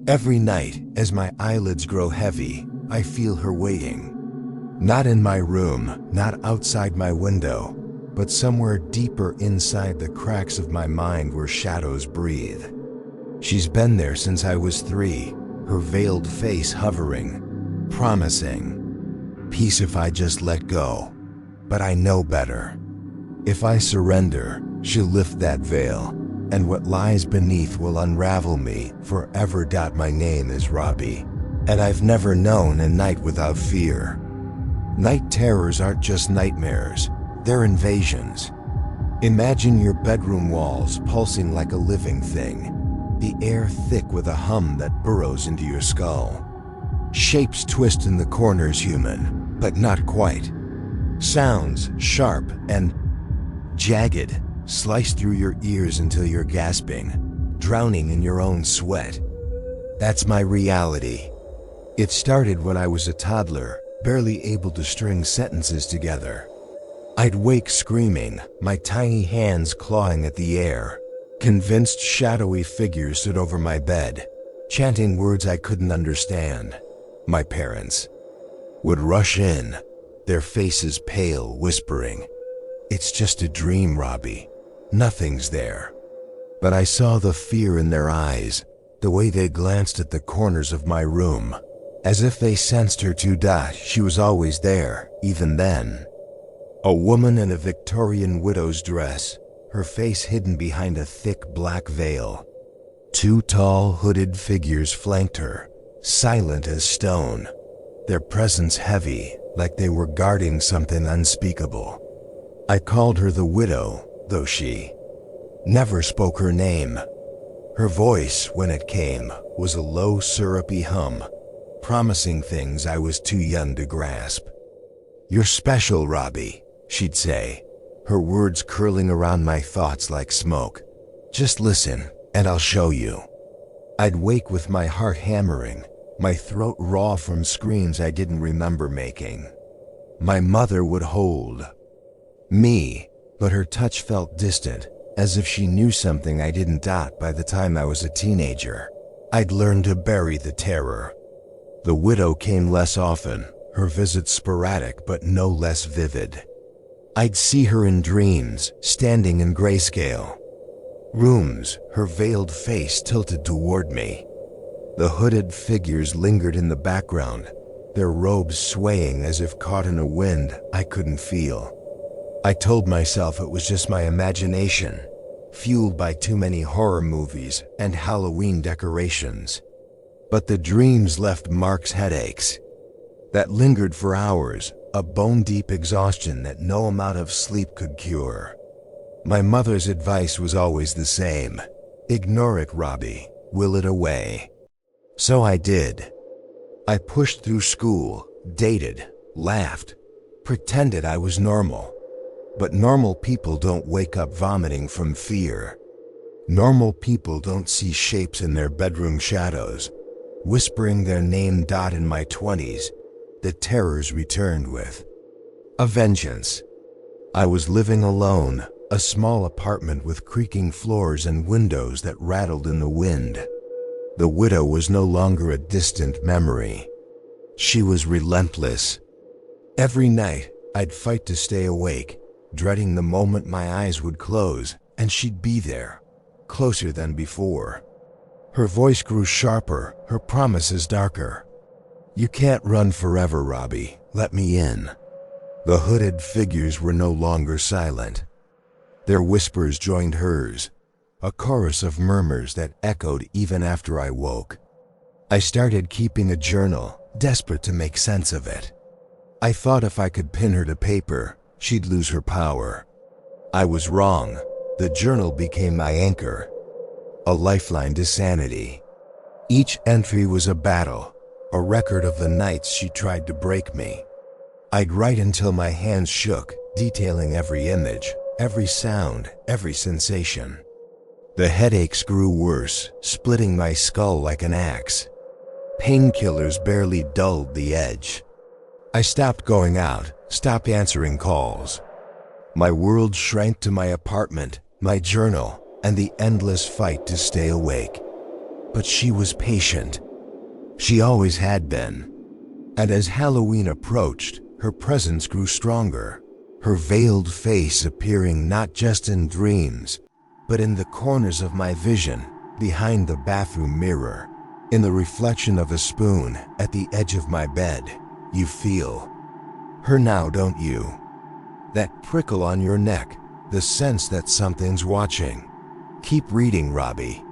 Every night, as my eyelids grow heavy, I feel her waiting. Not in my room, not outside my window, but somewhere deeper inside the cracks of my mind where shadows breathe. She's been there since I was 3, her veiled face hovering, promising peace if I just let go. But I know better. If I surrender, she'll lift that veil, and what lies beneath will unravel me forever. My name is Robbie, and I've never known a night without fear. Night terrors aren't just nightmares, they're invasions. Imagine your bedroom walls pulsing like a living thing, the air thick with a hum that burrows into your skull. Shapes twist in the corners, human, but not quite. Sounds sharp and jagged, slice through your ears until you're gasping, drowning in your own sweat. That's my reality. It started when I was a toddler, barely able to string sentences together. I'd wake screaming, my tiny hands clawing at the air. Convinced shadowy figures stood over my bed, chanting words I couldn't understand. My parents would rush in, their faces pale, whispering, "It's just a dream, Robbie. Nothing's there." But I saw the fear in their eyes, the way they glanced at the corners of my room, as if they sensed her too. She was always there, even then. A woman in a Victorian widow's dress, her face hidden behind a thick black veil. 2 tall, hooded figures flanked her, silent as stone, their presence heavy, like they were guarding something unspeakable. I called her the widow, though she never spoke her name. Her voice, when it came, was a low, syrupy hum, promising things I was too young to grasp. "You're special, Robbie," she'd say, her words curling around my thoughts like smoke. "Just listen, and I'll show you." I'd wake with my heart hammering, my throat raw from screams I didn't remember making. My mother would hold me, but her touch felt distant, as if she knew something I didn't. By the time I was a teenager, I'd learned to bury the terror. The widow came less often, her visits sporadic but no less vivid. I'd see her in dreams, standing in grayscale rooms, her veiled face tilted toward me. The hooded figures lingered in the background, their robes swaying as if caught in a wind I couldn't feel. I told myself it was just my imagination, fueled by too many horror movies and Halloween decorations. But the dreams left marks, headaches that lingered for hours, a bone-deep exhaustion that no amount of sleep could cure. My mother's advice was always the same: ignore it, Robbie, will it away. So I did. I pushed through school, dated, laughed, pretended I was normal. But normal people don't wake up vomiting from fear. Normal people don't see shapes in their bedroom shadows, whispering their name. In my 20s, the terrors returned with a vengeance. I was living alone, a small apartment with creaking floors and windows that rattled in the wind. The widow was no longer a distant memory. She was relentless. Every night, I'd fight to stay awake, dreading the moment my eyes would close, and she'd be there, closer than before. Her voice grew sharper, her promises darker. "You can't run forever, Robbie. Let me in." The hooded figures were no longer silent. Their whispers joined hers, a chorus of murmurs that echoed even after I woke. I started keeping a journal, desperate to make sense of it. I thought if I could pin her to paper, she'd lose her power. I was wrong. The journal became my anchor, a lifeline to sanity. Each entry was a battle, a record of the nights she tried to break me. I'd write until my hands shook, detailing every image, every sound, every sensation. The headaches grew worse, splitting my skull like an axe. Painkillers barely dulled the edge. I stopped going out, stopped answering calls. My world shrank to my apartment, my journal, and the endless fight to stay awake. But she was patient. She always had been. And as Halloween approached, her presence grew stronger, her veiled face appearing not just in dreams, but in the corners of my vision, behind the bathroom mirror, in the reflection of a spoon at the edge of my bed. You feel her now, don't you? That prickle on your neck, the sense that something's watching. Keep reading, Robbie.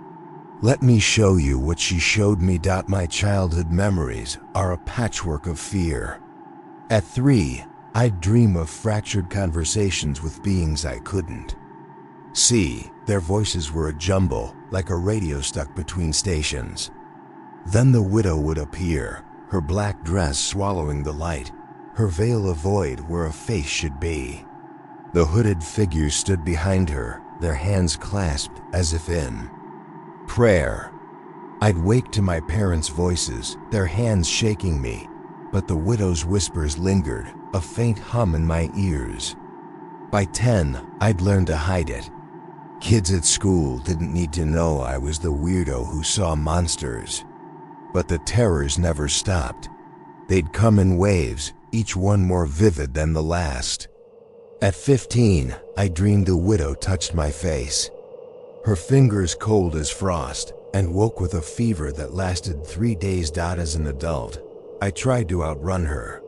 Let me show you what she showed me. My childhood memories are a patchwork of fear. At 3, I'd dream of fractured conversations with beings I couldn't see. Their voices were a jumble, like a radio stuck between stations. Then the widow would appear, her black dress swallowing the light, her veil a void where a face should be. The hooded figures stood behind her, their hands clasped as if in prayer. I'd wake to my parents' voices, their hands shaking me, but the widow's whispers lingered, a faint hum in my ears. By 10, I'd learned to hide it. Kids at school didn't need to know I was the weirdo who saw monsters. But the terrors never stopped. They'd come in waves, each one more vivid than the last. At 15, I dreamed the widow touched my face, her fingers cold as frost, and woke with a fever that lasted 3 days. As an adult, I tried to outrun her.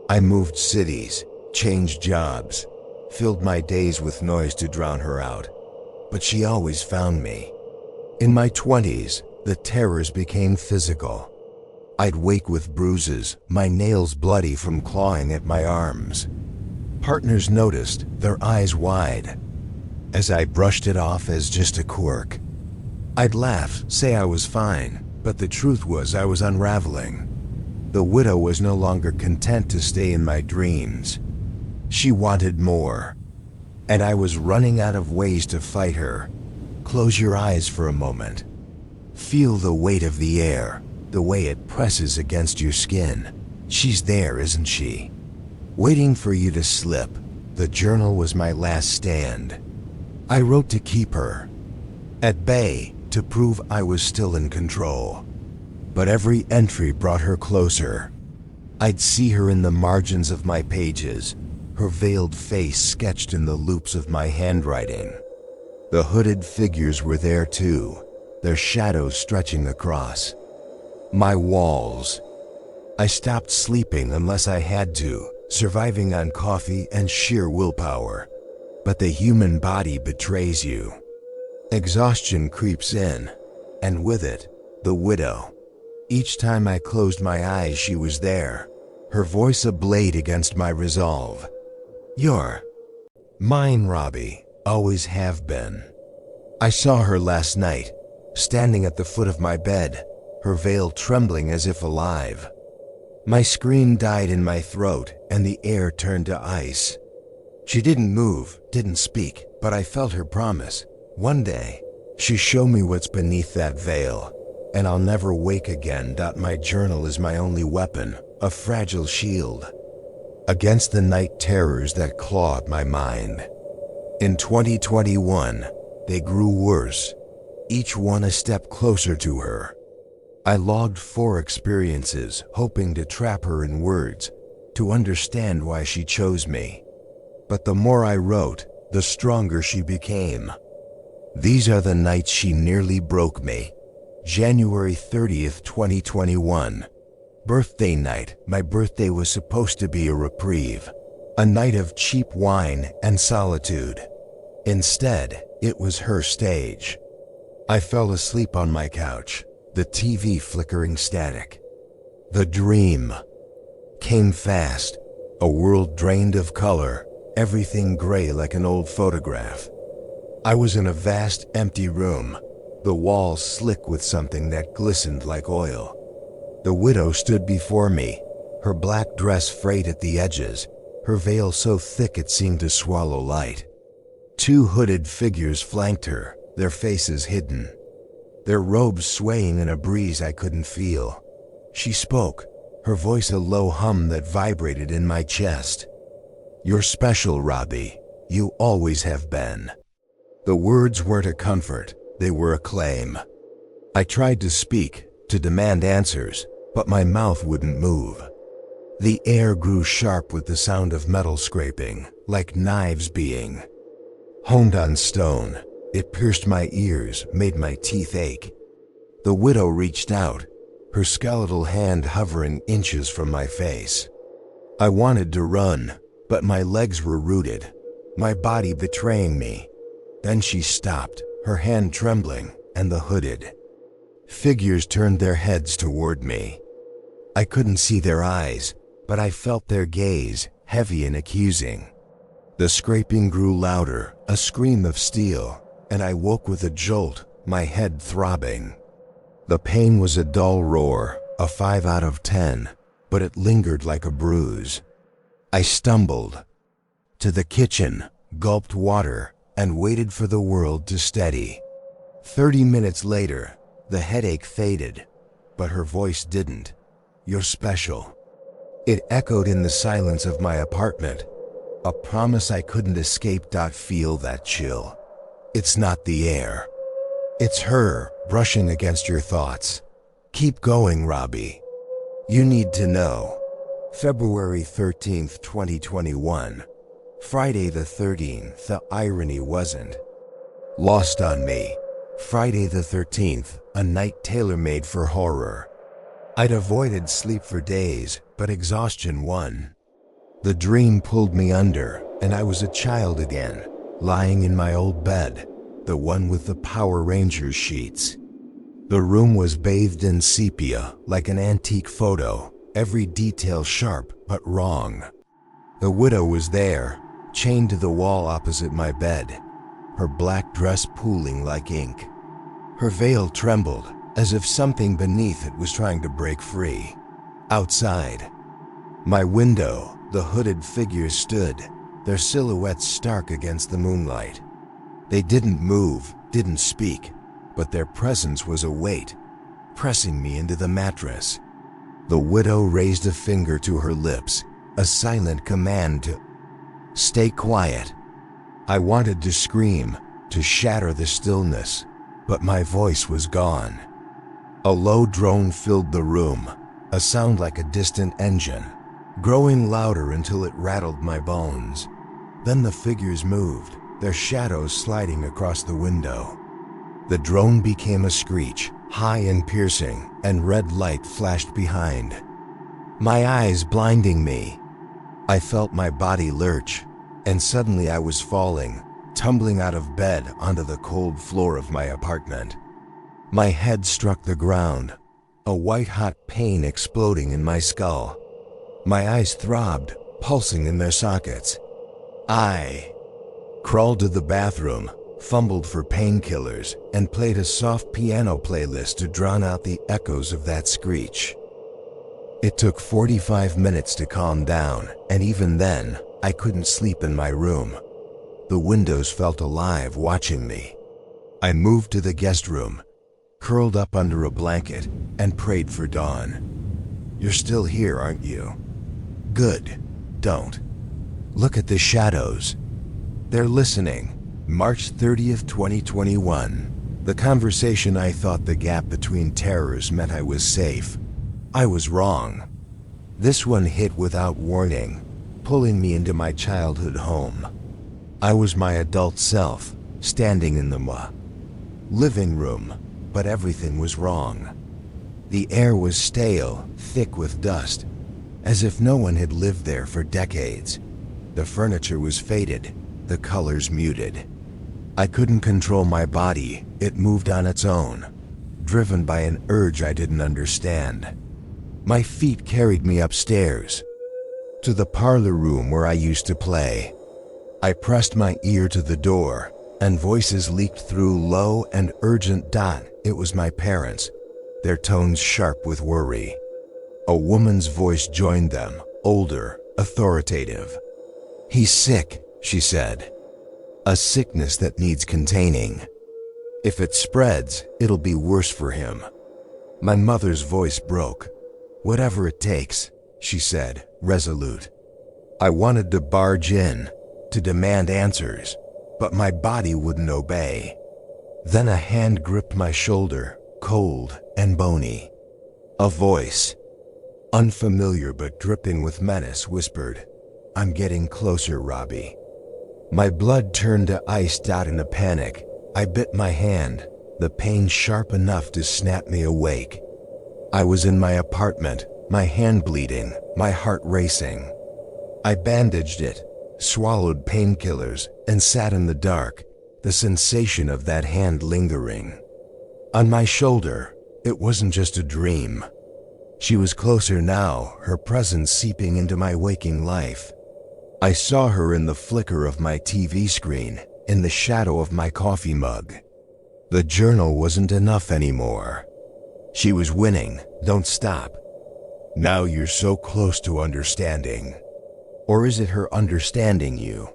I moved cities, changed jobs, filled my days with noise to drown her out. But she always found me. In my 20s, the terrors became physical. I'd wake with bruises, my nails bloody from clawing at my arms. Partners noticed, their eyes wide, as I brushed it off as just a quirk. I'd laugh, say I was fine, but the truth was I was unraveling. The widow was no longer content to stay in my dreams. She wanted more, and I was running out of ways to fight her. Close your eyes for a moment. Feel the weight of the air, the way it presses against your skin. She's there, isn't she? Waiting for you to slip. The journal was my last stand. I wrote to keep her at bay, to prove I was still in control. But every entry brought her closer. I'd see her in the margins of my pages, her veiled face sketched in the loops of my handwriting. The hooded figures were there too, their shadows stretching across my walls. I stopped sleeping unless I had to, surviving on coffee and sheer willpower. But the human body betrays you. Exhaustion creeps in, and with it, the widow. Each time I closed my eyes, she was there, her voice a blade against my resolve. You're mine, Robbie, always have been. I saw her last night, standing at the foot of my bed, her veil trembling as if alive. My scream died in my throat, and the air turned to ice. She didn't move, didn't speak, but I felt her promise. One day, she'll show me what's beneath that veil, and I'll never wake again. My journal is my only weapon, a fragile shield against the night terrors that claw at my mind. In 2021, they grew worse, each one a step closer to her. I logged 4 experiences, hoping to trap her in words, to understand why she chose me. But the more I wrote, the stronger she became. These are the nights she nearly broke me. January 30th, 2021. Birthday night. My birthday was supposed to be a reprieve, a night of cheap wine and solitude. Instead, it was her stage. I fell asleep on my couch, the TV flickering static. The dream came fast, a world drained of color, everything gray like an old photograph. I was in a vast, empty room, the walls slick with something that glistened like oil. The widow stood before me, her black dress frayed at the edges, her veil so thick it seemed to swallow light. 2 hooded figures flanked her, their faces hidden, their robes swaying in a breeze I couldn't feel. She spoke, her voice a low hum that vibrated in my chest. You're special, Robbie. You always have been. The words weren't a comfort, they were a claim. I tried to speak, to demand answers, but my mouth wouldn't move. The air grew sharp with the sound of metal scraping, like knives being honed on stone. It pierced my ears, made my teeth ache. The widow reached out, her skeletal hand hovering inches from my face. I wanted to run, but my legs were rooted, my body betraying me. Then she stopped, her hand trembling, and the hooded figures turned their heads toward me. I couldn't see their eyes, but I felt their gaze, heavy and accusing. The scraping grew louder, a scream of steel, and I woke with a jolt, my head throbbing. The pain was a dull roar, a 5 out of 10, but it lingered like a bruise. I stumbled to the kitchen, gulped water, and waited for the world to steady. 30 minutes later, the headache faded, but her voice didn't. "You're special." It echoed in the silence of my apartment, a promise I couldn't escape. Feel that chill. It's not the air. It's her, brushing against your thoughts. Keep going, Robbie. You need to know. February 13th, 2021. Friday the 13th, the irony wasn't lost on me. Friday the 13th, a night tailor-made for horror. I'd avoided sleep for days, but exhaustion won. The dream pulled me under, and I was a child again, lying in my old bed, the one with the Power Rangers sheets. The room was bathed in sepia, like an antique photo, every detail sharp but wrong. The widow was there, chained to the wall opposite my bed, her black dress pooling like ink. Her veil trembled, as if something beneath it was trying to break free. Outside my window, the hooded figures stood, their silhouettes stark against the moonlight. They didn't move, didn't speak, but their presence was a weight, pressing me into the mattress. The widow raised a finger to her lips, a silent command to stay quiet. I wanted to scream, to shatter the stillness, but my voice was gone. A low drone filled the room, a sound like a distant engine, growing louder until it rattled my bones. Then the figures moved, their shadows sliding across the window. The drone became a screech, high and piercing, and red light flashed behind, my eyes blinding me. I felt my body lurch, and suddenly I was falling, tumbling out of bed onto the cold floor of my apartment. My head struck the ground, a white-hot pain exploding in my skull. My eyes throbbed, pulsing in their sockets. I crawled to the bathroom, fumbled for painkillers, and played a soft piano playlist to drown out the echoes of that screech. It took 45 minutes to calm down, and even then, I couldn't sleep in my room. The windows felt alive watching me. I moved to the guest room, curled up under a blanket, and prayed for dawn. "You're still here, aren't you? Good. Don't. Look at the shadows. They're listening." March 30th, 2021. The conversation I thought the gap between terrors meant I was safe. I was wrong. This one hit without warning, pulling me into my childhood home. I was my adult self, standing in the living room, but everything was wrong. The air was stale, thick with dust, as if no one had lived there for decades. The furniture was faded, the colors muted. I couldn't control my body, it moved on its own, driven by an urge I didn't understand. My feet carried me upstairs, to the parlor room where I used to play. I pressed my ear to the door, and voices leaked through, low and urgent. It was my parents, their tones sharp with worry. A woman's voice joined them, older, authoritative. "He's sick," she said. "A sickness that needs containing. If it spreads, it'll be worse for him." My mother's voice broke. "Whatever it takes," she said, resolute. I wanted to barge in, to demand answers, but my body wouldn't obey. Then a hand gripped my shoulder, cold and bony. A voice, unfamiliar but dripping with menace, whispered, "I'm getting closer, Robbie." My blood turned to ice. In a panic, I bit my hand, the pain sharp enough to snap me awake. I was in my apartment, my hand bleeding, my heart racing. I bandaged it, swallowed painkillers, and sat in the dark, the sensation of that hand lingering. On my shoulder, it wasn't just a dream. She was closer now, her presence seeping into my waking life. I saw her in the flicker of my TV screen, in the shadow of my coffee mug. The journal wasn't enough anymore. She was winning. Don't stop. Now you're so close to understanding. Or is it her understanding you?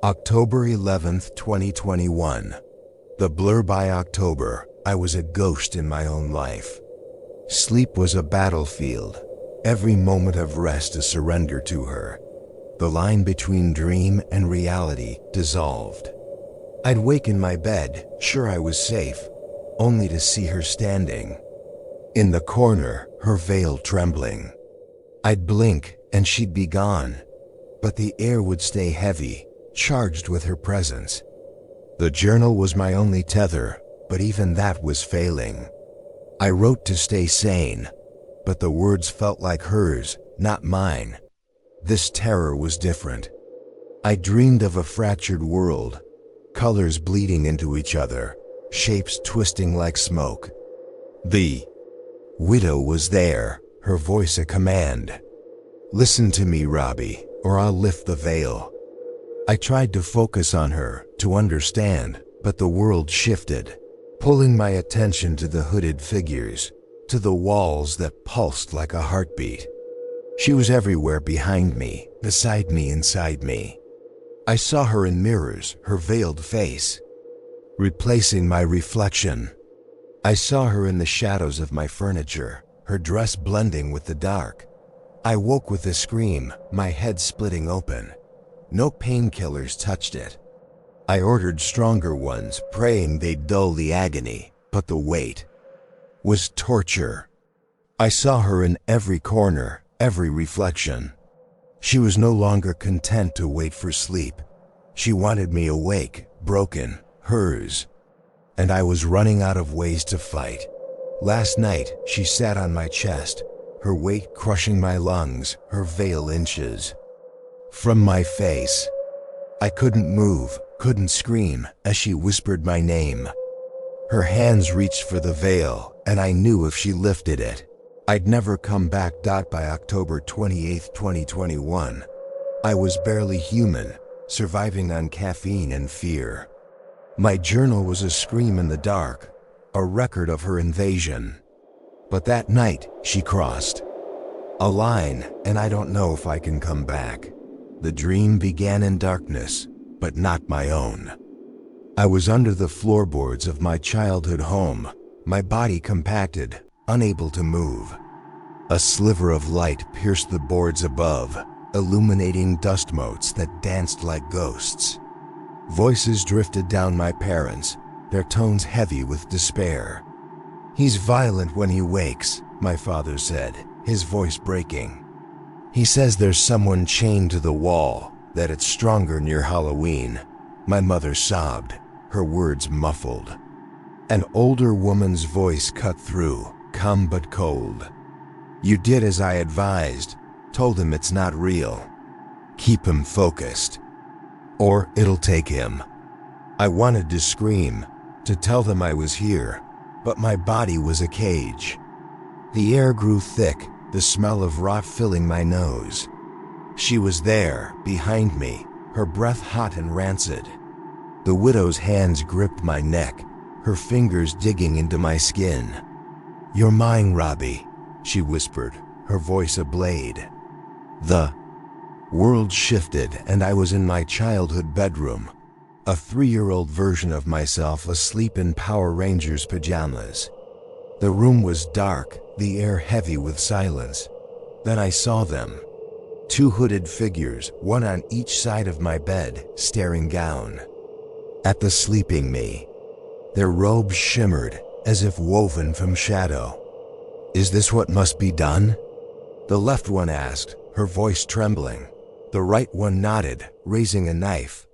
October 11th, 2021. The blur. By October, I was a ghost in my own life. Sleep was a battlefield, every moment of rest a surrender to her. The line between dream and reality dissolved. I'd wake in my bed, sure I was safe, only to see her standing in the corner, her veil trembling. I'd blink and she'd be gone, but the air would stay heavy, charged with her presence. The journal was my only tether, but even that was failing. I wrote to stay sane, but the words felt like hers, not mine. This terror was different. I dreamed of a fractured world, colors bleeding into each other, shapes twisting like smoke. The widow was there, her voice a command. "Listen to me, Robbie, or I'll lift the veil." I tried to focus on her, to understand, but the world shifted, pulling my attention to the hooded figures, to the walls that pulsed like a heartbeat. She was everywhere, behind me, beside me, inside me. I saw her in mirrors, her veiled face, replacing my reflection. I saw her in the shadows of my furniture, her dress blending with the dark. I woke with a scream, my head splitting open. No painkillers touched it. I ordered stronger ones, praying they'd dull the agony, but the weight was torture. I saw her in every corner, every reflection. She was no longer content to wait for sleep. She wanted me awake, broken, hers. And I was running out of ways to fight. Last night, she sat on my chest, her weight crushing my lungs, her veil inches from my face. I couldn't move, couldn't scream, as she whispered my name. Her hands reached for the veil, and I knew if she lifted it, I'd never come back. By October 28, 2021, I was barely human, surviving on caffeine and fear. My journal was a scream in the dark, a record of her invasion. But that night, she crossed a line, and I don't know if I can come back. The dream began in darkness, but not my own. I was under the floorboards of my childhood home, my body compacted, unable to move. A sliver of light pierced the boards above, illuminating dust motes that danced like ghosts. Voices drifted down. My parents, their tones heavy with despair. "He's violent when he wakes," my father said, his voice breaking. "He says there's someone chained to the wall, that it's stronger near Halloween." My mother sobbed, her words muffled. An older woman's voice cut through, calm but cold. "You did as I advised, told him it's not real. Keep him focused, or it'll take him." I wanted to scream, to tell them I was here, but my body was a cage. The air grew thick, the smell of rot filling my nose. She was there, behind me, her breath hot and rancid. The widow's hands gripped my neck, her fingers digging into my skin. "You're mine, Robbie," she whispered, her voice a blade. The world shifted, and I was in my childhood bedroom, a 3-year-old version of myself asleep in Power Rangers pajamas. The room was dark, the air heavy with silence. Then I saw them. 2 hooded figures, one on each side of my bed, staring down at the sleeping me. Their robes shimmered, as if woven from shadow. "Is this what must be done?" The left one asked, her voice trembling. The right one nodded, raising a knife.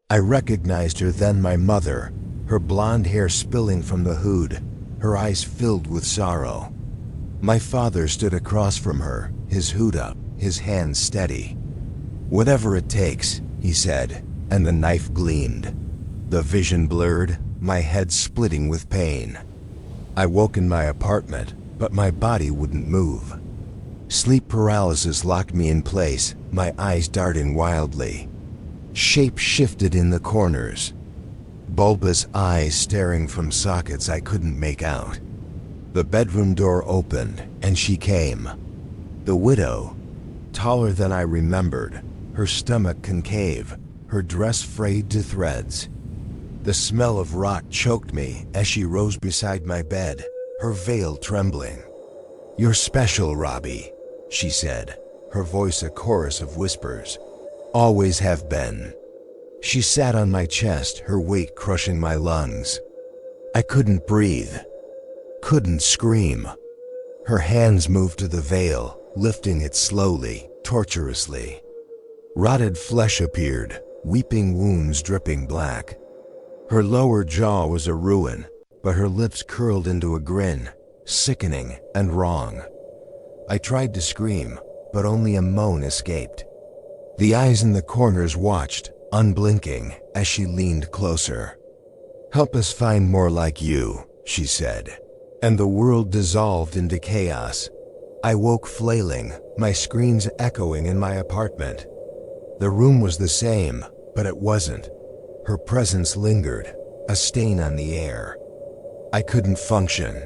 I recognized her then, my mother, her blonde hair spilling from the hood, her eyes filled with sorrow. My father stood across from her, his hood up, his hands steady. "Whatever it takes," he said, and the knife gleamed. The vision blurred, my head splitting with pain. I woke in my apartment, but my body wouldn't move. Sleep paralysis locked me in place, my eyes darting wildly. Shape shifted in the corners. Bulbous eyes staring from sockets I couldn't make out. The bedroom door opened, and she came. The widow, taller than I remembered, her stomach concave, her dress frayed to threads. The smell of rot choked me as she rose beside my bed, her veil trembling. "You're special, Robbie," she said, her voice a chorus of whispers. "Always have been." She sat on my chest, her weight crushing my lungs. I couldn't breathe, couldn't scream. Her hands moved to the veil, lifting it slowly, tortuously. Rotted flesh appeared, weeping wounds dripping black. Her lower jaw was a ruin, but her lips curled into a grin, sickening and wrong. I tried to scream, but only a moan escaped. The eyes in the corners watched, unblinking, as she leaned closer. "Help us find more like you," she said, and the world dissolved into chaos. I woke flailing, my screams echoing in my apartment. The room was the same, but it wasn't. Her presence lingered, a stain on the air. I couldn't function.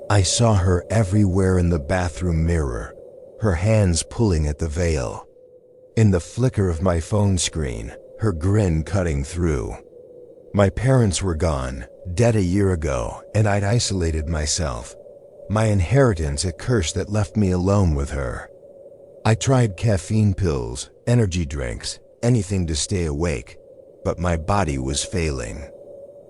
I saw her everywhere, in the bathroom mirror, her hands pulling at the veil. In the flicker of my phone screen, her grin cutting through. My parents were gone, dead a year ago, and I'd isolated myself. My inheritance a curse that left me alone with her. I tried caffeine pills, energy drinks, anything to stay awake, but my body was failing.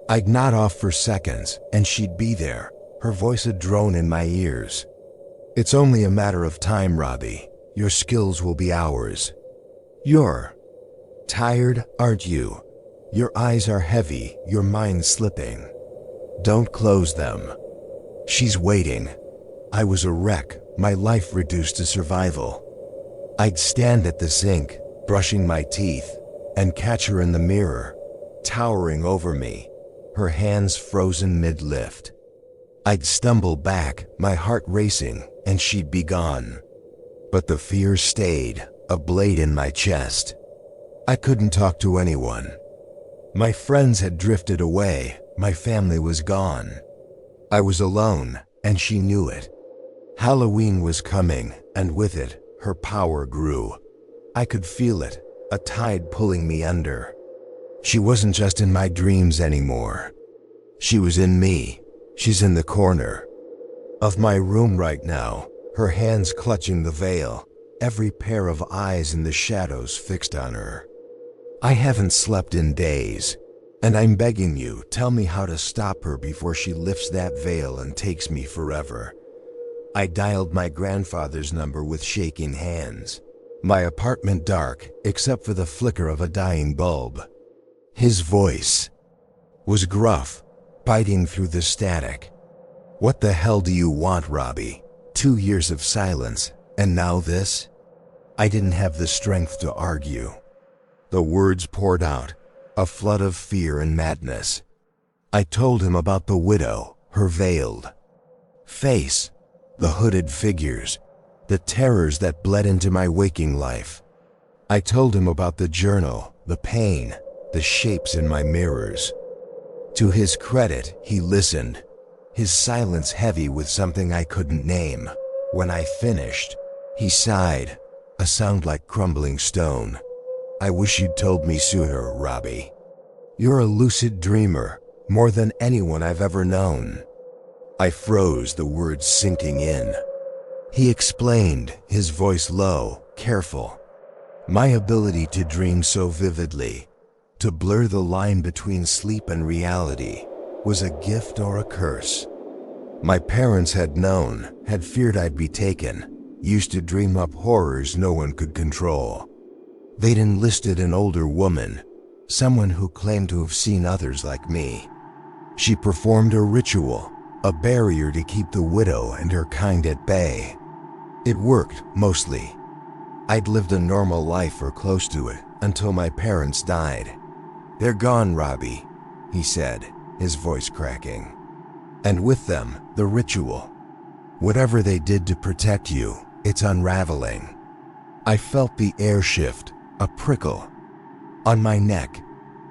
I'd nod off for seconds, and she'd be there, her voice a drone in my ears. "It's only a matter of time, Robbie. Your skills will be ours." "You're tired, aren't you? Your eyes are heavy, your mind slipping. Don't close them." She's waiting. I was a wreck, my life reduced to survival. I'd stand at the sink, brushing my teeth, and catch her in the mirror, towering over me, her hands frozen mid-lift. I'd stumble back, my heart racing, and she'd be gone. But the fear stayed, a blade in my chest. I couldn't talk to anyone. My friends had drifted away, my family was gone. I was alone, and she knew it. Halloween was coming, and with it, her power grew. I could feel it, a tide pulling me under. She wasn't just in my dreams anymore. She was in me. She's in the corner of my room right now, her hands clutching the veil, every pair of eyes in the shadows fixed on her. I haven't slept in days, and I'm begging you, tell me how to stop her before she lifts that veil and takes me forever. I dialed my grandfather's number with shaking hands. My apartment dark, except for the flicker of a dying bulb. His voice was gruff, biting through the static. "What the hell do you want, Robbie? 2 years of silence, and now this?" I didn't have the strength to argue. The words poured out, a flood of fear and madness. I told him about the widow, her veiled face, the hooded figures, the terrors that bled into my waking life. I told him about the journal, the pain, the shapes in my mirrors. To his credit, he listened, his silence heavy with something I couldn't name. When I finished, he sighed, a sound like crumbling stone. "I wish you'd told me sooner, Robbie. You're a lucid dreamer, more than anyone I've ever known." I froze, the words sinking in. He explained, his voice low, careful. "My ability to dream so vividly, to blur the line between sleep and reality, was a gift or a curse. My parents had known, had feared I'd be taken, used to dream up horrors no one could control. They'd enlisted an older woman, someone who claimed to have seen others like me. She performed a ritual, a barrier to keep the widow and her kind at bay. It worked, mostly. I'd lived a normal life or close to it until my parents died. "They're gone, Robbie," he said, his voice cracking. "And with them, the ritual. Whatever they did to protect you, it's unraveling." I felt the air shift, a prickle. On my neck,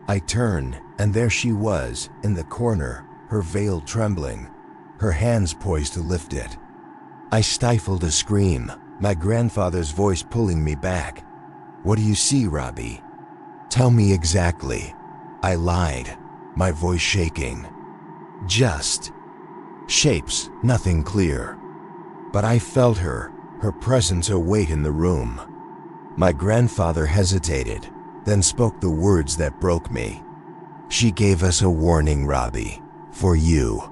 I turned, and there she was, in the corner, her veil trembling, her hands poised to lift it. I stifled a scream, my grandfather's voice pulling me back. "What do you see, Robbie? Tell me exactly." I lied, my voice shaking. "Just shapes, nothing clear." But I felt her presence a weight in the room. My grandfather hesitated, then spoke the words that broke me. "She gave us a warning, Robbie, for you.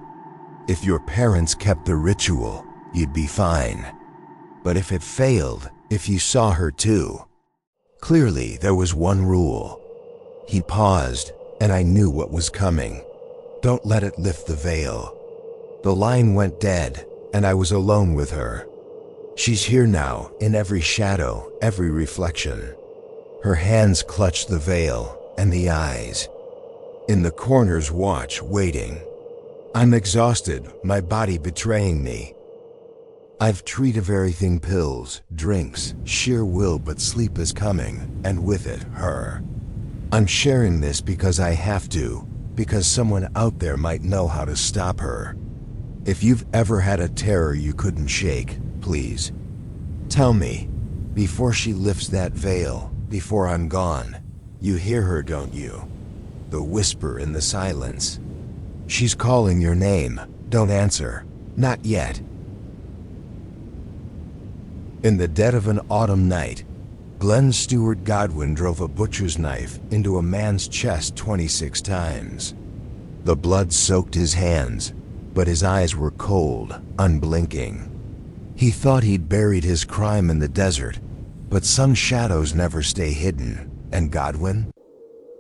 If your parents kept the ritual, you'd be fine. But if it failed, if you saw her too." Clearly, there was one rule. He paused, and I knew what was coming. "Don't let it lift the veil." The line went dead, and I was alone with her. She's here now, in every shadow, every reflection. Her hands clutched the veil, and the eyes. In the corners watch, waiting. I'm exhausted, my body betraying me. I've treated everything pills, drinks, sheer will, but sleep is coming, and with it, her. I'm sharing this because I have to, because someone out there might know how to stop her. If you've ever had a terror you couldn't shake, please, tell me, before she lifts that veil, before I'm gone. You hear her, don't you? The whisper in the silence. She's calling your name. Don't answer. Not yet. In the dead of an autumn night, Glenn Stewart Godwin drove a butcher's knife into a man's chest 26 times. The blood soaked his hands, but his eyes were cold, unblinking. He thought he'd buried his crime in the desert, but some shadows never stay hidden. And Godwin?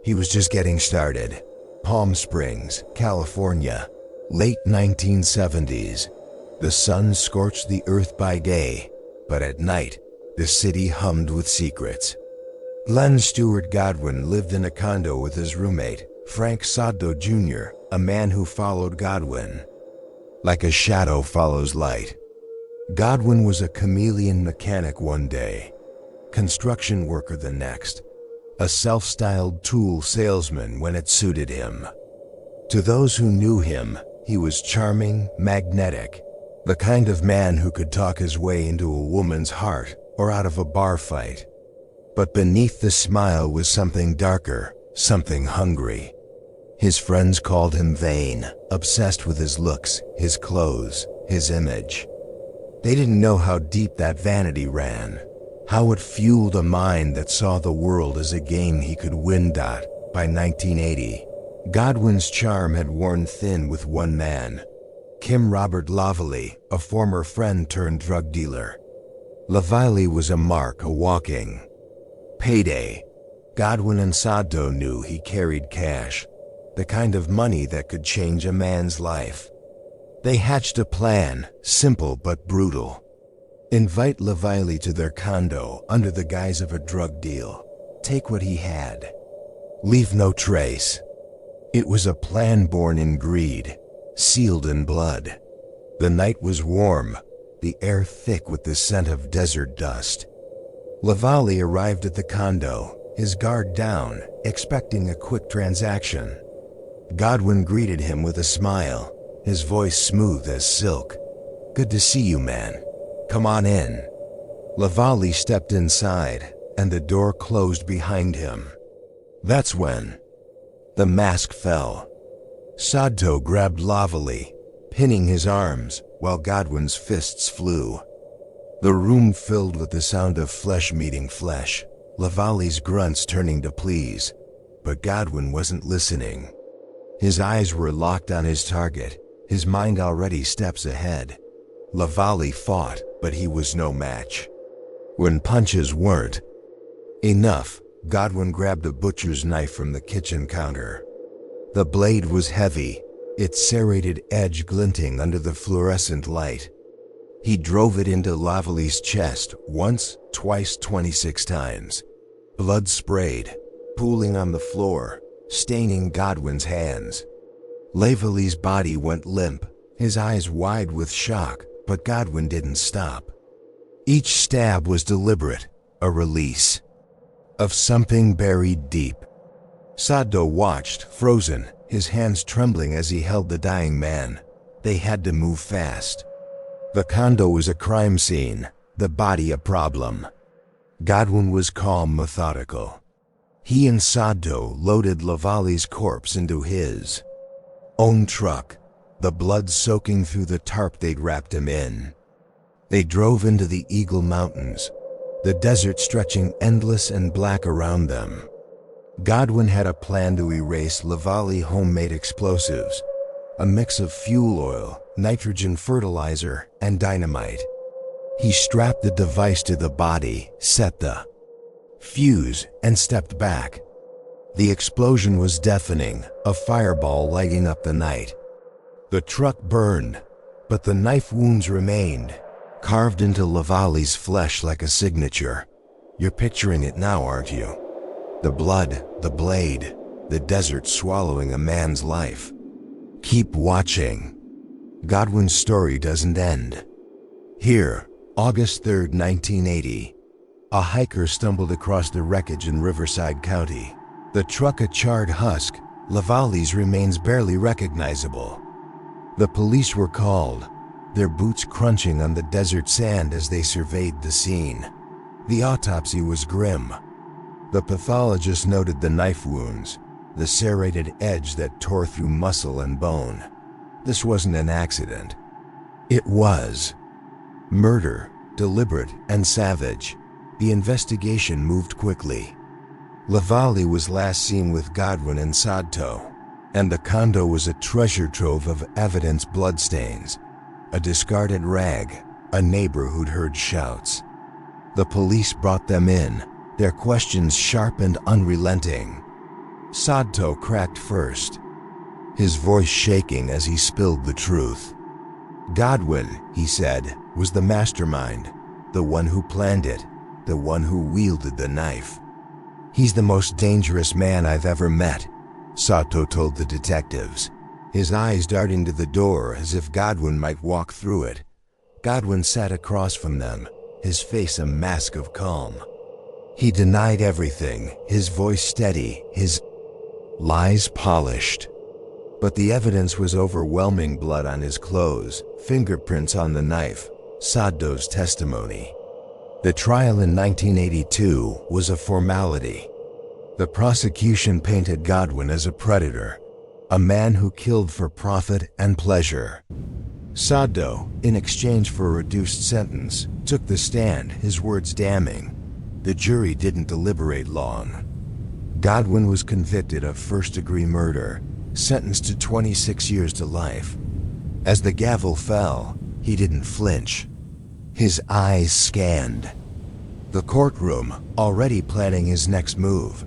He was just getting started. Palm Springs, California, late 1970s. The sun scorched the earth by day, but at night, the city hummed with secrets. Glenn Stewart Godwin lived in a condo with his roommate, Frank Soddo Jr., a man who followed Godwin. Like a shadow follows light. Godwin was a chameleon mechanic one day, construction worker the next, a self-styled tool salesman when it suited him. To those who knew him, he was charming, magnetic, the kind of man who could talk his way into a woman's heart or out of a bar fight. But beneath the smile was something darker, something hungry. His friends called him vain, obsessed with his looks, his clothes, his image. They didn't know how deep that vanity ran, how it fueled a mind that saw the world as a game he could win. By 1980, Godwin's charm had worn thin with one man, Kim Robert Lavallee, a former friend turned drug dealer. Lavallee was a mark, a walking payday. Godwin and Soddo knew he carried cash, the kind of money that could change a man's life. They hatched a plan, simple but brutal. Invite Lavallee to their condo under the guise of a drug deal. Take what he had. Leave no trace. It was a plan born in greed, sealed in blood. The night was warm, the air thick with the scent of desert dust. Lavallee arrived at the condo, his guard down, expecting a quick transaction. Godwin greeted him with a smile, his voice smooth as silk. "Good to see you, man. Come on in." Lavallee stepped inside, and the door closed behind him. That's when the mask fell. Soddo grabbed Lavallee, pinning his arms, while Godwin's fists flew. The room filled with the sound of flesh meeting flesh, Lavallee's grunts turning to pleas. But Godwin wasn't listening. His eyes were locked on his target, his mind already steps ahead. Lavallee fought, but he was no match. When punches weren't enough, Godwin grabbed a butcher's knife from the kitchen counter. The blade was heavy, its serrated edge glinting under the fluorescent light. He drove it into Lavallee's chest once, twice, 26 times. Blood sprayed, pooling on the floor, staining Godwin's hands. Lavallee's body went limp, his eyes wide with shock, but Godwin didn't stop. Each stab was deliberate, a release of something buried deep. Saddo watched, frozen, his hands trembling as he held the dying man. They had to move fast. The condo was a crime scene, the body a problem. Godwin was calm, methodical. He and Saddo loaded Lavallee's corpse into his own truck, the blood soaking through the tarp they'd wrapped him in. They drove into the Eagle Mountains, the desert stretching endless and black around them. Godwin had a plan to erase Lavallee homemade explosives, a mix of fuel oil, nitrogen fertilizer, and dynamite. He strapped the device to the body, set the fuse, and stepped back. The explosion was deafening, a fireball lighting up the night. The truck burned, but the knife wounds remained, carved into Lavallee's flesh like a signature. You're picturing it now, aren't you? The blood, the blade, the desert swallowing a man's life. Keep watching. Godwin's story doesn't end here. August 3, 1980. A hiker stumbled across the wreckage in Riverside County. The truck a charred husk, Lavallee's remains barely recognizable. The police were called, their boots crunching on the desert sand as they surveyed the scene. The autopsy was grim. The pathologist noted the knife wounds, the serrated edge that tore through muscle and bone. This wasn't an accident. It was murder, deliberate and savage. The investigation moved quickly. Lavallee was last seen with Godwin and Saddo, and the condo was a treasure trove of evidence: bloodstains, a discarded rag, a neighbor who'd heard shouts. The police brought them in, their questions sharp and unrelenting. Saddo cracked first, his voice shaking as he spilled the truth. Godwin, he said, was the mastermind, the one who planned it, the one who wielded the knife. He's the most dangerous man I've ever met, Saddo told the detectives, his eyes darting to the door as if Godwin might walk through it. Godwin sat across from them, his face a mask of calm. He denied everything, his voice steady, his lies polished. But the evidence was overwhelming: blood on his clothes, fingerprints on the knife, Saddo's testimony. The trial in 1982 was a formality. The prosecution painted Godwin as a predator, a man who killed for profit and pleasure. Saddo, in exchange for a reduced sentence, took the stand, his words damning. The jury didn't deliberate long. Godwin was convicted of first-degree murder, sentenced to 26 years to life. As the gavel fell, he didn't flinch. His eyes scanned the courtroom, already planning his next move.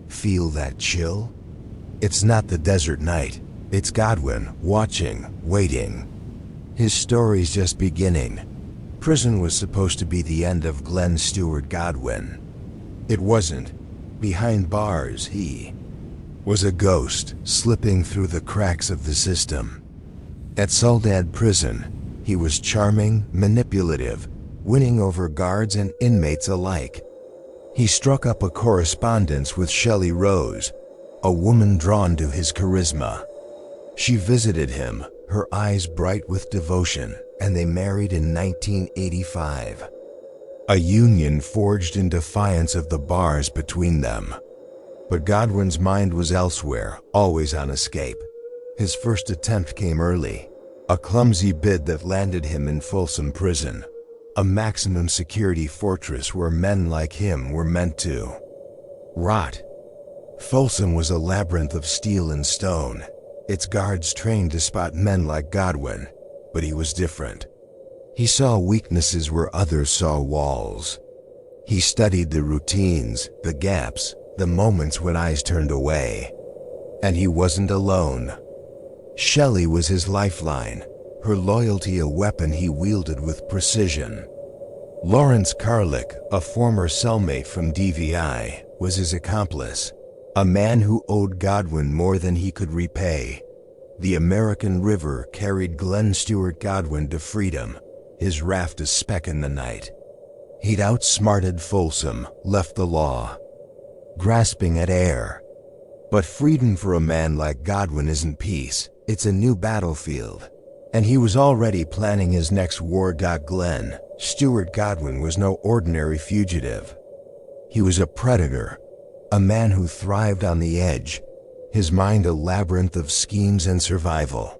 Feel that chill? It's not the desert night. It's Godwin, watching, waiting. His story's just beginning. Prison was supposed to be the end of Glenn Stewart Godwin. It wasn't. Behind bars, he was a ghost, slipping through the cracks of the system. At Soledad Prison, he was charming, manipulative, winning over guards and inmates alike. He struck up a correspondence with Shelley Rose, a woman drawn to his charisma. She visited him, her eyes bright with devotion, and they married in 1985. A union forged in defiance of the bars between them. But Godwin's mind was elsewhere, always on escape. His first attempt came early, a clumsy bid that landed him in Folsom Prison, a maximum security fortress where men like him were meant to rot. Folsom was a labyrinth of steel and stone, its guards trained to spot men like Godwin, but he was different. He saw weaknesses where others saw walls. He studied the routines, the gaps, the moments when eyes turned away. And he wasn't alone. Shelley was his lifeline, her loyalty a weapon he wielded with precision. Lawrence Carlick, a former cellmate from DVI, was his accomplice, a man who owed Godwin more than he could repay. The American River carried Glenn Stewart Godwin to freedom, his raft a speck in the night. He'd outsmarted Folsom, left the law, grasping at air. But freedom for a man like Godwin isn't peace, it's a new battlefield. And he was already planning his next war. Glenn Stewart Godwin was no ordinary fugitive. He was a predator, a man who thrived on the edge, his mind a labyrinth of schemes and survival.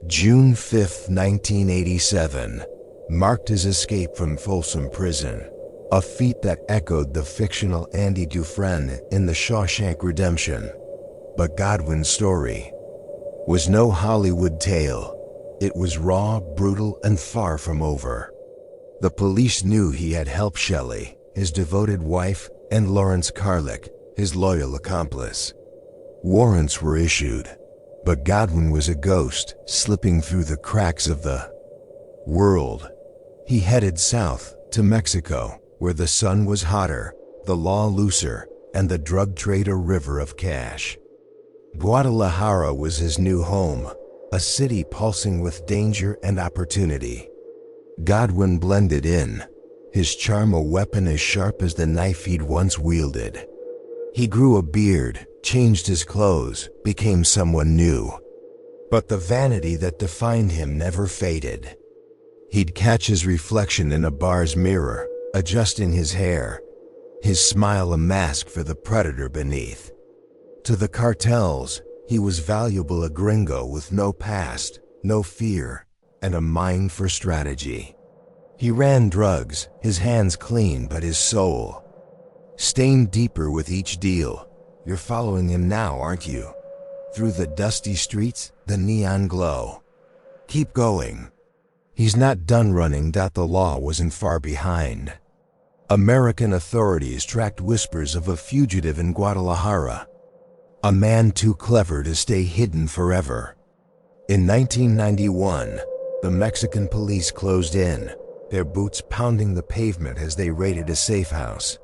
June 5, 1987, marked his escape from Folsom Prison, a feat that echoed the fictional Andy Dufresne in The Shawshank Redemption. But Godwin's story was no Hollywood tale. It was raw, brutal, and far from over. The police knew he had helped Shelley, his devoted wife, and Lawrence Carlick, his loyal accomplice. Warrants were issued, but Godwin was a ghost, slipping through the cracks of the world. He headed south to Mexico, where the sun was hotter, the law looser, and the drug trade a river of cash. Guadalajara was his new home, a city pulsing with danger and opportunity. Godwin blended in, his charm a weapon as sharp as the knife he'd once wielded. He grew a beard, changed his clothes, became someone new. But the vanity that defined him never faded. He'd catch his reflection in a bar's mirror, adjusting his hair, his smile a mask for the predator beneath. To the cartels, he was valuable, a gringo with no past, no fear, and a mind for strategy. He ran drugs, his hands clean but his soul stained deeper with each deal. You're following him now, aren't you? Through the dusty streets, the neon glow. Keep going. He's not done running. The law wasn't far behind. American authorities tracked whispers of a fugitive in Guadalajara, a man too clever to stay hidden forever. In 1991, the Mexican police closed in, their boots pounding the pavement as they raided a safe house.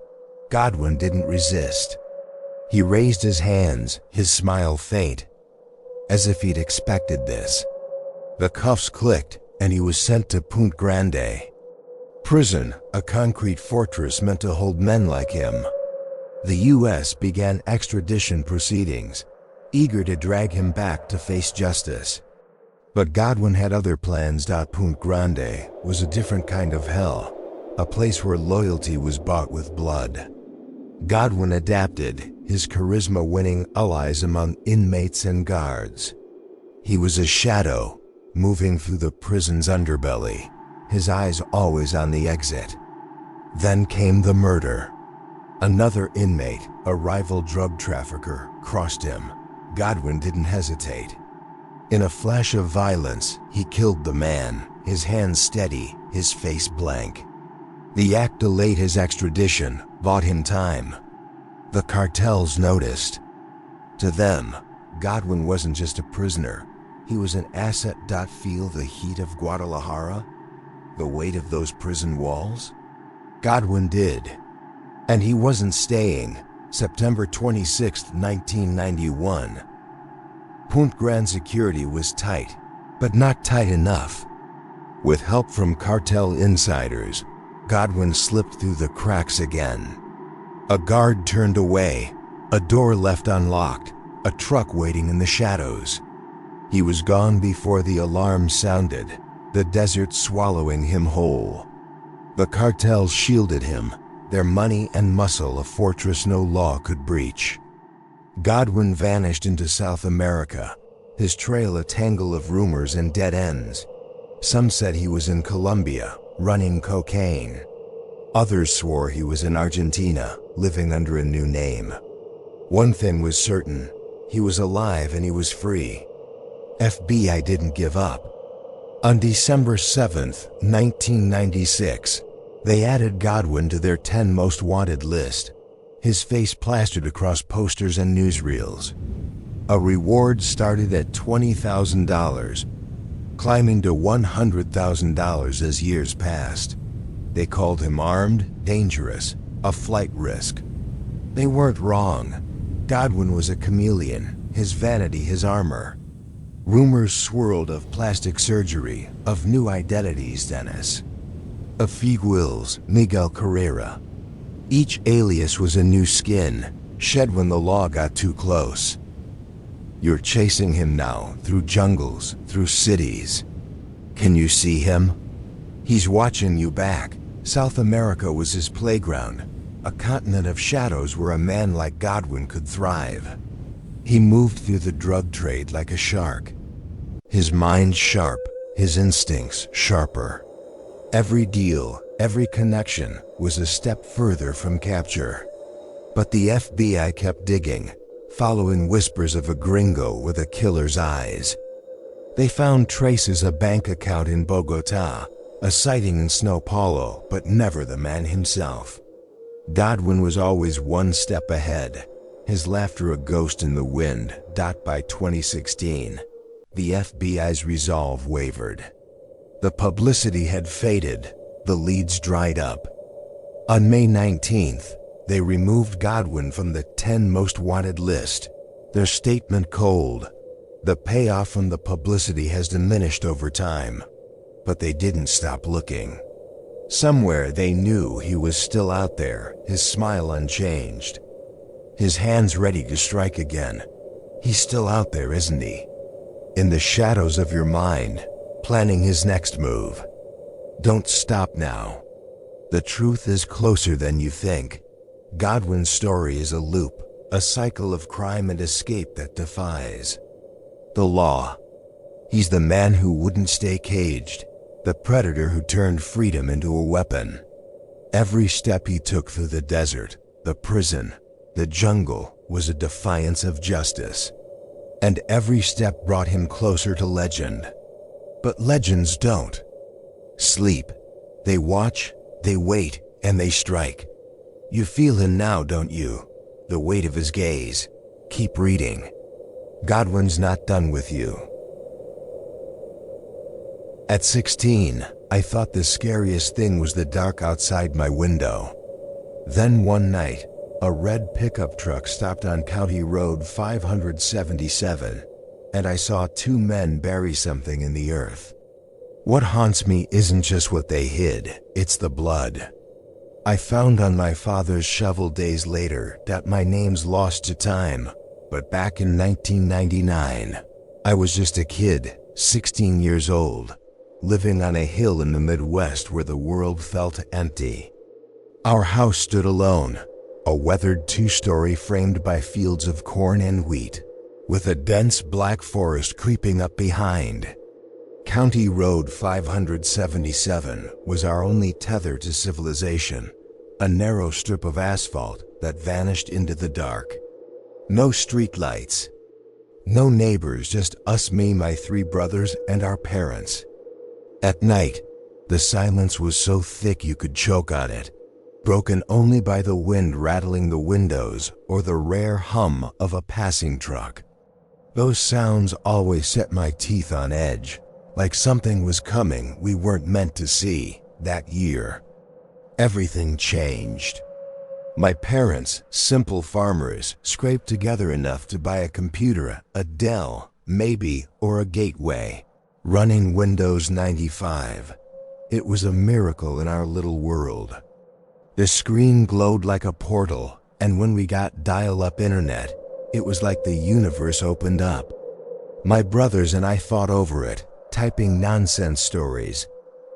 Godwin didn't resist. He raised his hands, his smile faint, as if he'd expected this. The cuffs clicked, and he was sent to Punta Grande prison, a concrete fortress meant to hold men like him. The U.S. began extradition proceedings, eager to drag him back to face justice. But Godwin had other plans. Punta Grande was a different kind of hell, a place where loyalty was bought with blood. Godwin adapted, his charisma winning allies among inmates and guards. He was a shadow, moving through the prison's underbelly, his eyes always on the exit. Then came the murder. Another inmate, a rival drug trafficker, crossed him. Godwin didn't hesitate. In a flash of violence, he killed the man, his hands steady, his face blank. The act delayed his extradition, bought him time. The cartels noticed. To them, Godwin wasn't just a prisoner. He was an asset. Feel the heat of Guadalajara? The weight of those prison walls? Godwin did. And he wasn't staying. September 26, 1991. Punta Grande security was tight, but not tight enough. With help from cartel insiders, Godwin slipped through the cracks again. A guard turned away, a door left unlocked, a truck waiting in the shadows. He was gone before the alarm sounded, the desert swallowing him whole. The cartels shielded him, their money and muscle a fortress no law could breach. Godwin vanished into South America, his trail a tangle of rumors and dead ends. Some said he was in Colombia, running cocaine. Others swore he was in Argentina, living under a new name. One thing was certain, he was alive and he was free. FBI didn't give up. On December 7th, 1996, they added Godwin to their 10 most wanted list, his face plastered across posters and newsreels. A reward started at $20,000, climbing to $100,000 as years passed. They called him armed, dangerous, a flight risk. They weren't wrong. Godwin was a chameleon, his vanity his armor. Rumors swirled of plastic surgery, of new identities, Dennis. Of Wills, Miguel Carrera. Each alias was a new skin, shed when the law got too close. You're chasing him now, through jungles, through cities. Can you see him? He's watching you back. South America was his playground, a continent of shadows where a man like Godwin could thrive. He moved through the drug trade like a shark. His mind sharp, his instincts sharper. Every deal, every connection was a step further from capture. But the FBI kept digging, following whispers of a gringo with a killer's eyes. They found traces of a bank account in Bogota, a sighting in São Paulo, but never the man himself. Godwin was always one step ahead, his laughter a ghost in the wind. By 2016, the FBI's resolve wavered. The publicity had faded, the leads dried up. On May 19th, they removed Godwin from the 10 most wanted list, their statement cold. The payoff from the publicity has diminished over time, but they didn't stop looking. Somewhere they knew he was still out there, his smile unchanged, his hands ready to strike again. He's still out there, isn't he? In the shadows of your mind, planning his next move. Don't stop now. The truth is closer than you think. Godwin's story is a loop, a cycle of crime and escape that defies the law. He's the man who wouldn't stay caged, the predator who turned freedom into a weapon. Every step he took through the desert, the prison, the jungle was a defiance of justice. And every step brought him closer to legend. But legends don't sleep. They watch, they wait, and they strike. You feel him now, don't you? The weight of his gaze. Keep reading. Godwin's not done with you. At 16, I thought the scariest thing was the dark outside my window. Then one night, a red pickup truck stopped on County Road 577, and I saw 2 men bury something in the earth. What haunts me isn't just what they hid, it's the blood I found on my father's shovel days later. My name's lost to time, but back in 1999, I was just a kid, 16 years old, living on a hill in the Midwest where the world felt empty. Our house stood alone, a weathered 2-story framed by fields of corn and wheat, with a dense black forest creeping up behind. County Road 577 was our only tether to civilization, a narrow strip of asphalt that vanished into the dark. No streetlights, no neighbors, just us, me, my 3 brothers, and our parents. At night, the silence was so thick you could choke on it, broken only by the wind rattling the windows or the rare hum of a passing truck. Those sounds always set my teeth on edge, like something was coming we weren't meant to see. That year, everything changed. My parents, simple farmers, scraped together enough to buy a computer, a Dell, maybe, or a Gateway, running Windows 95. It was a miracle in our little world. The screen glowed like a portal, and when we got dial-up internet, it was like the universe opened up. My brothers and I fought over it, typing nonsense stories,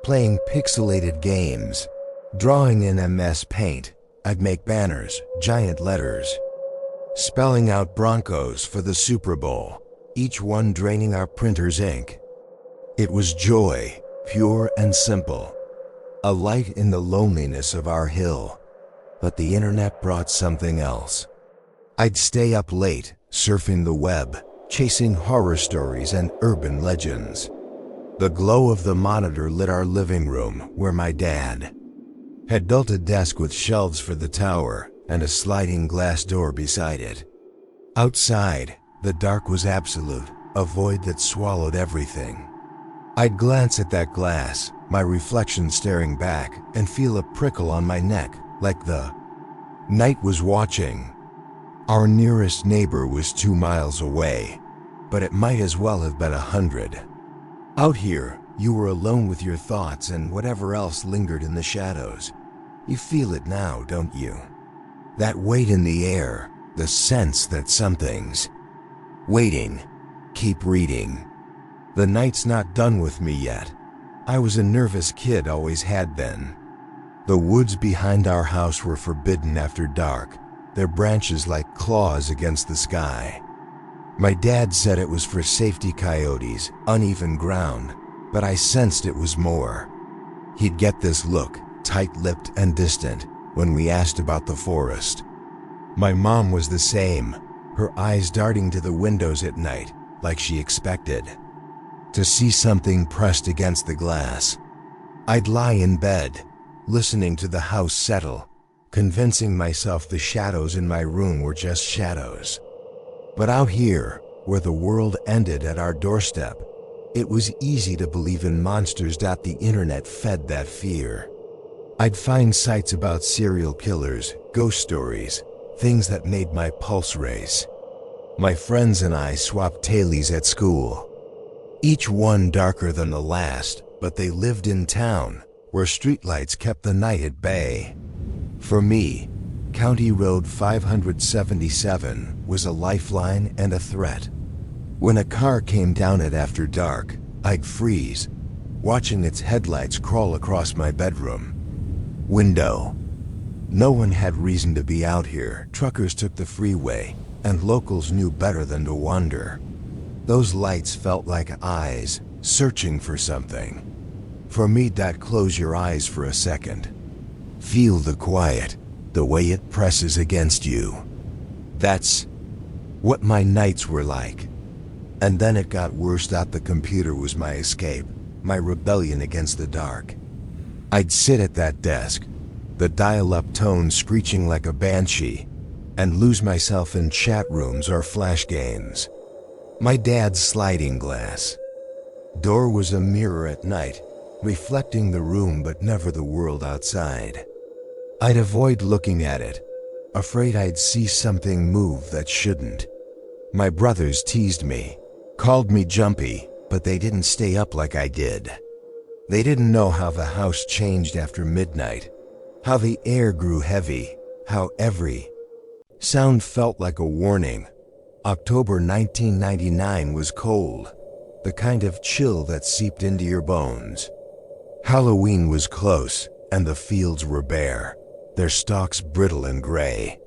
playing pixelated games, drawing in MS Paint. I'd make banners, giant letters, spelling out Broncos for the Super Bowl, each one draining our printer's ink. It was joy, pure and simple, a light in the loneliness of our hill. But the internet brought something else. I'd stay up late, surfing the web, chasing horror stories and urban legends. The glow of the monitor lit our living room, where my dad had built a desk with shelves for the tower and a sliding glass door beside it. Outside, the dark was absolute, a void that swallowed everything. I'd glance at that glass, my reflection staring back, and feel a prickle on my neck, like the night was watching. Our nearest neighbor was 2 miles away, but it might as well have been 100. Out here, you were alone with your thoughts and whatever else lingered in the shadows. You feel it now, don't you? That weight in the air, the sense that something's waiting. Keep reading. The night's not done with me yet. I was a nervous kid, always had been. The woods behind our house were forbidden after dark, their branches like claws against the sky. My dad said it was for safety coyotes, uneven ground, but I sensed it was more. He'd get this look, tight-lipped and distant, when we asked about the forest. My mom was the same, her eyes darting to the windows at night, like she expected to see something pressed against the glass. I'd lie in bed, listening to the house settle, convincing myself the shadows in my room were just shadows. But out here, where the world ended at our doorstep, it was easy to believe in monsters. The internet fed that fear. I'd find sites about serial killers, ghost stories, things that made my pulse race. My friends and I swapped tales at school, each one darker than the last, but they lived in town, where streetlights kept the night at bay. For me, County Road 577 was a lifeline and a threat. When a car came down it after dark, I'd freeze, watching its headlights crawl across my bedroom window. No one had reason to be out here. Truckers took the freeway, and locals knew better than to wander. Those lights felt like eyes, searching for something. For me, close your eyes for a second. Feel the quiet, the way it presses against you. That's what my nights were like. And then it got worse. The computer was my escape, my rebellion against the dark. I'd sit at that desk, the dial-up tone screeching like a banshee, and lose myself in chat rooms or flash games. My dad's sliding glass door was a mirror at night, reflecting the room but never the world outside. I'd avoid looking at it, afraid I'd see something move that shouldn't. My brothers teased me, called me jumpy, but they didn't stay up like I did. They didn't know how the house changed after midnight, how the air grew heavy, how every sound felt like a warning. October 1999 was cold, the kind of chill that seeped into your bones. Halloween was close, and the fields were bare, their stalks brittle and gray.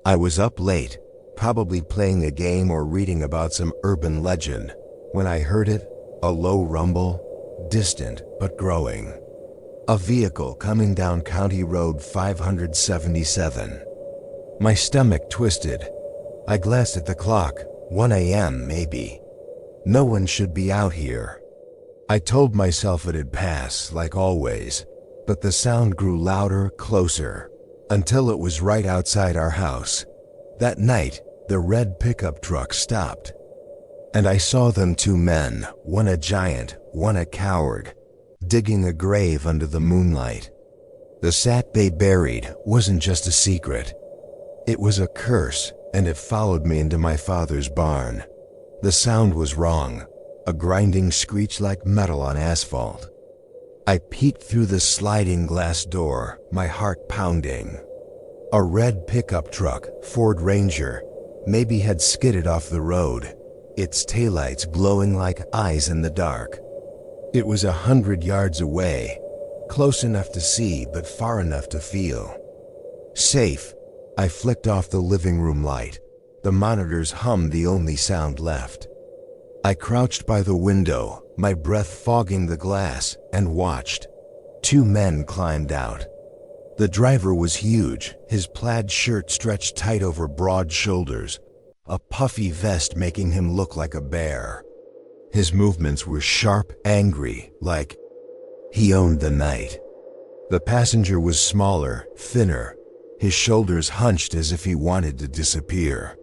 I was up late, probably playing a game or reading about some urban legend, when I heard it, a low rumble, distant but growing. A vehicle coming down County Road 577. My stomach twisted. I glanced at the clock, 1 a.m. maybe. No one should be out here. I told myself it'd pass, like always, but the sound grew louder, closer, until it was right outside our house. That night, the red pickup truck stopped, and I saw them, 2 men, one a giant, one a coward, digging a grave under the moonlight. The sat they buried wasn't just a secret. It was a curse, and it followed me into my father's barn. The sound was wrong, a grinding screech like metal on asphalt. I peeked through the sliding glass door, my heart pounding. A red pickup truck, Ford Ranger, maybe had skidded off the road, its taillights glowing like eyes in the dark. It was 100 yards away, close enough to see but far enough to feel safe. I flicked off the living room light. The monitors hummed, the only sound left. I crouched by the window, my breath fogging the glass, and watched. 2 men climbed out. The driver was huge, his plaid shirt stretched tight over broad shoulders, a puffy vest making him look like a bear. His movements were sharp, angry, like he owned the night. The passenger was smaller, thinner, his shoulders hunched as if he wanted to disappear.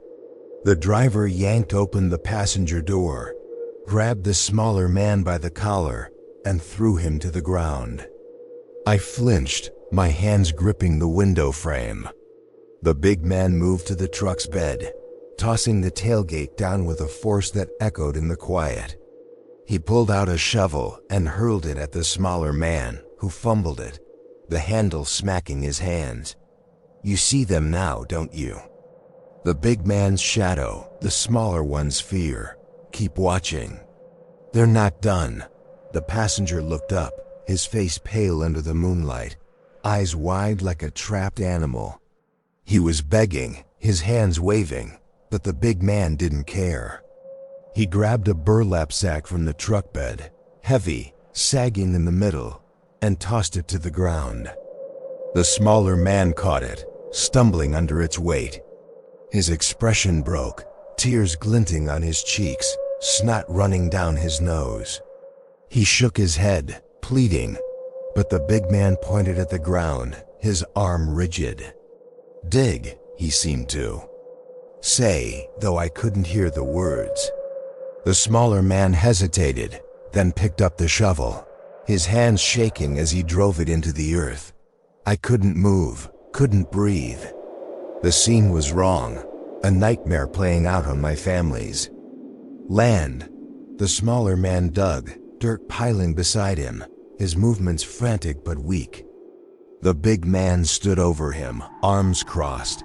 The driver yanked open the passenger door, grabbed the smaller man by the collar, and threw him to the ground. I flinched, my hands gripping the window frame. The big man moved to the truck's bed, tossing the tailgate down with a force that echoed in the quiet. He pulled out a shovel and hurled it at the smaller man, who fumbled it, the handle smacking his hands. You see them now, don't you? The big man's shadow, the smaller one's fear. Keep watching. They're not done. The passenger looked up, his face pale under the moonlight, eyes wide like a trapped animal. He was begging, his hands waving, but the big man didn't care. He grabbed a burlap sack from the truck bed, heavy, sagging in the middle, and tossed it to the ground. The smaller man caught it, stumbling under its weight. His expression broke, tears glinting on his cheeks, snot running down his nose. He shook his head, pleading, but the big man pointed at the ground, his arm rigid. Dig, he seemed to say, though I couldn't hear the words. The smaller man hesitated, then picked up the shovel, his hands shaking as he drove it into the earth. I couldn't move, couldn't breathe. The scene was wrong, a nightmare playing out on my family's land. The smaller man dug, dirt piling beside him, his movements frantic but weak. The big man stood over him, arms crossed,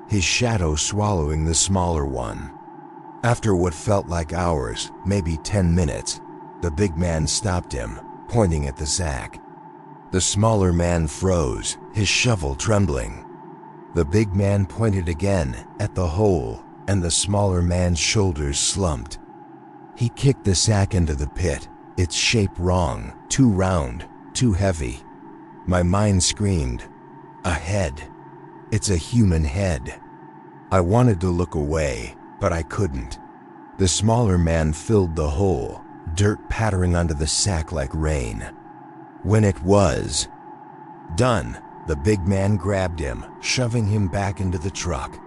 his shadow swallowing the smaller one. After what felt like hours, maybe 10 minutes, the big man stopped him, pointing at the sack. The smaller man froze, his shovel trembling. The big man pointed again, at the hole, and the smaller man's shoulders slumped. He kicked the sack into the pit, its shape wrong, too round, too heavy. My mind screamed, a head. It's a human head. I wanted to look away, but I couldn't. The smaller man filled the hole, dirt pattering onto the sack like rain. When it was done, the big man grabbed him, shoving him back into the truck.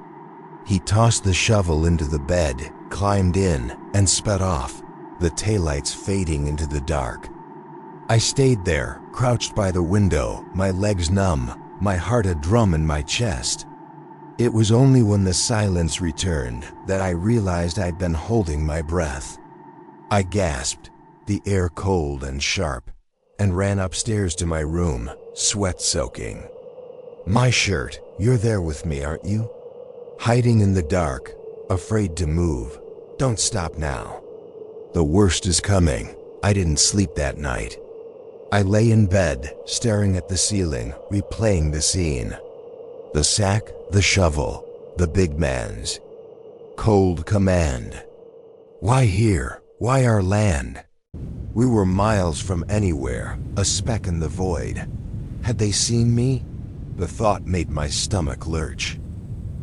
He tossed the shovel into the bed, climbed in, and sped off, the taillights fading into the dark. I stayed there, crouched by the window, my legs numb, my heart a drum in my chest. It was only when the silence returned that I realized I'd been holding my breath. I gasped, the air cold and sharp, and ran upstairs to my room, sweat soaking. My shirt, you're there with me, aren't you? Hiding in the dark, afraid to move. Don't stop now. The worst is coming. I didn't sleep that night. I lay in bed, staring at the ceiling, replaying the scene. The sack, the shovel, the big man's cold command. Why here? Why our land? We were miles from anywhere, a speck in the void. Had they seen me? The thought made my stomach lurch.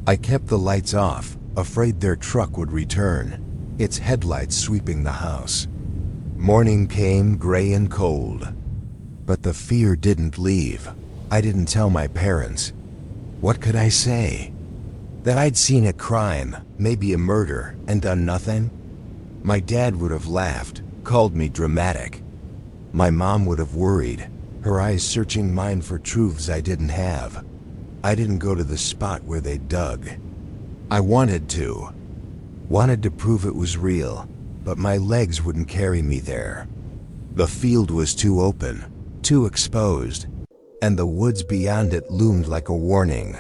I kept the lights off, afraid their truck would return, its headlights sweeping the house. Morning came, gray and cold. But the fear didn't leave. I didn't tell my parents. What could I say? That I'd seen a crime, maybe a murder, and done nothing? My dad would have laughed, called me dramatic. My mom would have worried, her eyes searching mine for truths I didn't have. I didn't go to the spot where they dug. I wanted to prove it was real, but my legs wouldn't carry me there. The field was too open, too exposed, and the woods beyond it loomed like a warning.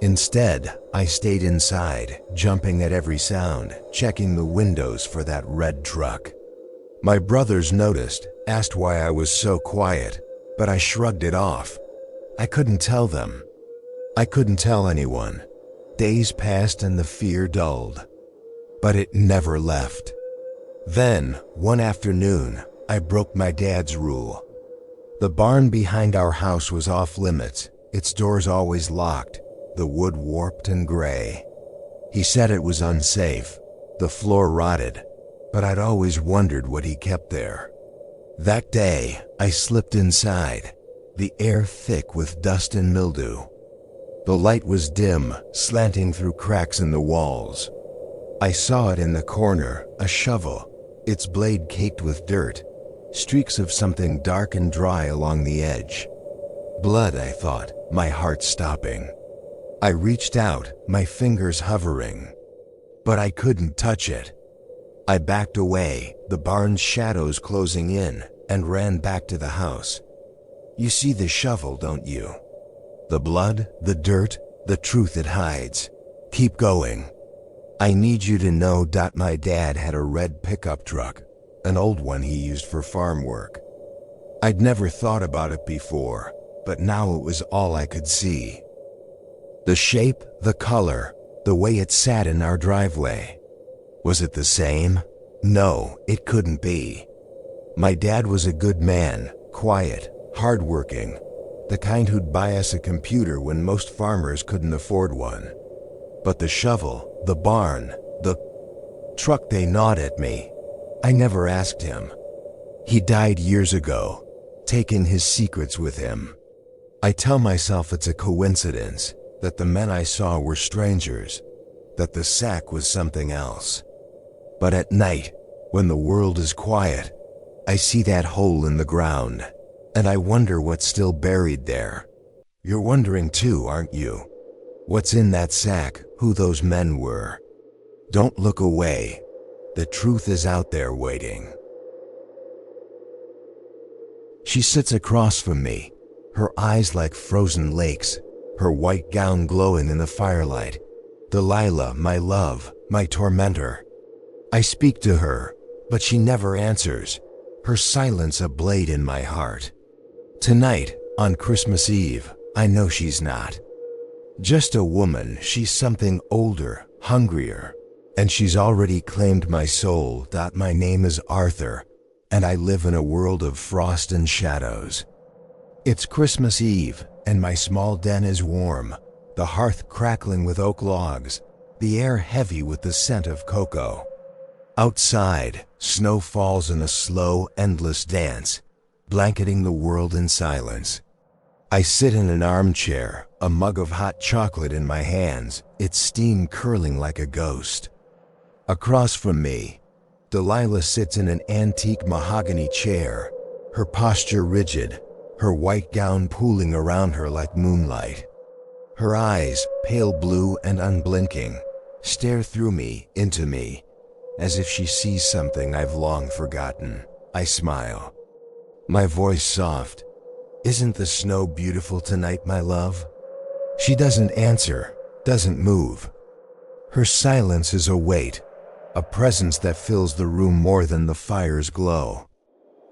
Instead, I stayed inside, jumping at every sound, checking the windows for that red truck. My brothers noticed, asked why I was so quiet, but I shrugged it off. I couldn't tell them. I couldn't tell anyone. Days passed and the fear dulled. But it never left. Then, one afternoon, I broke my dad's rule. The barn behind our house was off limits, its doors always locked, the wood warped and gray. He said it was unsafe. The floor rotted, but I'd always wondered what he kept there. That day, I slipped inside, the air thick with dust and mildew. The light was dim, slanting through cracks in the walls. I saw it in the corner, a shovel, its blade caked with dirt, streaks of something dark and dry along the edge. Blood, I thought, my heart stopping. I reached out, my fingers hovering, but I couldn't touch it. I backed away, the barn's shadows closing in, and ran back to the house. You see the shovel, don't you? The blood, the dirt, the truth it hides. Keep going. I need you to know that my dad had a red pickup truck, an old one he used for farm work. I'd never thought about it before, but now it was all I could see. The shape, the color, the way it sat in our driveway. Was it the same? No, it couldn't be. My dad was a good man, quiet, hardworking, the kind who'd buy us a computer when most farmers couldn't afford one. But the shovel, the barn, the truck, they gnawed at me. I never asked him. He died years ago, taking his secrets with him. I tell myself it's a coincidence, that the men I saw were strangers, that the sack was something else. But at night, when the world is quiet, I see that hole in the ground, and I wonder what's still buried there. You're wondering too, aren't you? What's in that sack, who those men were. Don't look away. The truth is out there waiting. She sits across from me, her eyes like frozen lakes, her white gown glowing in the firelight. Delilah, my love, my tormentor. I speak to her, but she never answers, her silence a blade in my heart. Tonight, on Christmas Eve, I know she's not just a woman, she's something older, hungrier, and she's already claimed my soul. My name is Arthur, and I live in a world of frost and shadows. It's Christmas Eve, and my small den is warm, the hearth crackling with oak logs, the air heavy with the scent of cocoa. Outside, snow falls in a slow, endless dance, blanketing the world in silence. I sit in an armchair, a mug of hot chocolate in my hands, its steam curling like a ghost. Across from me, Delilah sits in an antique mahogany chair, her posture rigid, her white gown pooling around her like moonlight. Her eyes, pale blue and unblinking, stare through me, into me, as if she sees something I've long forgotten. I smile. My voice soft. Isn't the snow beautiful tonight, my love? She doesn't answer, doesn't move. Her silence is a weight, a presence that fills the room more than the fire's glow.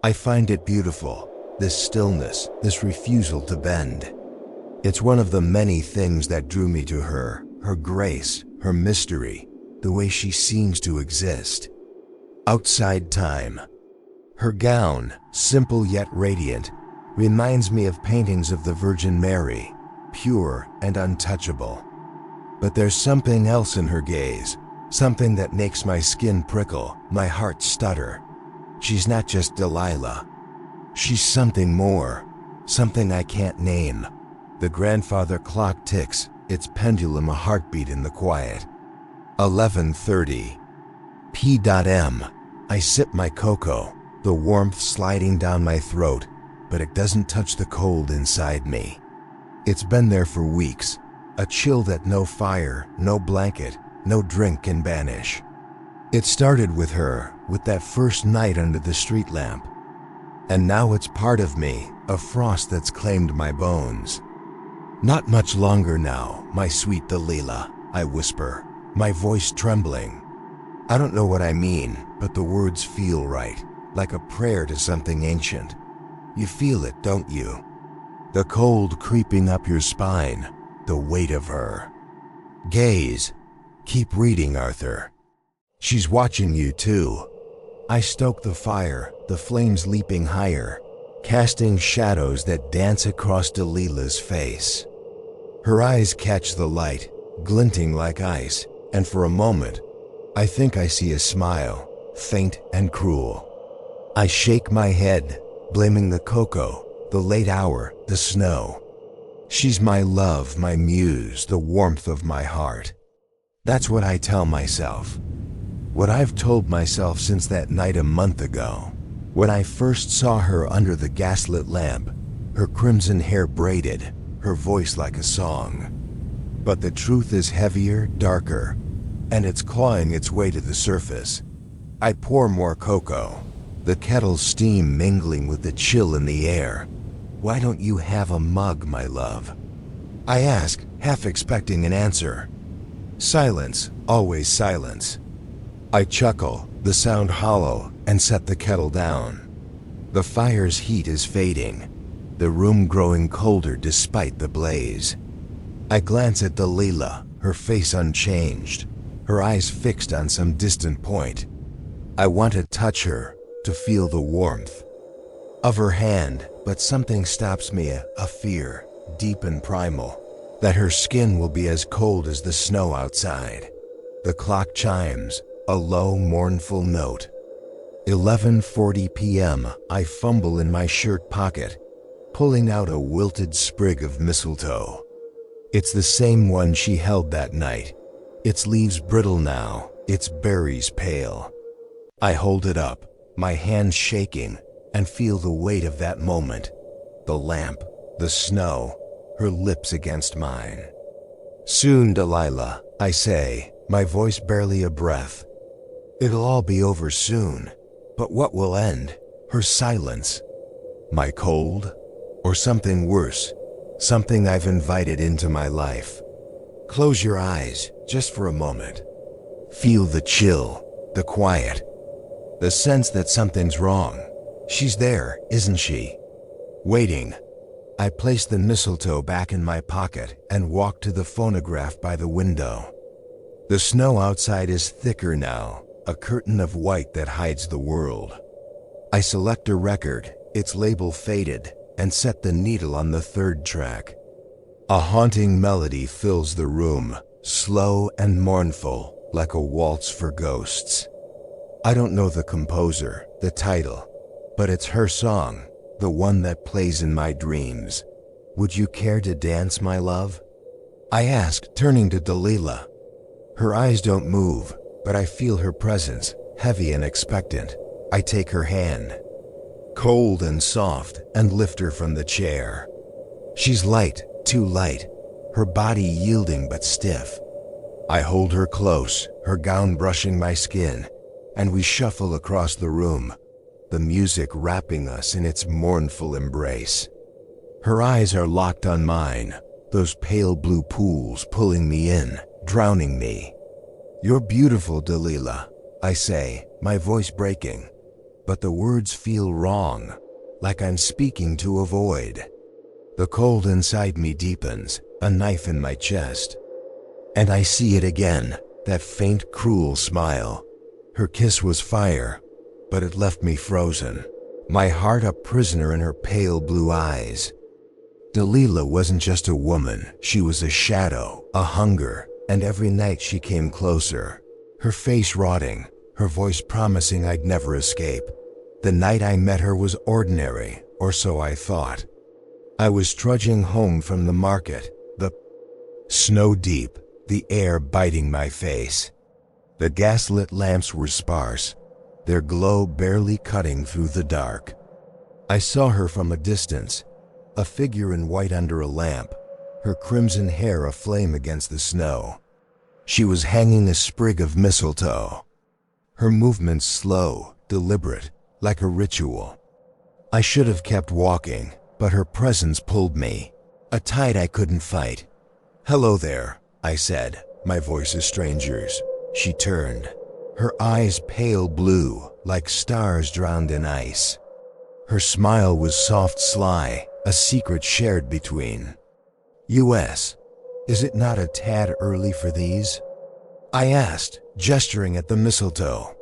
I find it beautiful, this stillness, this refusal to bend. It's one of the many things that drew me to her, her grace, her mystery, the way she seems to exist. Outside time. Her gown, simple yet radiant, reminds me of paintings of the Virgin Mary, pure and untouchable. But there's something else in her gaze, something that makes my skin prickle, my heart stutter. She's not just Delilah. She's something more, something I can't name. The grandfather clock ticks, its pendulum a heartbeat in the quiet. 11:30. P.M. I sip my cocoa, the warmth sliding down my throat, but it doesn't touch the cold inside me. It's been there for weeks, a chill that no fire, no blanket, no drink can banish. It started with her, with that first night under the street lamp. And now it's part of me, a frost that's claimed my bones. Not much longer now, my sweet Delilah, I whisper, my voice trembling. I don't know what I mean, but the words feel right, like a prayer to something ancient. You feel it, don't you? The cold creeping up your spine, the weight of her. Gaze. Keep reading, Arthur. She's watching you too. I stoke the fire, the flames leaping higher, casting shadows that dance across Delilah's face. Her eyes catch the light, glinting like ice, and for a moment, I think I see a smile, faint and cruel. I shake my head, blaming the cocoa, the late hour, the snow. She's my love, my muse, the warmth of my heart. That's what I tell myself. What I've told myself since that night a month ago, when I first saw her under the gaslit lamp, her crimson hair braided, her voice like a song. But the truth is heavier, darker, and it's clawing its way to the surface. I pour more cocoa, the kettle's steam mingling with the chill in the air. Why don't you have a mug, my love? I ask, half expecting an answer. Silence, always silence. I chuckle, the sound hollow, and set the kettle down. The fire's heat is fading, the room growing colder despite the blaze. I glance at Delilah, her face unchanged, her eyes fixed on some distant point. I want to touch her, to feel the warmth of her hand, but something stops me, a fear, deep and primal, that her skin will be as cold as the snow outside. The clock chimes, a low, mournful note. 11:40 p.m. I fumble in my shirt pocket, pulling out a wilted sprig of mistletoe. It's the same one she held that night. Its leaves brittle now, its berries pale. I hold it up, my hand shaking, and feel the weight of that moment. The lamp, the snow, her lips against mine. Soon, Delilah, I say, my voice barely a breath. It'll all be over soon, but what will end? Her silence? My cold? Or something worse? Something I've invited into my life? Close your eyes, just for a moment. Feel the chill, the quiet, the sense that something's wrong. She's there, isn't she? Waiting. I place the mistletoe back in my pocket and walk to the phonograph by the window. The snow outside is thicker now, a curtain of white that hides the world. I select a record, its label faded, and set the needle on the third track. A haunting melody fills the room, slow and mournful, like a waltz for ghosts. I don't know the composer, the title, but it's her song, the one that plays in my dreams. Would you care to dance, my love? I ask, turning to Delilah. Her eyes don't move, but I feel her presence, heavy and expectant. I take her hand, cold and soft, and lift her from the chair. She's light, too light, her body yielding but stiff. I hold her close, her gown brushing my skin, and we shuffle across the room, the music wrapping us in its mournful embrace. Her eyes are locked on mine, those pale blue pools pulling me in, drowning me. You're beautiful, Delilah, I say, my voice breaking, but the words feel wrong, like I'm speaking to a void. The cold inside me deepens, a knife in my chest. And I see it again, that faint, cruel smile. Her kiss was fire, but it left me frozen, my heart a prisoner in her pale blue eyes. Delilah wasn't just a woman, she was a shadow, a hunger, and every night she came closer, her face rotting, her voice promising I'd never escape. The night I met her was ordinary, or so I thought. I was trudging home from the market, the snow deep, the air biting my face. The gaslit lamps were sparse, their glow barely cutting through the dark. I saw her from a distance, a figure in white under a lamp, her crimson hair aflame against the snow. She was hanging a sprig of mistletoe, her movements slow, deliberate, like a ritual. I should have kept walking, but her presence pulled me, a tide I couldn't fight. "Hello there," I said, my voice a stranger's. She turned, her eyes pale blue, like stars drowned in ice. Her smile was soft, sly, a secret shared between us. Is it not a tad early for these? I asked, gesturing at the mistletoe.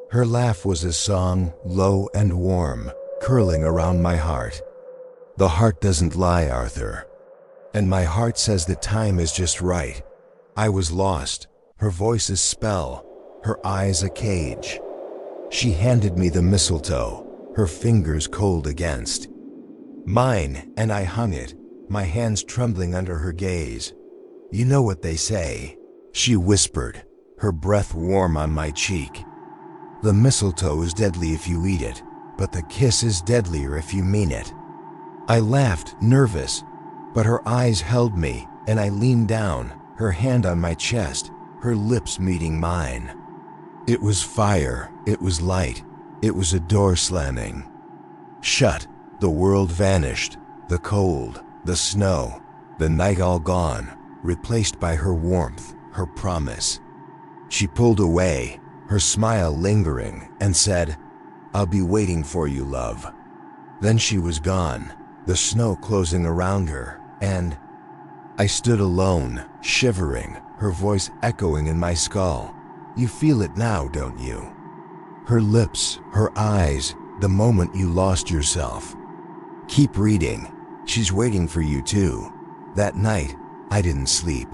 Her laugh was a song, low and warm, curling around my heart. The heart doesn't lie, Arthur. And my heart says the time is just right. I was lost, her voice a spell, her eyes a cage. She handed me the mistletoe, her fingers cold against mine, and I hung it, my hands trembling under her gaze. "You know what they say," she whispered, her breath warm on my cheek. "The mistletoe is deadly if you eat it, but the kiss is deadlier if you mean it." I laughed, nervous, but her eyes held me, and I leaned down, her hand on my chest, her lips meeting mine. It was fire, it was light, it was a door slamming shut. The world vanished, the cold, the snow, the night all gone, replaced by her warmth, her promise. She pulled away, her smile lingering, and said, "I'll be waiting for you, love." Then she was gone, the snow closing around her, and I stood alone, shivering, her voice echoing in my skull. "You feel it now, don't you?" Her lips, her eyes, the moment you lost yourself. "Keep reading. She's waiting for you too." That night, I didn't sleep.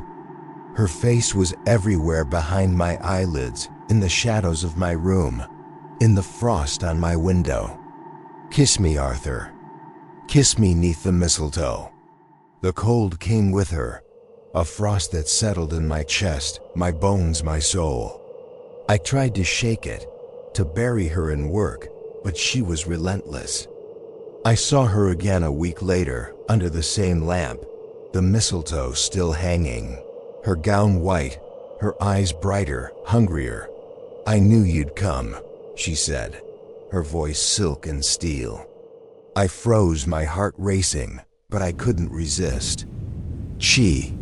Her face was everywhere behind my eyelids, in the shadows of my room, in the frost on my window. "Kiss me, Arthur. Kiss me 'neath the mistletoe." The cold came with her, a frost that settled in my chest, my bones, my soul. I tried to shake it, to bury her in work, but she was relentless. I saw her again a week later, under the same lamp, the mistletoe still hanging, her gown white, her eyes brighter, hungrier. "I knew you'd come," she said, her voice silk and steel. I froze, my heart racing, but I couldn't resist. She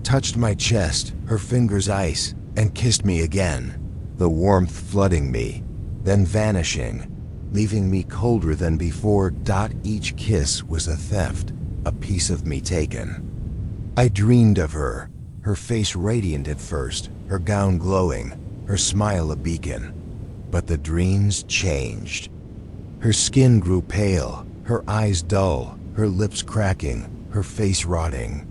touched my chest, her fingers ice, and kissed me again, the warmth flooding me, then vanishing, leaving me colder than before. Each kiss was a theft, a piece of me taken. I dreamed of her, her face radiant at first, her gown glowing, her smile a beacon. But the dreams changed. Her skin grew pale, her eyes dull, her lips cracking, her face rotting.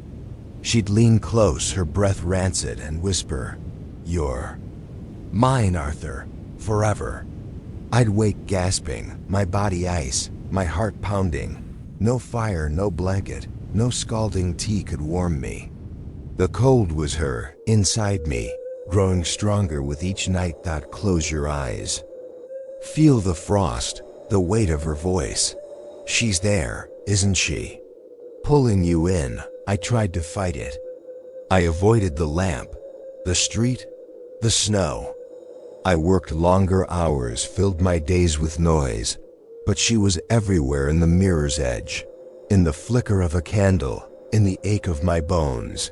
She'd lean close, her breath rancid, and whisper, "You're mine, Arthur, forever." I'd wake gasping, my body ice, my heart pounding. No fire, no blanket, no scalding tea could warm me. The cold was her, inside me, growing stronger with each night. Close your eyes. Feel the frost, the weight of her voice. She's there, isn't she? Pulling you in. I tried to fight it. I avoided the lamp, the street, the snow. I worked longer hours, filled my days with noise, but she was everywhere, in the mirror's edge, in the flicker of a candle, in the ache of my bones.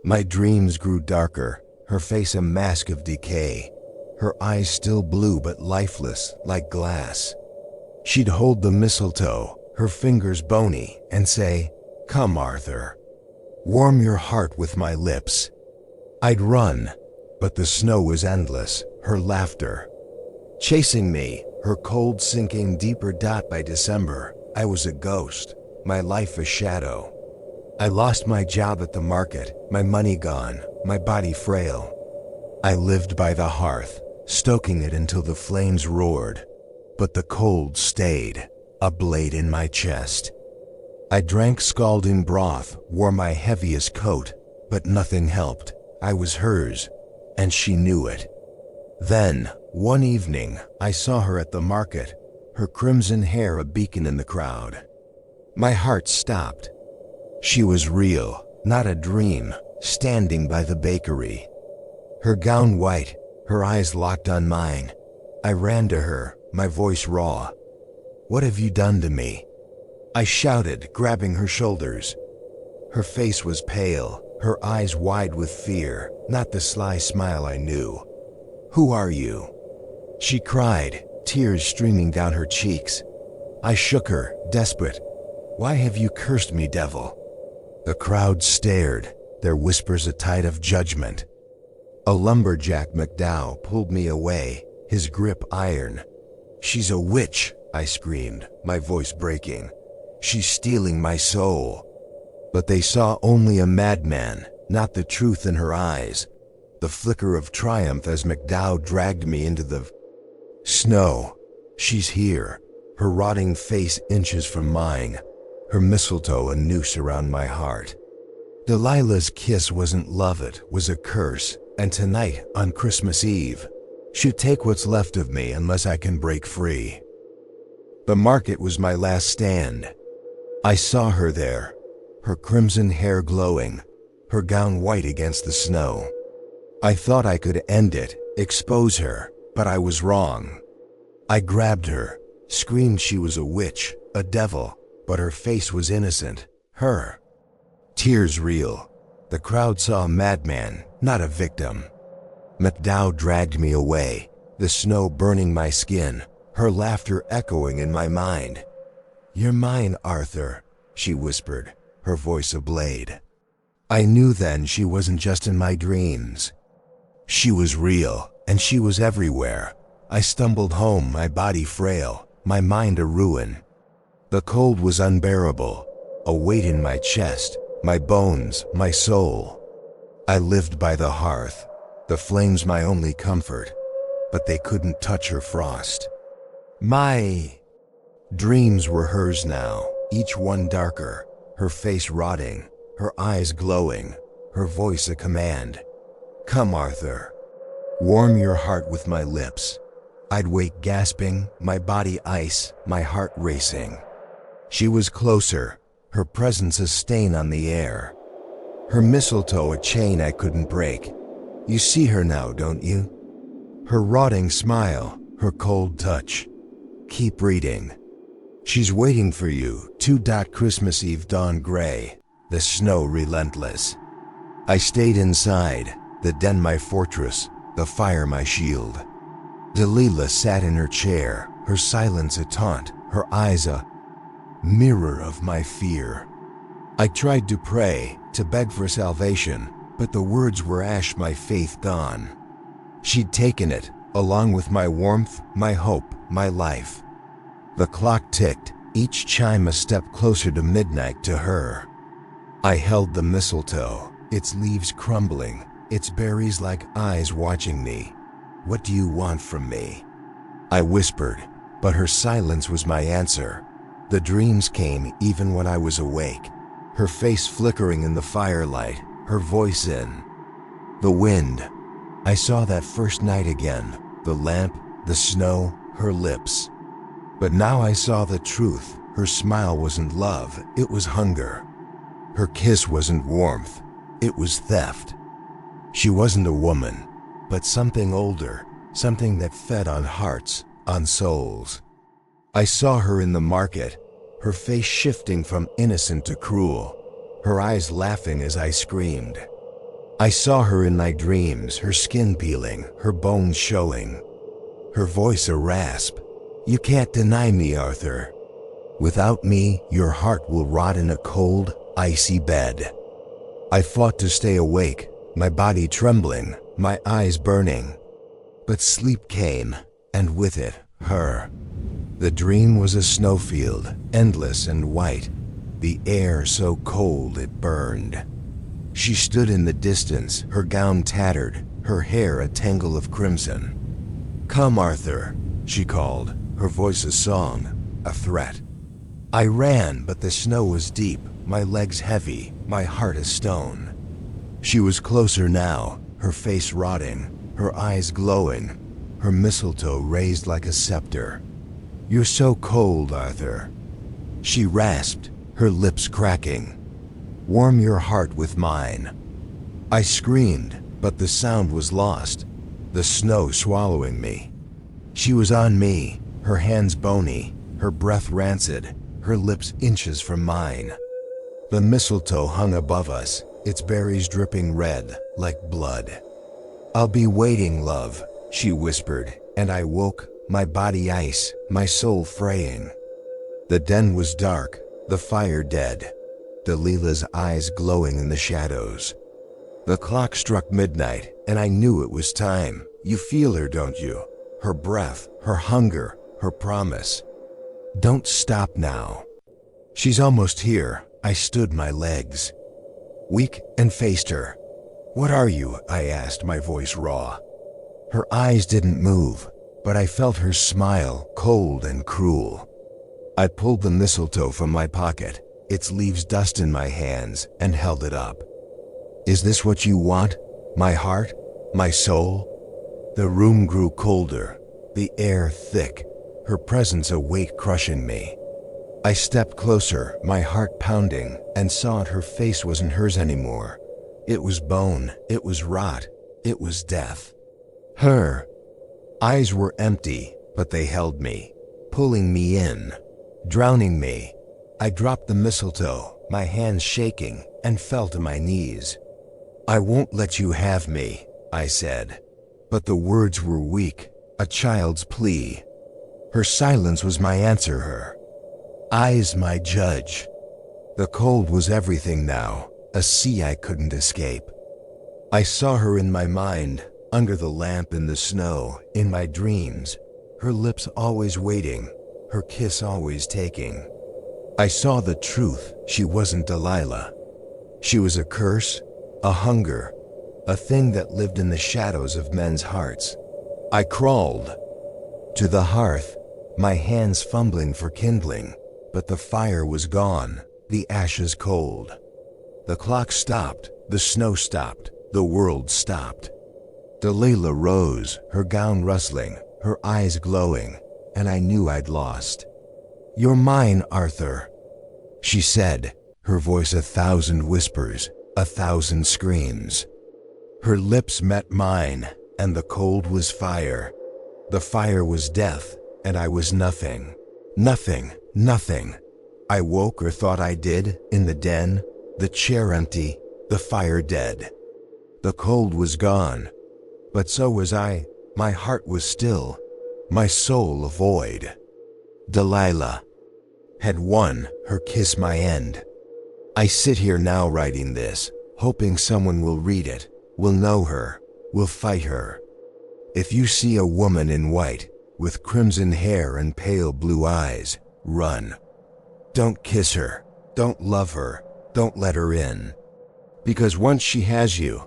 My dreams grew darker, her face a mask of decay, her eyes still blue but lifeless, like glass. She'd hold the mistletoe, her fingers bony, and say, "Come, Arthur. Warm your heart with my lips." I'd run, but the snow was endless, her laughter chasing me, her cold sinking deeper. By December, I was a ghost, my life a shadow. I lost my job at the market, my money gone, my body frail. I lived by the hearth, stoking it until the flames roared, but the cold stayed, a blade in my chest. I drank scalding broth, wore my heaviest coat, but nothing helped. I was hers, and she knew it. Then, one evening, I saw her at the market, her crimson hair a beacon in the crowd. My heart stopped. She was real, not a dream, standing by the bakery. Her gown white, her eyes locked on mine. I ran to her, my voice raw. "What have you done to me?" I shouted, grabbing her shoulders. Her face was pale, her eyes wide with fear, not the sly smile I knew. "Who are you?" she cried, tears streaming down her cheeks. I shook her, desperate. "Why have you cursed me, devil?" The crowd stared, their whispers a tide of judgment. A lumberjack McDowell pulled me away, his grip iron. "She's a witch," I screamed, my voice breaking. "She's stealing my soul." But they saw only a madman, not the truth in her eyes. the flicker of triumph as McDowell dragged me into the snow. She's here, her rotting face inches from mine, her mistletoe a noose around my heart. Delilah's kiss wasn't love, it was a curse, and tonight, on Christmas Eve, she'll take what's left of me unless I can break free. The market was my last stand. I saw her there, her crimson hair glowing, her gown white against the snow. I thought I could end it, expose her, but I was wrong. I grabbed her, screamed she was a witch, a devil, but her face was innocent, her tears real. The crowd saw a madman, not a victim. McDowell dragged me away, the snow burning my skin, her laughter echoing in my mind. "You're mine, Arthur," she whispered, her voice a blade. I knew then she wasn't just in my dreams. She was real, and she was everywhere. I stumbled home, my body frail, my mind a ruin. The cold was unbearable, a weight in my chest, my bones, my soul. I lived by the hearth, the flames my only comfort, but they couldn't touch her frost. My dreams were hers now, each one darker, her face rotting, her eyes glowing, her voice a command. "Come, Arthur. Warm your heart with my lips." I'd wake gasping, my body ice, my heart racing. She was closer, her presence a stain on the air. Her mistletoe a chain I couldn't break. You see her now, don't you? Her rotting smile, her cold touch. Keep reading. She's waiting for you, 2. Christmas Eve dawn gray, the snow relentless. I stayed inside, the den my fortress, the fire my shield. Delilah sat in her chair, her silence a taunt, her eyes a mirror of my fear. I tried to pray, to beg for salvation, but the words were ash, my faith gone. She'd taken it, along with my warmth, my hope, my life. The clock ticked, each chime a step closer to midnight to her. I held the mistletoe, its leaves crumbling, its berries like eyes watching me. "What do you want from me?" I whispered, but her silence was my answer. The dreams came even when I was awake, her face flickering in the firelight, her voice in the wind. I saw that first night again, the lamp, the snow, her lips. But now I saw the truth. Her smile wasn't love, it was hunger. Her kiss wasn't warmth, it was theft. She wasn't a woman, but something older, something that fed on hearts, on souls. I saw her in the market, her face shifting from innocent to cruel, her eyes laughing as I screamed. I saw her in my dreams, her skin peeling, her bones showing, her voice a rasp. "You can't deny me, Arthur. Without me, your heart will rot in a cold, icy bed." I fought to stay awake, my body trembling, my eyes burning. But sleep came, and with it, her. The dream was a snowfield, endless and white, the air so cold it burned. She stood in the distance, her gown tattered, her hair a tangle of crimson. "Come, Arthur," she called, her voice a song, a threat. I ran, but the snow was deep, my legs heavy, my heart a stone. She was closer now, her face rotting, her eyes glowing, her mistletoe raised like a scepter. "You're so cold, Arthur," she rasped, her lips cracking. "Warm your heart with mine." I screamed, but the sound was lost, the snow swallowing me. She was on me, her hands bony, her breath rancid, her lips inches from mine. The mistletoe hung above us, its berries dripping red, like blood. "I'll be waiting, love," she whispered, and I woke, my body ice, my soul fraying. The den was dark, the fire dead, Delilah's eyes glowing in the shadows. The clock struck midnight, and I knew it was time. You feel her, don't you? Her breath, her hunger, her promise. Don't stop now. She's almost here. I stood my legs, weak, and faced her. "What are you?" I asked, my voice raw. Her eyes didn't move, but I felt her smile, cold and cruel. I pulled the mistletoe from my pocket, its leaves dust in my hands, and held it up. "Is this what you want? My heart? My soul?" The room grew colder, the air thick, her presence a weight crushing me. I stepped closer, my heart pounding, and saw her face wasn't hers anymore. It was bone, it was rot, it was death. Her eyes were empty, but they held me, pulling me in, drowning me. I dropped the mistletoe, my hands shaking, and fell to my knees. "I won't let you have me," I said. But the words were weak, a child's plea. Her silence was my answer, her eyes my judge. The cold was everything now, a sea I couldn't escape. I saw her in my mind, under the lamp in the snow, in my dreams, her lips always waiting, her kiss always taking. I saw the truth, she wasn't Delilah. She was a curse, a hunger, a thing that lived in the shadows of men's hearts. I crawled to the hearth, my hands fumbling for kindling, but the fire was gone, the ashes cold. The clock stopped, the snow stopped, the world stopped. Delilah rose, her gown rustling, her eyes glowing, and I knew I'd lost. "You're mine, Arthur," she said, her voice 1,000 whispers, 1,000 screams. Her lips met mine, and the cold was fire. The fire was death, and I was nothing. Nothing, nothing. I woke or thought I did, in the den, the chair empty, the fire dead. The cold was gone, but so was I. My heart was still, my soul a void. Delilah had won, her kiss my end. I sit here now writing this, hoping someone will read it, will know her, will fight her. If you see a woman in white, with crimson hair and pale blue eyes, run. Don't kiss her, don't love her, don't let her in. Because once she has you,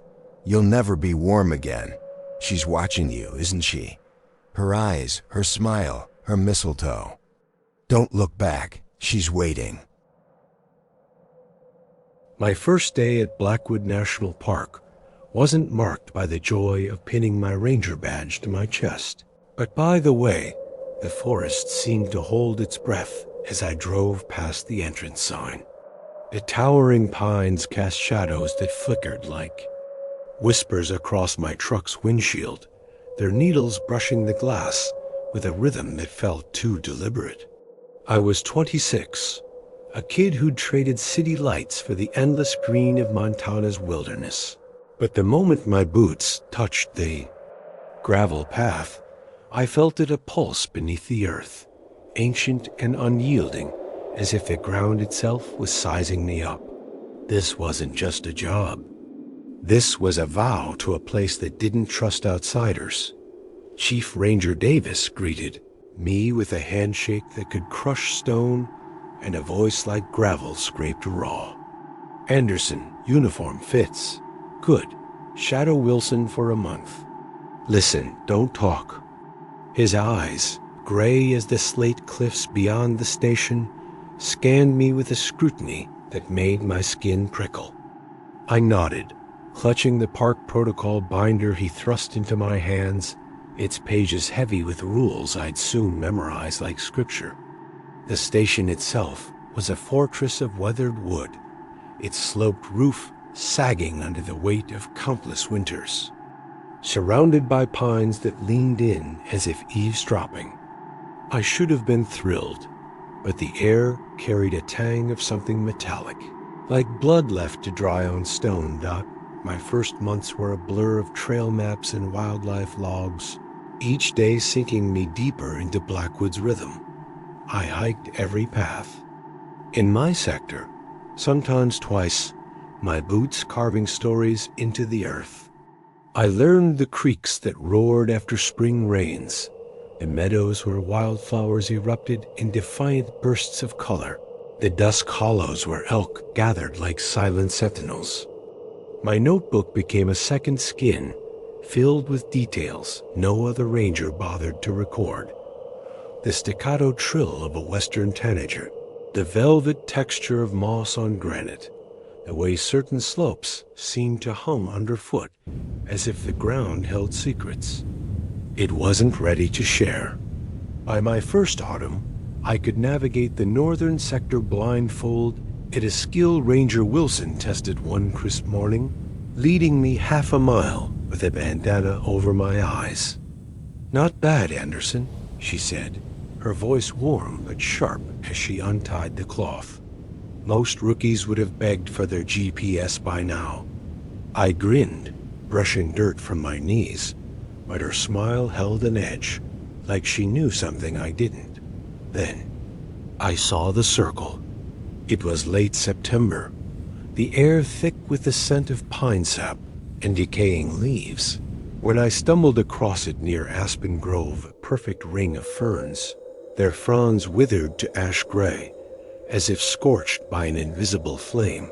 you'll never be warm again. She's watching you, isn't she? Her eyes, her smile, her mistletoe. Don't look back, she's waiting. My first day at Blackwood National Park wasn't marked by the joy of pinning my ranger badge to my chest, but by the way the forest seemed to hold its breath as I drove past the entrance sign. The towering pines cast shadows that flickered like whispers across my truck's windshield, their needles brushing the glass with a rhythm that felt too deliberate. I was 26, a kid who'd traded city lights for the endless green of Montana's wilderness. But the moment my boots touched the gravel path, I felt it a pulse beneath the earth, ancient and unyielding, as if the ground itself was sizing me up. This wasn't just a job. This was a vow to a place that didn't trust outsiders. Chief Ranger Davis greeted me with a handshake that could crush stone and a voice like gravel scraped raw. "Anderson, uniform fits. Good. Shadow Wilson for a month. Listen, don't talk." His eyes, gray as the slate cliffs beyond the station, scanned me with a scrutiny that made my skin prickle. I nodded, clutching the park protocol binder he thrust into my hands, its pages heavy with rules I'd soon memorize like scripture. The station itself was a fortress of weathered wood, its sloped roof sagging under the weight of countless winters. Surrounded by pines that leaned in as if eavesdropping. I should have been thrilled, but the air carried a tang of something metallic, like blood left to dry on stone. My first months were a blur of trail maps and wildlife logs, each day sinking me deeper into Blackwood's rhythm. I hiked every path. In my sector, sometimes twice, my boots carving stories into the earth. I learned the creeks that roared after spring rains, the meadows where wildflowers erupted in defiant bursts of color, the dusk hollows where elk gathered like silent sentinels. My notebook became a second skin, filled with details no other ranger bothered to record. The staccato trill of a western tanager, the velvet texture of moss on granite, the way certain slopes seemed to hum underfoot as if the ground held secrets. It wasn't ready to share. By my first autumn, I could navigate the northern sector blindfold at a skill Ranger Wilson tested one crisp morning, leading me half a mile with a bandana over my eyes. "Not bad, Anderson," she said, her voice warm but sharp as she untied the cloth. Most rookies would have begged for their GPS by now. I grinned, brushing dirt from my knees, but her smile held an edge, like she knew something I didn't. Then, I saw the circle. It was late September, the air thick with the scent of pine sap and decaying leaves. When I stumbled across it near Aspen Grove, a perfect ring of ferns, their fronds withered to ash gray, as if scorched by an invisible flame.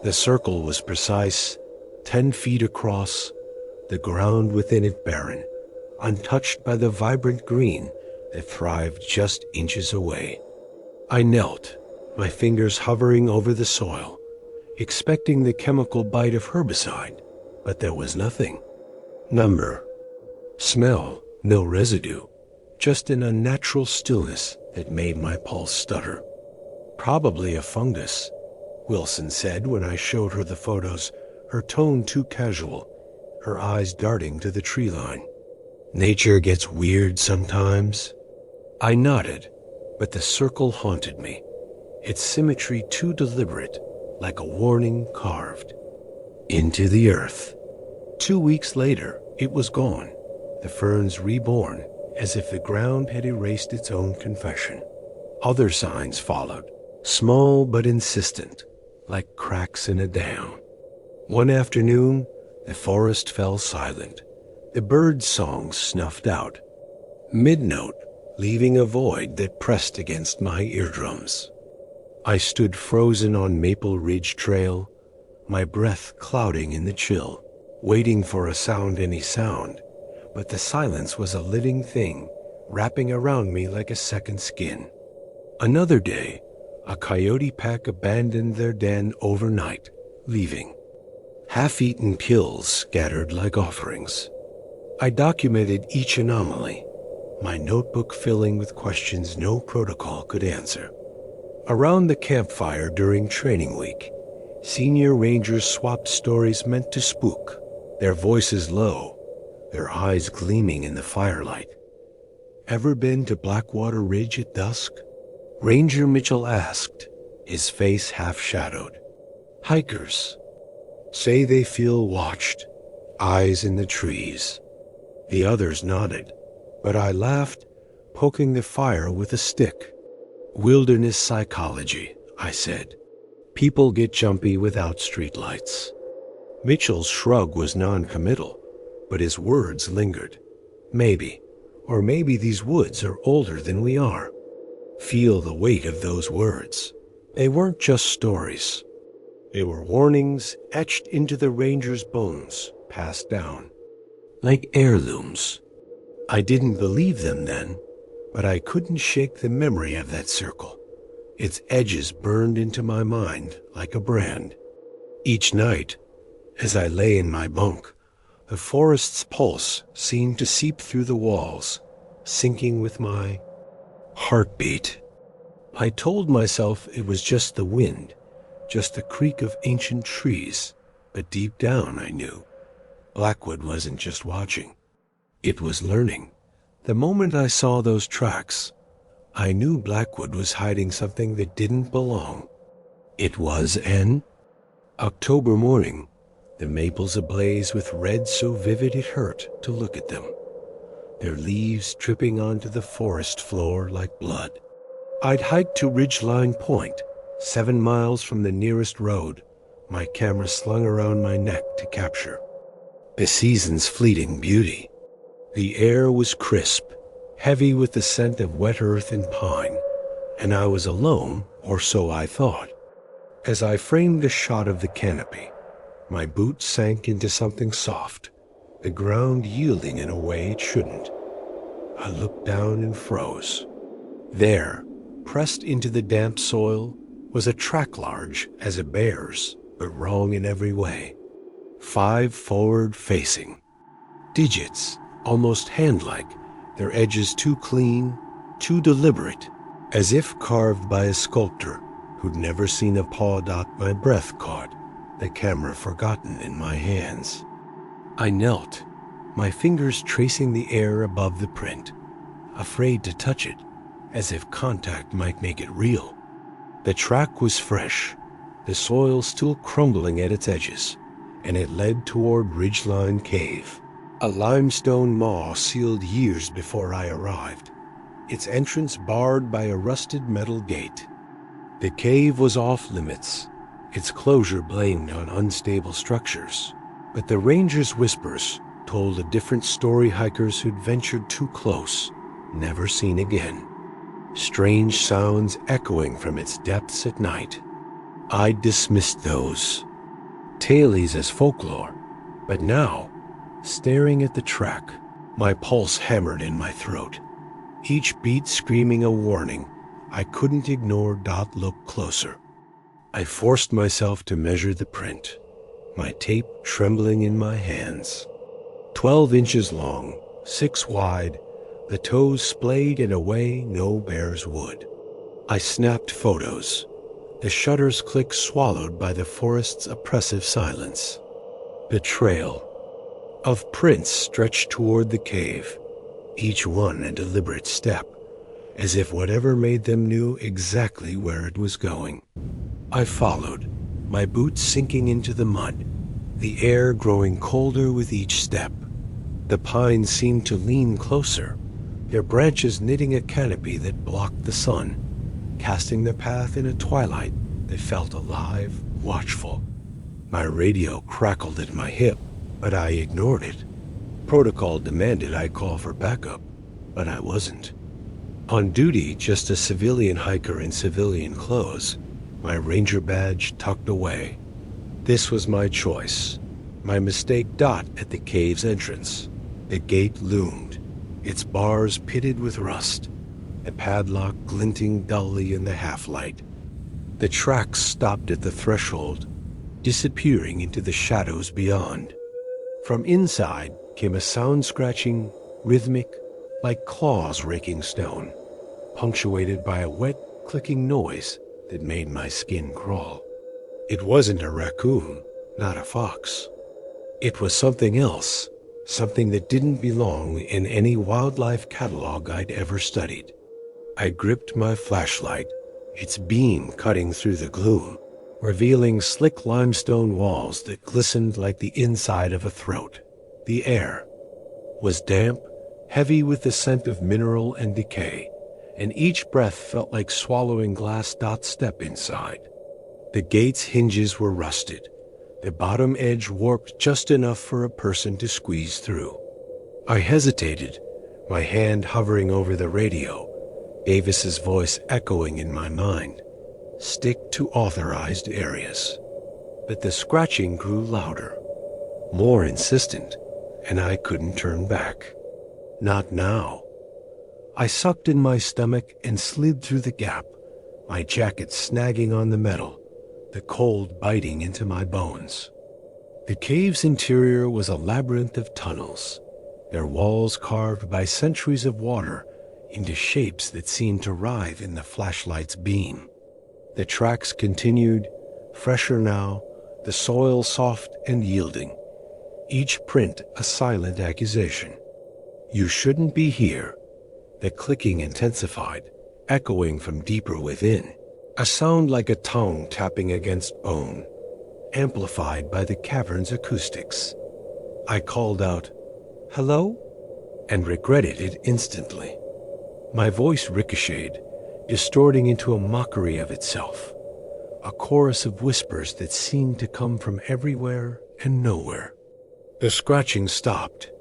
The circle was precise, 10 feet across, the ground within it barren, untouched by the vibrant green that thrived just inches away. I knelt, my fingers hovering over the soil, expecting the chemical bite of herbicide, but there was nothing. Number, smell, no residue, just an unnatural stillness that made my pulse stutter. "Probably a fungus," Wilson said when I showed her the photos, her tone too casual, her eyes darting to the tree line. "Nature gets weird sometimes." I nodded, but the circle haunted me, its symmetry too deliberate, like a warning carved into the earth. 2 weeks later, it was gone, the ferns reborn, as if the ground had erased its own confession. Other signs followed, small but insistent, like cracks in a dam. One afternoon, the forest fell silent, the bird songs snuffed out, mid-note leaving a void that pressed against my eardrums. I stood frozen on Maple Ridge Trail, my breath clouding in the chill, waiting for a sound, any sound, but the silence was a living thing, wrapping around me like a second skin. Another day, a coyote pack abandoned their den overnight, leaving half-eaten kills scattered like offerings. I documented each anomaly, my notebook filling with questions no protocol could answer. Around the campfire during training week, senior rangers swapped stories meant to spook, their voices low, their eyes gleaming in the firelight. "Ever been to Blackwater Ridge at dusk?" Ranger Mitchell asked, his face half-shadowed. "Hikers say they feel watched, eyes in the trees." The others nodded, but I laughed, poking the fire with a stick. "Wilderness psychology," I said. "People get jumpy without streetlights." Mitchell's shrug was non-committal, but his words lingered. "Maybe, or maybe these woods are older than we are." Feel the weight of those words. They weren't just stories. They were warnings etched into the ranger's bones, passed down, like heirlooms. I didn't believe them then, but I couldn't shake the memory of that circle. Its edges burned into my mind like a brand. Each night, as I lay in my bunk, the forest's pulse seemed to seep through the walls, syncing with my heartbeat. I told myself it was just the wind, just the creak of ancient trees, but deep down I knew Blackwood wasn't just watching. It was learning. The moment I saw those tracks, I knew Blackwood was hiding something that didn't belong. It was an October morning, the maples ablaze with red so vivid it hurt to look at them, their leaves dripping onto the forest floor like blood. I'd hiked to Ridgeline Point, 7 miles from the nearest road, my camera slung around my neck to capture the season's fleeting beauty. The air was crisp, heavy with the scent of wet earth and pine, and I was alone, or so I thought. As I framed a shot of the canopy, My boot sank into something soft, the ground yielding in a way it shouldn't. I looked down and froze. There, pressed into the damp soil, was a track large as a bear's, but wrong in every way. 5 forward-facing. Digits, almost hand-like, their edges too clean, too deliberate, as if carved by a sculptor who'd never seen a paw dot. My breath caught, the camera forgotten in my hands. I knelt, my fingers tracing the air above the print, afraid to touch it, as if contact might make it real. The track was fresh, the soil still crumbling at its edges, and it led toward Ridgeline Cave, a limestone maw sealed years before I arrived, its entrance barred by a rusted metal gate. The cave was off limits, its closure blamed on unstable structures, but the ranger's whispers told a different story hikers who'd ventured too close, never seen again. Strange sounds echoing from its depths at night. I dismissed those tales as folklore, but now, staring at the track, my pulse hammered in my throat, each beat screaming a warning I couldn't ignore. Look closer. I forced myself to measure the print, my tape trembling in my hands. 12 inches long, 6 wide, the toes splayed in a way no bears would. I snapped photos, the shutter's click swallowed by the forest's oppressive silence. The trail of prints stretched toward the cave, each one a deliberate step, as if whatever made them knew exactly where it was going. I followed, my boots sinking into the mud, the air growing colder with each step. The pines seemed to lean closer, their branches knitting a canopy that blocked the sun, casting the path in a twilight that felt alive, watchful. My radio crackled at my hip, but I ignored it. Protocol demanded I call for backup, but I wasn't. On duty, just a civilian hiker in civilian clothes, my ranger badge tucked away. This was my choice, my mistake. At the cave's entrance, the gate loomed, its bars pitted with rust, a padlock glinting dully in the half-light. The tracks stopped at the threshold, disappearing into the shadows beyond. From inside came a sound-scratching, rhythmic, like claws raking stone, punctuated by a wet, clicking noise that made my skin crawl. It wasn't a raccoon, not a fox. It was something else, something that didn't belong in any wildlife catalog I'd ever studied. I gripped my flashlight, its beam cutting through the gloom, revealing slick limestone walls that glistened like the inside of a throat. The air was damp, heavy with the scent of mineral and decay, and each breath felt like swallowing glass. Step inside. The gate's hinges were rusted, the bottom edge warped just enough for a person to squeeze through. I hesitated, my hand hovering over the radio, Davis's voice echoing in my mind. Stick to authorized areas. But the scratching grew louder, more insistent, and I couldn't turn back. Not now. I sucked in my stomach and slid through the gap, my jacket snagging on the metal, the cold biting into my bones. The cave's interior was a labyrinth of tunnels, their walls carved by centuries of water into shapes that seemed to writhe in the flashlight's beam. The tracks continued, fresher now, the soil soft and yielding, each print a silent accusation. You shouldn't be here. The clicking intensified, echoing from deeper within, a sound like a tongue tapping against bone, amplified by the cavern's acoustics. I called out, "Hello?" and regretted it instantly. My voice ricocheted, distorting into a mockery of itself, a chorus of whispers that seemed to come from everywhere and nowhere. The scratching stopped,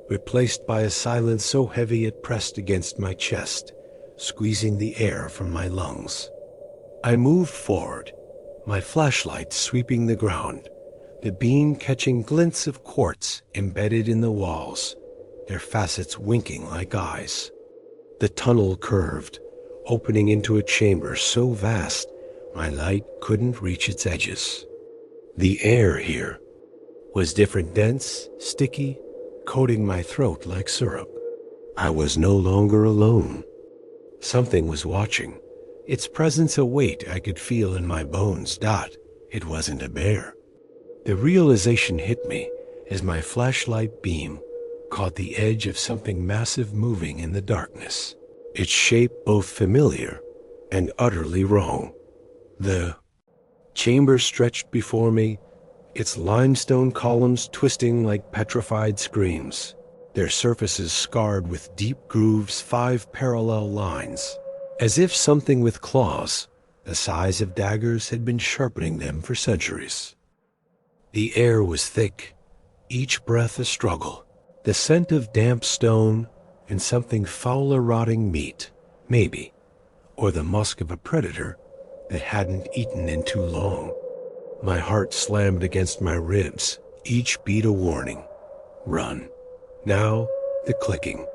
replaced by a silence so heavy it pressed against my chest, squeezing the air from my lungs. I moved forward, my flashlight sweeping the ground, the beam catching glints of quartz embedded in the walls, their facets winking like eyes. The tunnel curved, opening into a chamber so vast my light couldn't reach its edges. The air here was different, dense, sticky, coating my throat like syrup. I was no longer alone. Something was watching, its presence a weight I could feel in my bones. It wasn't a bear. The realization hit me as my flashlight beam caught the edge of something massive moving in the darkness, its shape both familiar and utterly wrong. The chamber stretched before me, its limestone columns twisting like petrified screams, their surfaces scarred with deep grooves, 5 parallel lines, as if something with claws the size of daggers had been sharpening them for centuries. The air was thick, each breath a struggle, the scent of damp stone and something fouler rotting meat, maybe, or the musk of a predator that hadn't eaten in too long. My heart slammed against my ribs, each beat a warning. Run. Now, the clicking.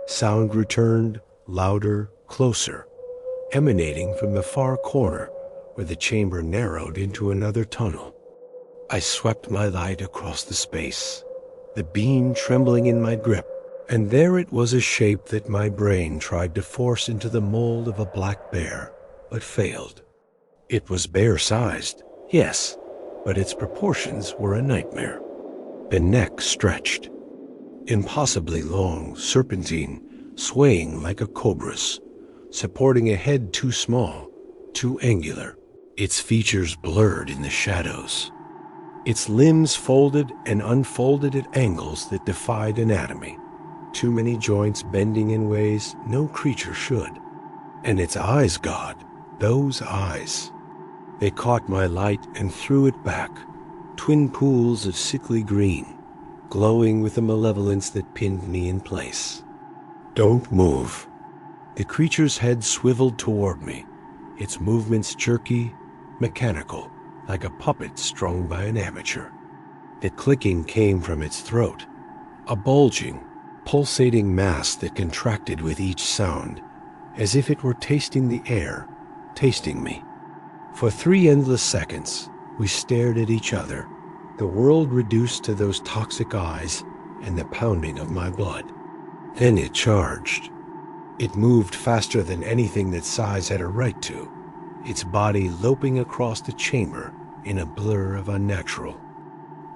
Sound returned, louder, closer, emanating from the far corner where the chamber narrowed into another tunnel. I swept my light across the space, the beam trembling in my grip, and there it was, a shape that my brain tried to force into the mold of a black bear, but failed. It was bear-sized, yes, but its proportions were a nightmare. The neck stretched, impossibly long, serpentine, swaying like a cobra's, supporting a head too small, too angular, its features blurred in the shadows. Its limbs folded and unfolded at angles that defied anatomy, too many joints bending in ways no creature should. And its eyes, God, those eyes. They caught my light and threw it back, twin pools of sickly green, glowing with a malevolence that pinned me in place. Don't move. The creature's head swiveled toward me, its movements jerky, mechanical, like a puppet strung by an amateur. The clicking came from its throat, a bulging, pulsating mass that contracted with each sound, as if it were tasting the air, tasting me. For 3 endless seconds, we stared at each other, the world reduced to those toxic eyes and the pounding of my blood. Then it charged. It moved faster than anything that size had a right to, its body loping across the chamber in a blur of unnatural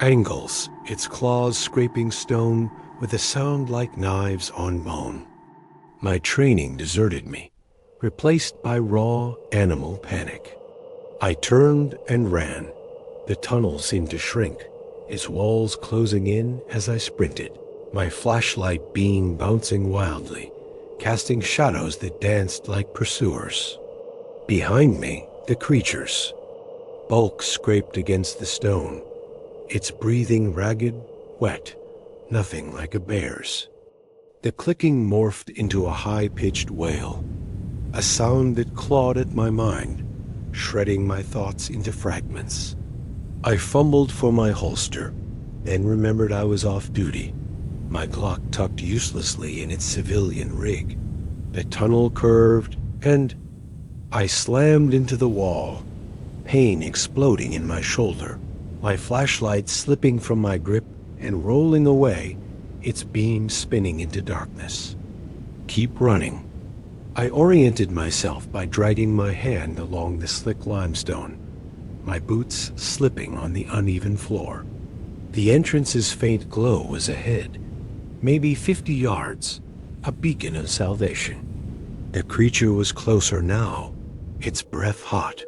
angles, its claws scraping stone with a sound like knives on bone. My training deserted me, replaced by raw animal panic. I turned and ran. The tunnel seemed to shrink, its walls closing in as I sprinted, my flashlight beam bouncing wildly, casting shadows that danced like pursuers. Behind me, the creatures. Bulk scraped against the stone, its breathing ragged, wet, nothing like a bear's. The clicking morphed into a high-pitched wail, a sound that clawed at my mind, shredding my thoughts into fragments. I fumbled for my holster, then remembered I was off duty, my Glock tucked uselessly in its civilian rig. The tunnel curved, and I slammed into the wall, pain exploding in my shoulder, my flashlight slipping from my grip and rolling away, its beam spinning into darkness. Keep running. I oriented myself by dragging my hand along the slick limestone, my boots slipping on the uneven floor. The entrance's faint glow was ahead, maybe 50 yards, a beacon of salvation. The creature was closer now, its breath hot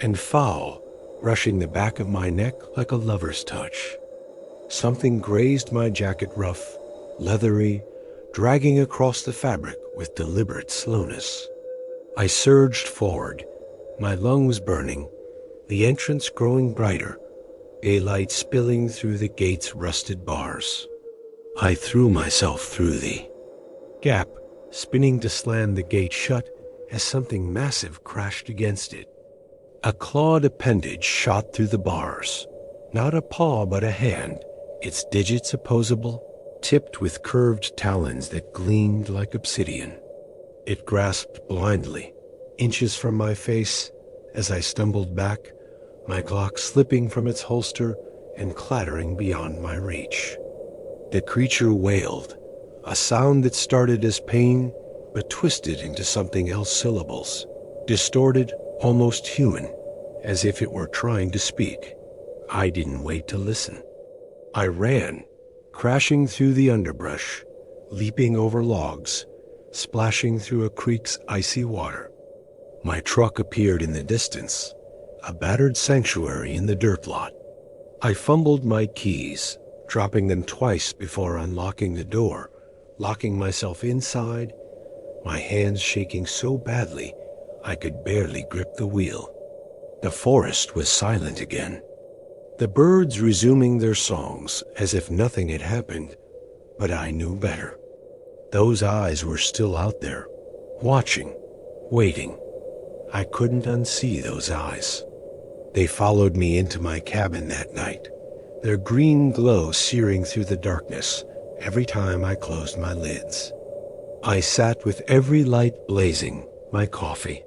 and foul, rushing the back of my neck like a lover's touch. Something grazed my jacket ruff, leathery, dragging across the fabric with deliberate slowness. I surged forward, my lungs burning, the entrance growing brighter, daylight spilling through the gate's rusted bars. I threw myself through the gap, spinning to slam the gate shut as something massive crashed against it. A clawed appendage shot through the bars, Not a paw, but a hand, its digits opposable, tipped with curved talons that gleamed like obsidian. It grasped blindly, inches from my face, as I stumbled back, my Glock slipping from its holster and clattering beyond my reach. The creature wailed, a sound that started as pain, but twisted into something else syllables, distorted, almost human, as if it were trying to speak. I didn't wait to listen. I ran, crashing through the underbrush, leaping over logs, splashing through a creek's icy water. My truck appeared in the distance, a battered sanctuary in the dirt lot. I fumbled my keys, dropping them twice before unlocking the door, locking myself inside, my hands shaking so badly I could barely grip the wheel. The forest was silent again. The birds resuming their songs as if nothing had happened, but I knew better. Those eyes were still out there, watching, waiting. I couldn't unsee those eyes. They followed me into my cabin that night, their green glow searing through the darkness every time I closed my lids. I sat with every light blazing, my coffee,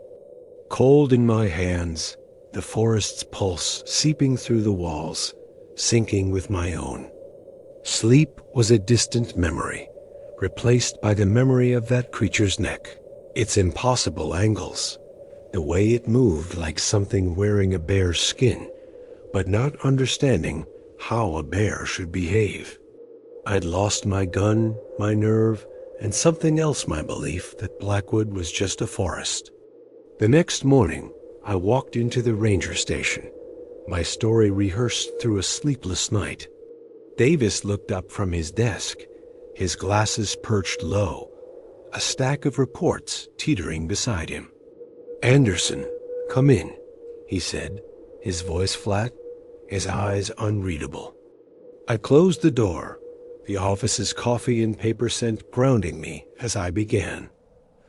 cold in my hands, the forest's pulse seeping through the walls, syncing with my own. Sleep was a distant memory, replaced by the memory of that creature's neck, its impossible angles, the way it moved like something wearing a bear's skin, but not understanding how a bear should behave. I'd lost my gun, my nerve, and something else, my belief that Blackwood was just a forest. The next morning, I walked into the ranger station, my story rehearsed through a sleepless night. Davis looked up from his desk, his glasses perched low, a stack of reports teetering beside him. "Anderson, come in," he said, his voice flat, his eyes unreadable. I closed the door, the office's coffee and paper scent grounding me as I began.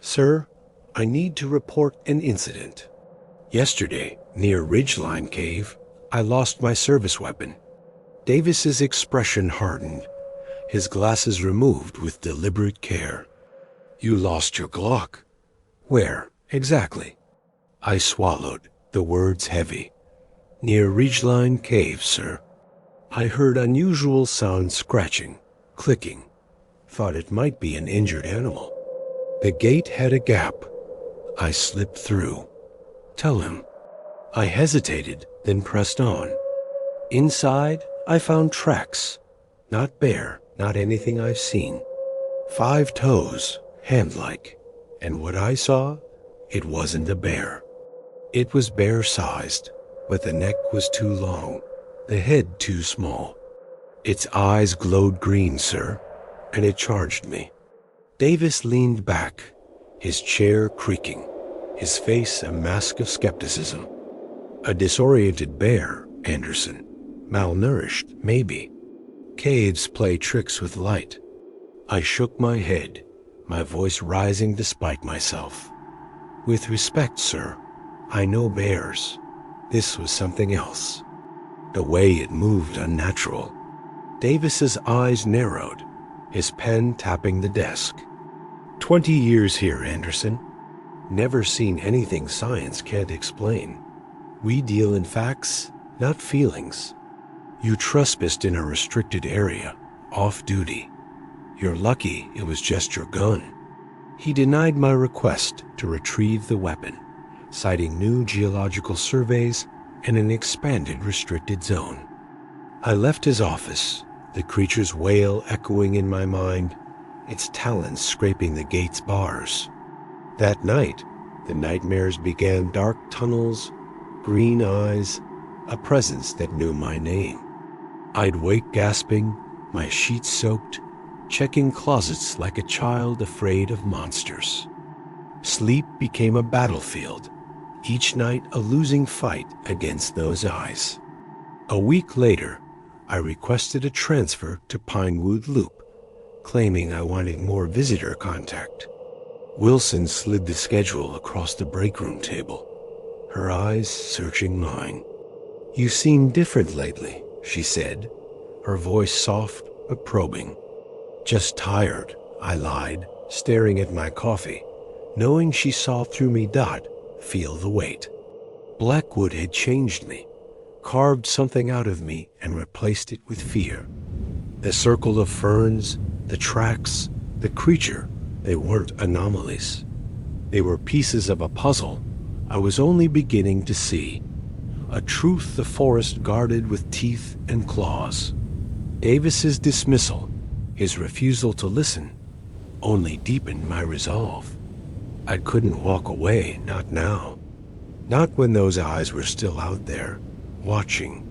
"Sir, I need to report an incident. Yesterday, near Ridgeline Cave, I lost my service weapon." Davis's expression hardened, his glasses removed with deliberate care. "You lost your Glock? Where, exactly?" I swallowed, the words heavy. "Near Ridgeline Cave, sir." I heard unusual sounds scratching, clicking. Thought it might be an injured animal. The gate had a gap. I slipped through. "Tell him." I hesitated, then pressed on. Inside, I found tracks. Not bear, not anything I've seen. 5 toes, hand-like. And what I saw, it wasn't a bear. It was bear-sized, but the neck was too long, the head too small. Its eyes glowed green, sir, and it charged me. Davis leaned back, his chair creaking, his face a mask of skepticism. A disoriented bear, Anderson. Malnourished, maybe. Caves play tricks with light. I shook my head, my voice rising despite myself. "With respect, sir, I know bears. This was something else." The way it moved unnatural. Davis's eyes narrowed, his pen tapping the desk. 20 years here, Anderson. Never seen anything science can't explain. We deal in facts, not feelings. You trespassed in a restricted area, off-duty. You're lucky it was just your gun. He denied my request to retrieve the weapon, citing new geological surveys and an expanded restricted zone. I left his office, the creature's wail echoing in my mind, its talons scraping the gate's bars. That night, the nightmares began. Dark tunnels, green eyes, a presence that knew my name. I'd wake gasping, my sheets soaked, checking closets like a child afraid of monsters. Sleep became a battlefield, each night a losing fight against those eyes. A week later, I requested a transfer to Pinewood Loop, claiming I wanted more visitor contact. Wilson slid the schedule across the breakroom table, her eyes searching mine. "You seem different lately," she said, her voice soft but probing. Just tired, I lied, staring at my coffee, knowing she saw through me. Feel the weight. Blackwood had changed me, carved something out of me and replaced it with fear. The circle of ferns, the tracks, the creature, they weren't anomalies. They were pieces of a puzzle I was only beginning to see. A truth the forest guarded with teeth and claws. Davis's dismissal, his refusal to listen, only deepened my resolve. I couldn't walk away, not now. Not when those eyes were still out there, watching,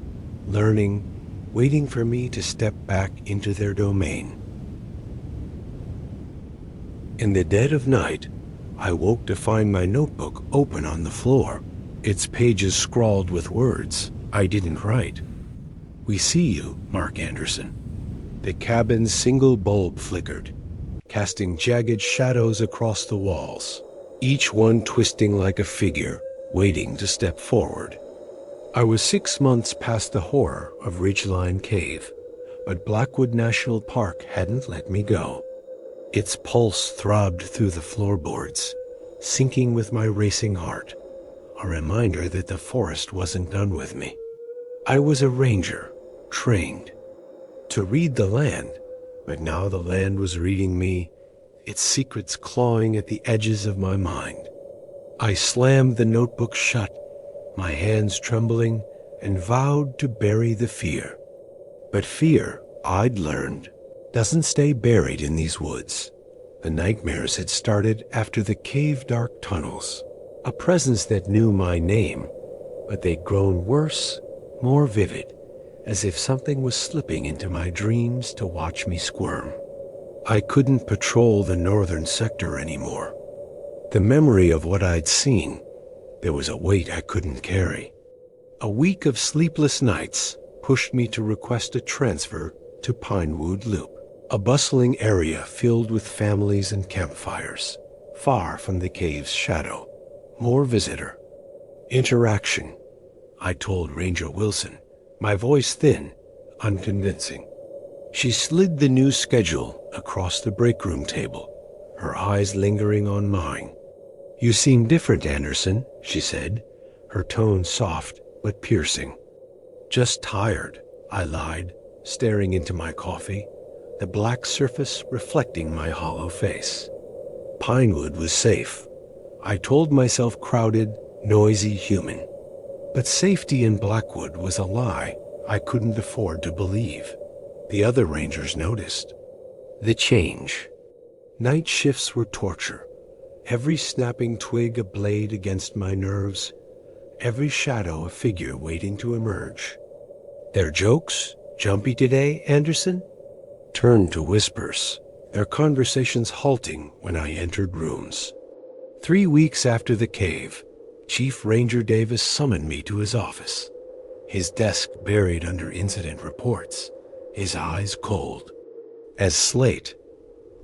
learning, waiting for me to step back into their domain. In the dead of night, I woke to find my notebook open on the floor, its pages scrawled with words I didn't write. "We see you, Mark Anderson." The cabin's single bulb flickered, casting jagged shadows across the walls, each one twisting like a figure, waiting to step forward. I was 6 months past the horror of Ridgeline Cave, but Blackwood National Park hadn't let me go. Its pulse throbbed through the floorboards, syncing with my racing heart, a reminder that the forest wasn't done with me. I was a ranger, trained to read the land, but now the land was reading me, its secrets clawing at the edges of my mind. I slammed the notebook shut, my hands trembling, and vowed to bury the fear. But fear, I'd learned, doesn't stay buried in these woods. The nightmares had started after the cave-dark tunnels, a presence that knew my name, but they'd grown worse, more vivid, as if something was slipping into my dreams to watch me squirm. I couldn't patrol the northern sector anymore. The memory of what I'd seen, there was a weight I couldn't carry. A week of sleepless nights pushed me to request a transfer to Pinewood Loop, a bustling area filled with families and campfires, far from the cave's shadow. More visitor. Interaction, I told Ranger Wilson, my voice thin, unconvincing. She slid the new schedule across the break room table, her eyes lingering on mine. "You seem different, Anderson," she said, her tone soft but piercing. "Just tired," I lied, staring into my coffee, the black surface reflecting my hollow face. Pinewood was safe. I told myself crowded, noisy, human. But safety in Blackwood was a lie I couldn't afford to believe. The other rangers noticed. The change. Night shifts were torture. Every snapping twig a blade against my nerves. Every shadow a figure waiting to emerge. Their jokes, jumpy today, Anderson? Turned to whispers, their conversations halting when I entered rooms. 3 weeks after the cave, Chief Ranger Davis summoned me to his office, his desk buried under incident reports, his eyes cold. As slate,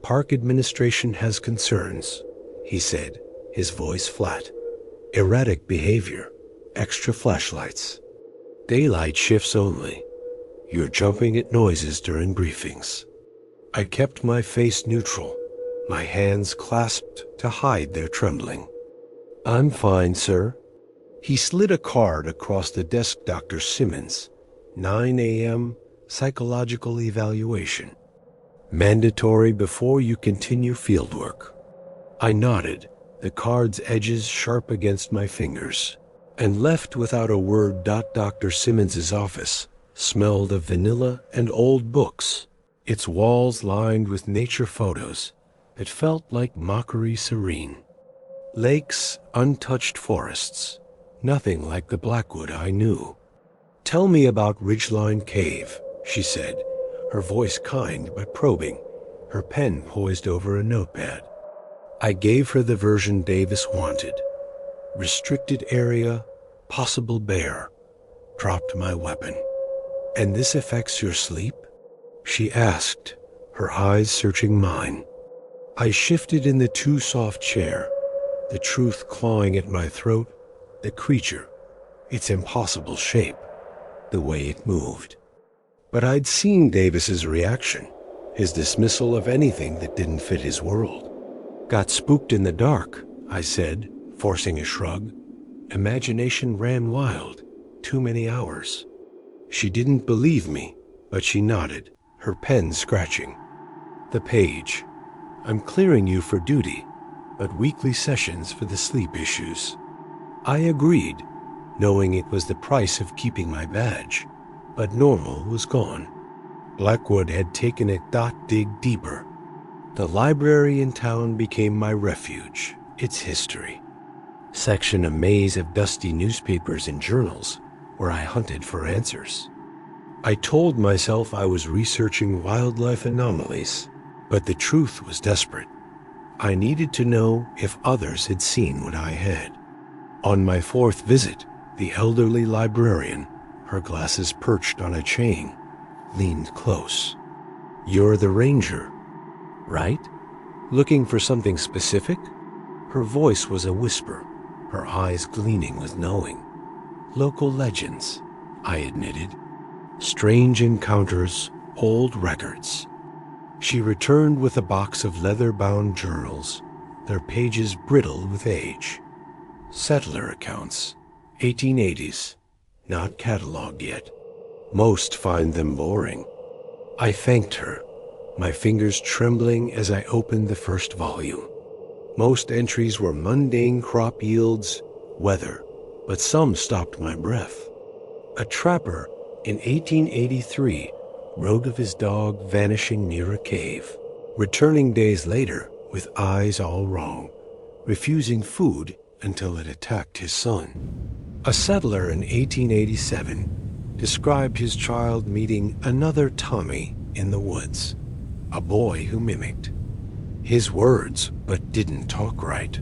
"Park administration has concerns," he said, his voice flat. "Erratic behavior, extra flashlights. Daylight shifts only. You're jumping at noises during briefings." I kept my face neutral, my hands clasped to hide their trembling. "I'm fine, sir." He slid a card across the desk. "Dr. Simmons, 9 a.m., psychological evaluation. Mandatory before you continue fieldwork." I nodded, the card's edges sharp against my fingers, and left without a word. Dr. Simmons's office smelled of vanilla and old books, its walls lined with nature photos that felt like mockery serene. Lakes, untouched forests, nothing like the Blackwood I knew. "Tell me about Ridgeline Cave," she said, her voice kind but probing, her pen poised over a notepad. I gave her the version Davis wanted. Restricted area, possible bear. Dropped my weapon. "And this affects your sleep?" she asked, her eyes searching mine. I shifted in the too soft chair, the truth clawing at my throat, the creature, its impossible shape, the way it moved. But I'd seen Davis's reaction, his dismissal of anything that didn't fit his world. Got spooked in the dark, I said, forcing a shrug. Imagination ran wild. Too many hours. She didn't believe me, but she nodded, her pen scratching. The page. I'm clearing you for duty, but weekly sessions for the sleep issues. I agreed, knowing it was the price of keeping my badge, but normal was gone. Blackwood had taken a dig deeper. The library in town became my refuge, its history. Section a maze of dusty newspapers and journals where I hunted for answers. I told myself I was researching wildlife anomalies, but the truth was desperate. I needed to know if others had seen what I had. On my fourth visit, the elderly librarian, her glasses perched on a chain, leaned close. You're the ranger, right? Looking for something specific? Her voice was a whisper, her eyes gleaming with knowing. Local legends, I admitted. Strange encounters, old records. She returned with a box of leather-bound journals, their pages brittle with age. Settler accounts, 1880s, not cataloged yet. Most find them boring. I thanked her, my fingers trembling as I opened the first volume. Most entries were mundane crop yields, weather, but some stopped my breath. A trapper in 1883 wrote of his dog vanishing near a cave, returning days later with eyes all wrong, refusing food until it attacked his son. A settler in 1887 described his child meeting another Tommy in the woods, a boy who mimicked his words but didn't talk right.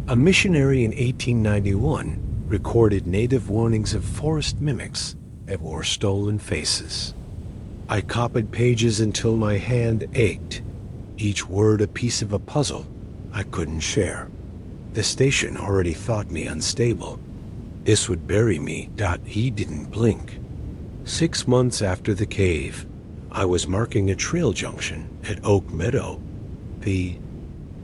A missionary in 1891 recorded native warnings of forest mimics that wore stolen faces. I copied pages until my hand ached, each word a piece of a puzzle I couldn't share. The station already thought me unstable. This would bury me. He didn't blink. 6 months after the cave, I was marking a trail junction at Oak Meadow. The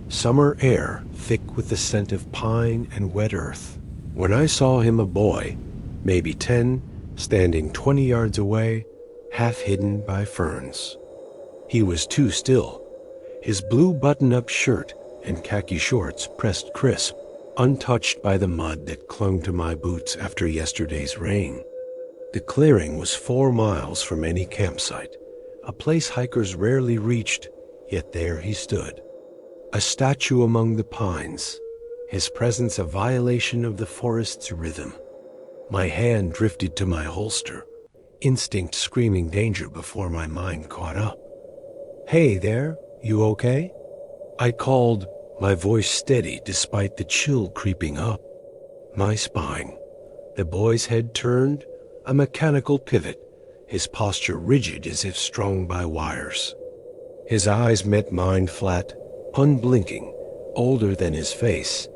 summer air thick with the scent of pine and wet earth. When I saw him, a boy, maybe 10, standing 20 yards away, half hidden by ferns. He was too still, his blue button-up shirt and khaki shorts pressed crisp, untouched by the mud that clung to my boots after yesterday's rain. The clearing was 4 miles from any campsite, a place hikers rarely reached, yet there he stood. A statue among the pines, his presence a violation of the forest's rhythm. My hand drifted to my holster, instinct screaming danger before my mind caught up. "Hey there, you okay?" I called, my voice steady despite the chill creeping up my spine. The boy's head turned, a mechanical pivot, his posture rigid as if strung by wires. His eyes met mine flat, unblinking, older than his face,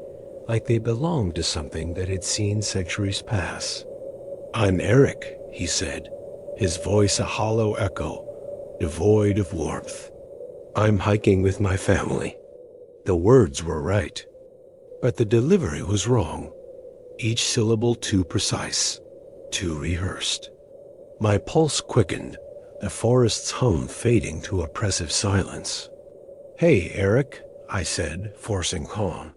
like they belonged to something that had seen centuries pass. "I'm Eric," he said, his voice a hollow echo, devoid of warmth. "I'm hiking with my family." The words were right, but the delivery was wrong. Each syllable too precise, too rehearsed. My pulse quickened, the forest's hum fading to oppressive silence. "Hey, Eric," I said, forcing calm.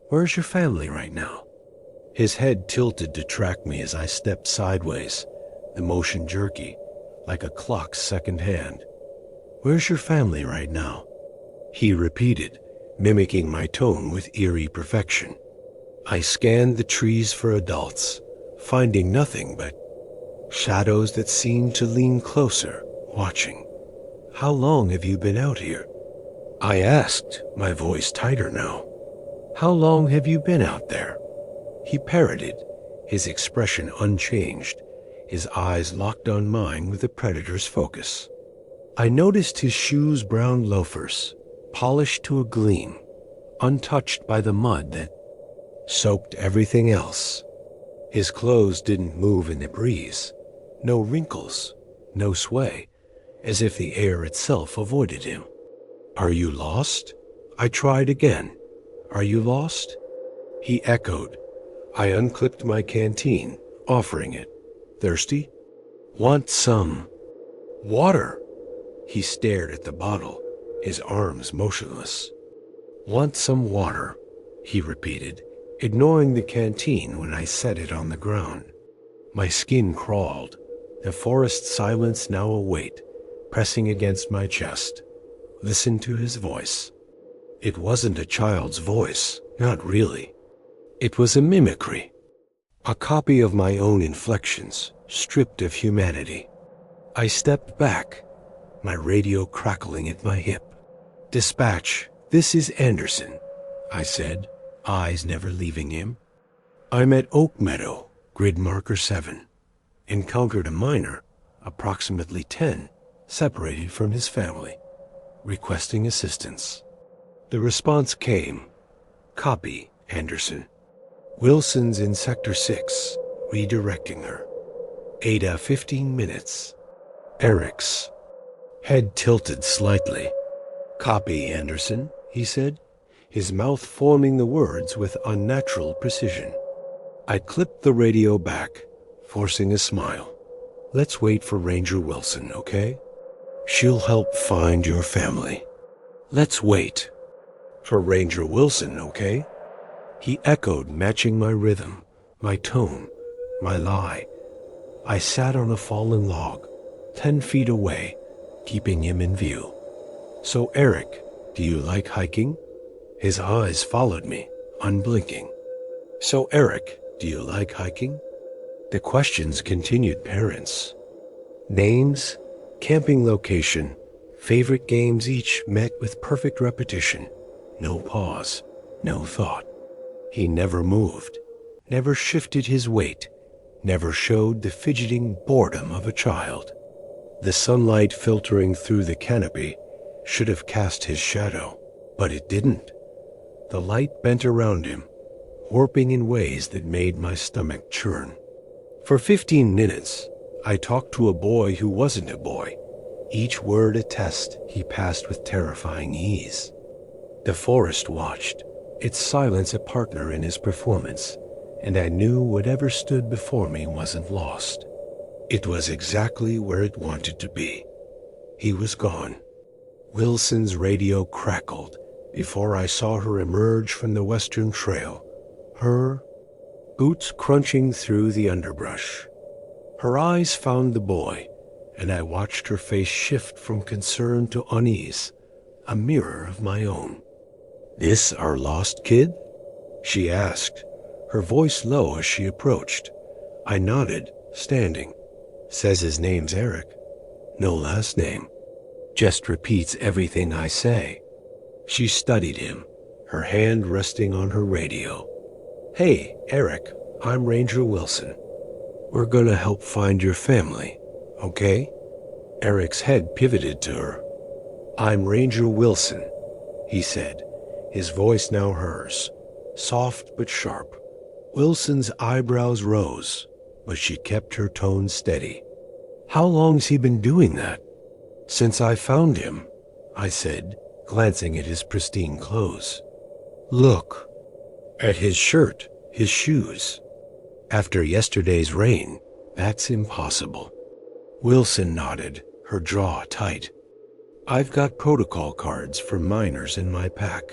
"Where's your family right now?" His head tilted to track me as I stepped sideways, the motion jerky, like a clock's second hand. "Where's your family right now?" He repeated, mimicking my tone with eerie perfection. I scanned the trees for adults, finding nothing but shadows that seemed to lean closer, watching. "How long have you been out here?" I asked, my voice tighter now. "How long have you been out there?" He parroted, his expression unchanged, his eyes locked on mine with a predator's focus. I noticed his shoes' brown loafers, polished to a gleam, untouched by the mud that soaked everything else. His clothes didn't move in the breeze. No wrinkles, no sway, as if the air itself avoided him. "Are you lost?" I tried again. "Are you lost?" He echoed. I unclipped my canteen, offering it. "Thirsty? Want some water?" He stared at the bottle, his arms motionless. "Want some water?" he repeated, ignoring the canteen when I set it on the ground. My skin crawled, the forest silence now a weight, pressing against my chest. Listen to his voice. It wasn't a child's voice, not really. It was a mimicry, a copy of my own inflections, stripped of humanity. I stepped back, my radio crackling at my hip. "Dispatch, this is Anderson," I said, eyes never leaving him. "I'm at Oak Meadow, grid marker 7. Encountered a miner, approximately 10, separated from his family, requesting assistance." The response came. "Copy, Anderson. Wilson's in Sector 6, redirecting her. Ada 15 minutes. Eric's." Head tilted slightly. "Copy, Anderson," he said, his mouth forming the words with unnatural precision. I clipped the radio back, forcing a smile. "Let's wait for Ranger Wilson, okay? She'll help find your family. Let's wait for Ranger Wilson, okay?" He echoed, matching my rhythm, my tone, my lie. I sat on a fallen log, 10 feet away, keeping him in view. "So, Eric, do you like hiking?" His eyes followed me, unblinking. "So, Eric, do you like hiking?" The questions continued parents. Names, camping location, favorite games each met with perfect repetition. No pause, no thought. He never moved, never shifted his weight, never showed the fidgeting boredom of a child. The sunlight filtering through the canopy should have cast his shadow, but it didn't. The light bent around him, warping in ways that made my stomach churn. For 15 minutes, I talked to a boy who wasn't a boy, each word a test he passed with terrifying ease. The forest watched, its silence a partner in his performance, and I knew whatever stood before me wasn't lost. It was exactly where it wanted to be. He was gone. Wilson's radio crackled before I saw her emerge from the western trail, her boots crunching through the underbrush. Her eyes found the boy, and I watched her face shift from concern to unease, a mirror of my own. "This our lost kid?" she asked, her voice low as she approached. I nodded, standing. "Says his name's Eric. No last name. Just repeats everything I say." She studied him, her hand resting on her radio. "Hey, Eric, I'm Ranger Wilson. We're gonna help find your family, okay?" Eric's head pivoted to her. "I'm Ranger Wilson," he said, his voice now hers, soft but sharp. Wilson's eyebrows rose, but she kept her tone steady. "How long's he been doing that?" "Since I found him," I said, glancing at his pristine clothes. "Look at his shirt, his shoes. After yesterday's rain, that's impossible." Wilson nodded, her jaw tight. "I've got protocol cards for minors in my pack.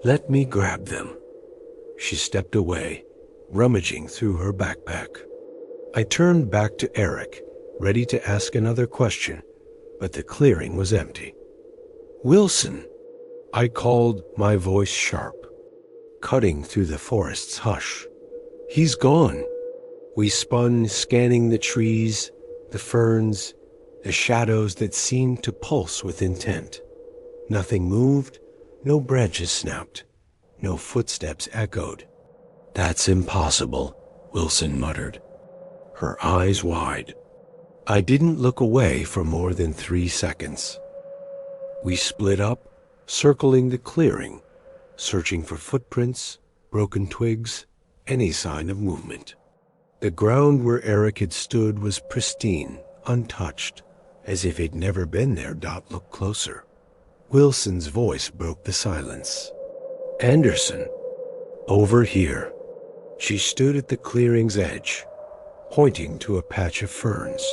Let me grab them." She stepped away, rummaging through her backpack. I turned back to Eric, ready to ask another question, but the clearing was empty. "Wilson," I called, my voice sharp, cutting through the forest's hush. "He's gone." We spun, scanning the trees, the ferns, the shadows that seemed to pulse with intent. Nothing moved, no branches snapped, no footsteps echoed. "That's impossible," Wilson muttered, her eyes wide. I didn't look away for more than 3 seconds. We split up, circling the clearing, searching for footprints, broken twigs, any sign of movement. The ground where Eric had stood was pristine, untouched, as if he'd never been there. Look closer. Wilson's voice broke the silence. Anderson, over here. She stood at the clearing's edge, pointing to a patch of ferns.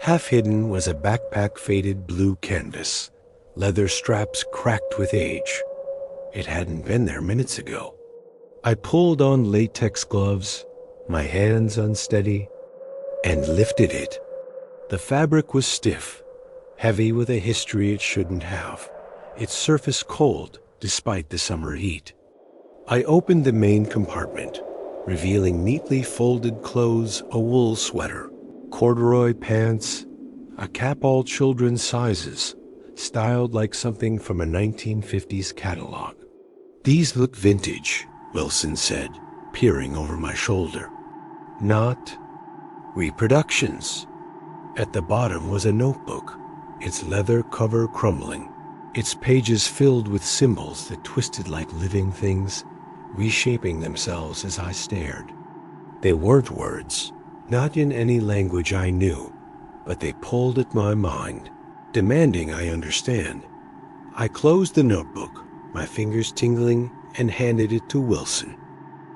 Half hidden was a backpack faded blue canvas, leather straps cracked with age. It hadn't been there minutes ago. I pulled on latex gloves, my hands unsteady, and lifted it. The fabric was stiff, heavy with a history it shouldn't have, its surface cold despite the summer heat. I opened the main compartment, revealing neatly folded clothes, a wool sweater, corduroy pants, a cap all children's sizes, styled like something from a 1950s catalog. These look vintage, Wilson said, peering over my shoulder. Not reproductions. At the bottom was a notebook, its leather cover crumbling, its pages filled with symbols that twisted like living things, reshaping themselves as I stared. They weren't words, not in any language I knew, but they pulled at my mind, demanding I understand. I closed the notebook, my fingers tingling, and handed it to Wilson.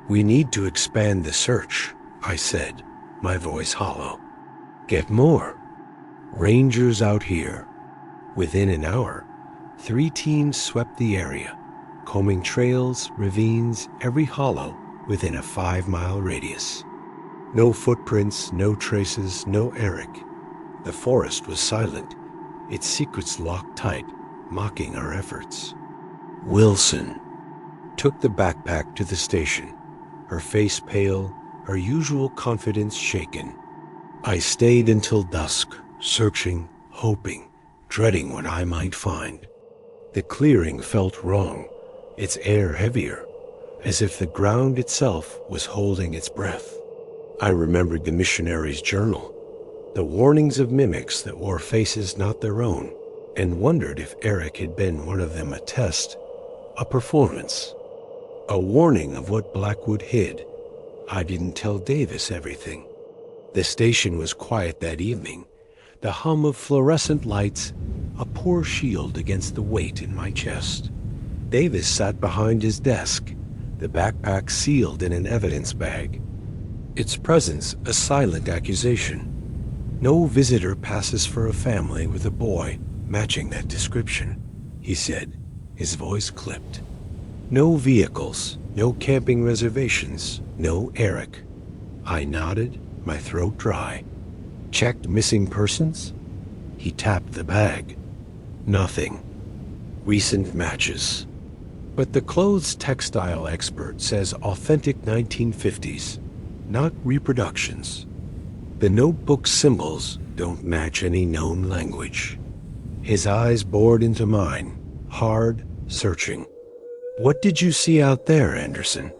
We need to expand the search, I said, my voice hollow. Get more. Rangers out here. Within an hour, 3 teams swept the area, combing trails, ravines, every hollow within a 5-mile radius. No footprints, no traces, no Eric. The forest was silent, its secrets locked tight, mocking our efforts. Wilson took the backpack to the station, her face pale, her usual confidence shaken. I stayed until dusk, searching, hoping, dreading what I might find. The clearing felt wrong, its air heavier, as if the ground itself was holding its breath. I remembered the missionary's journal, the warnings of mimics that wore faces not their own, and wondered if Eric had been one of them, a test, a performance, a warning of what Blackwood hid. I didn't tell Davis everything. The station was quiet that evening, the hum of fluorescent lights a poor shield against the weight in my chest. Davis sat behind his desk, the backpack sealed in an evidence bag. Its presence a silent accusation. No visitor passes for a family with a boy matching that description, he said, his voice clipped. No vehicles, no camping reservations, no Eric. I nodded, my throat dry. Checked missing persons? He tapped the bag. Nothing. Recent matches. But the clothes textile expert says authentic 1950s, not reproductions. The notebook symbols don't match any known language. His eyes bored into mine, hard, searching. What did you see out there, Anderson?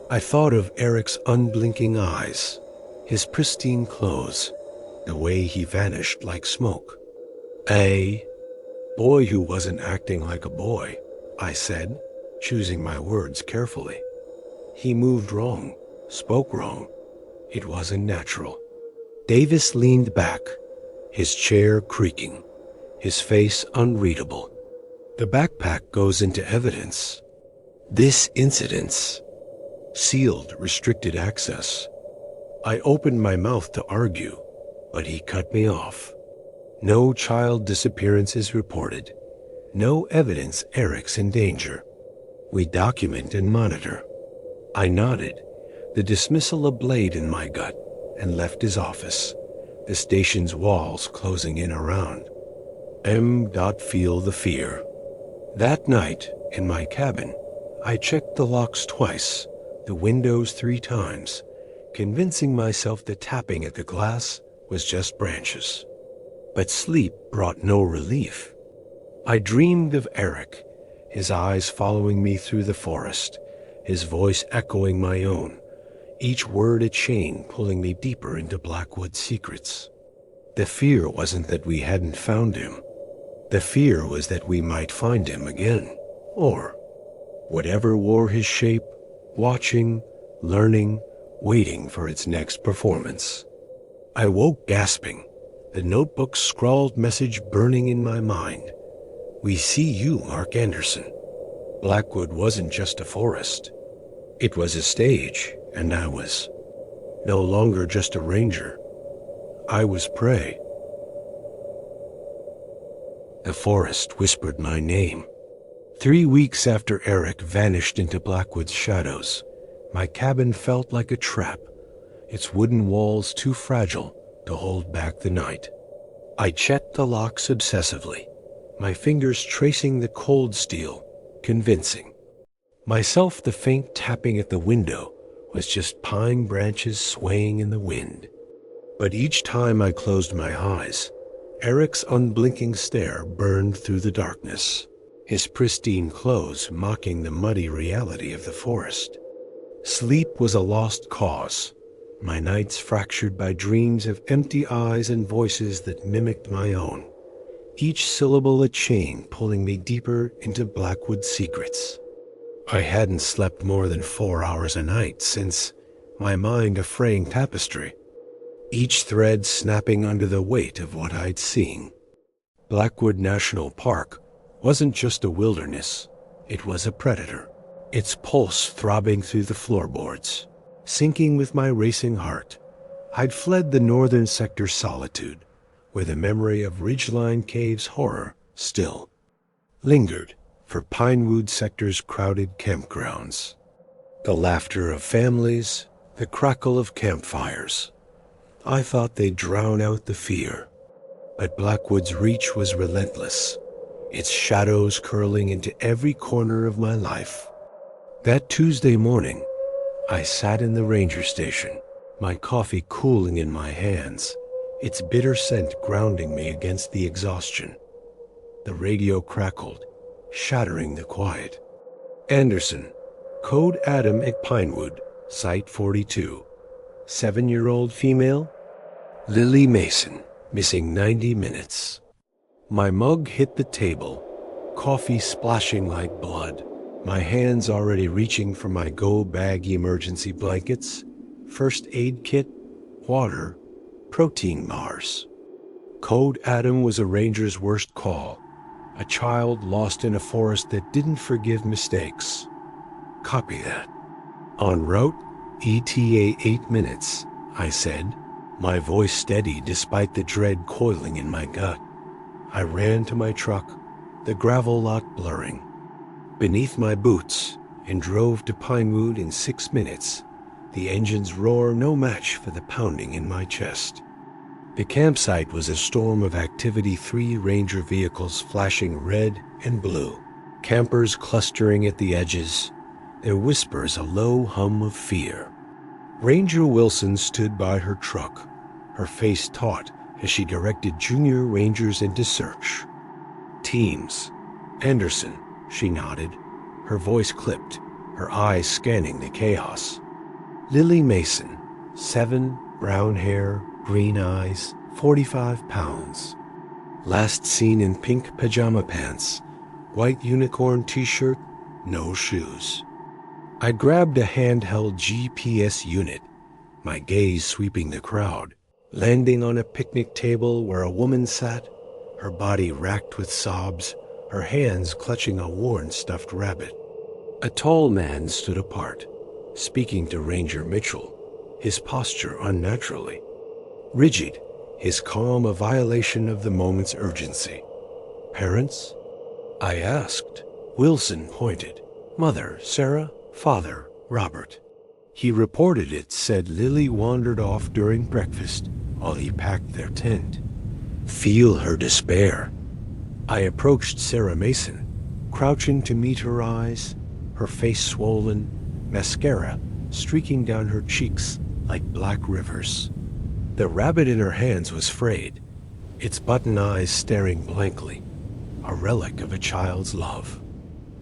I thought of Eric's unblinking eyes, his pristine clothes, the way he vanished like smoke. A boy who wasn't acting like a boy, I said, choosing my words carefully. He moved wrong, spoke wrong. It wasn't natural. Davis leaned back, his chair creaking, his face unreadable. The backpack goes into evidence. This incident's sealed, restricted access. I opened my mouth to argue, but he cut me off. No child disappearances reported. No evidence Eric's in danger. We document and monitor. I nodded, the dismissal a blade in my gut, and left his office, the station's walls closing in around. Feel the fear. That night, in my cabin, I checked the locks twice, the windows 3 times, convincing myself the tapping at the glass was just branches. But sleep brought no relief. I dreamed of Eric, his eyes following me through the forest, his voice echoing my own, each word a chain pulling me deeper into Blackwood's secrets. The fear wasn't that we hadn't found him. The fear was that we might find him again, or whatever wore his shape, watching, learning, waiting for its next performance. I woke gasping, the notebook's scrawled message burning in my mind. "We see you, Mark Anderson." Blackwood wasn't just a forest. It was a stage, and I was no longer just a ranger. I was prey. The forest whispered my name. 3 weeks after Eric vanished into Blackwood's shadows, my cabin felt like a trap, its wooden walls too fragile to hold back the night. I checked the locks obsessively, my fingers tracing the cold steel, convincing myself the faint tapping at the window was just pine branches swaying in the wind. But each time I closed my eyes, Eric's unblinking stare burned through the darkness, his pristine clothes mocking the muddy reality of the forest. Sleep was a lost cause, my nights fractured by dreams of empty eyes and voices that mimicked my own, each syllable a chain pulling me deeper into Blackwood's secrets. I hadn't slept more than 4 hours a night since, my mind a fraying tapestry, each thread snapping under the weight of what I'd seen. Blackwood National Park wasn't just a wilderness, it was a predator, its pulse throbbing through the floorboards. Sinking with my racing heart, I'd fled the northern sector's solitude, where the memory of ridgeline caves' horror still lingered, for Pinewood sector's crowded campgrounds. The laughter of families, the crackle of campfires. I thought they'd drown out the fear, but Blackwood's reach was relentless, its shadows curling into every corner of my life. That Tuesday morning, I sat in the ranger station, my coffee cooling in my hands, its bitter scent grounding me against the exhaustion. The radio crackled, shattering the quiet. "Anderson, code Adam at Pinewood, Site 42. 7-year-old female, Lily Mason, missing 90 minutes." My mug hit the table, coffee splashing like blood, my hands already reaching for my go-bag emergency blankets, first aid kit, water, protein bars. Code Adam was a ranger's worst call, a child lost in a forest that didn't forgive mistakes. Copy that. En route, ETA 8 minutes, I said, my voice steady despite the dread coiling in my gut. I ran to my truck, the gravel lot blurring, beneath my boots, and drove to Pinewood in 6 minutes, the engine's roar no match for the pounding in my chest. The campsite was a storm of activity, 3 ranger vehicles flashing red and blue, campers clustering at the edges, their whispers a low hum of fear. Ranger Wilson stood by her truck, her face taut as she directed junior rangers into search. "Teams. Anderson," she nodded, her voice clipped, her eyes scanning the chaos. "Lily Mason, 7, brown hair, green eyes, 45 pounds. Last seen in pink pajama pants, white unicorn t-shirt, no shoes." I grabbed a handheld GPS unit, my gaze sweeping the crowd, landing on a picnic table where a woman sat, her body racked with sobs, her hands clutching a worn stuffed rabbit. A tall man stood apart, speaking to Ranger Mitchell, his posture unnaturally rigid, his calm a violation of the moment's urgency. "Parents?" I asked. Wilson pointed. "Mother, Sarah. Father, Robert." He reported it, said Lily wandered off during breakfast while he packed their tent. Feel her despair. I approached Sarah Mason, crouching to meet her eyes, her face swollen, mascara streaking down her cheeks like black rivers. The rabbit in her hands was frayed, its button eyes staring blankly, a relic of a child's love.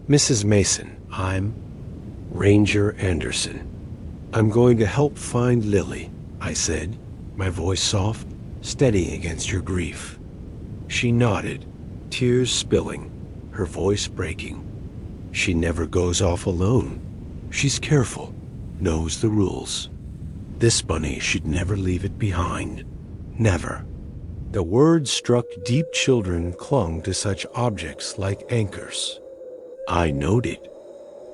"Mrs. Mason, I'm Ranger Anderson. I'm going to help find Lily," I said, my voice soft, steady against her grief. She nodded, tears spilling, her voice breaking. "She never goes off alone. She's careful, knows the rules. This bunny should never leave it behind. Never." The words struck deep. Children clung to such objects like anchors. I noted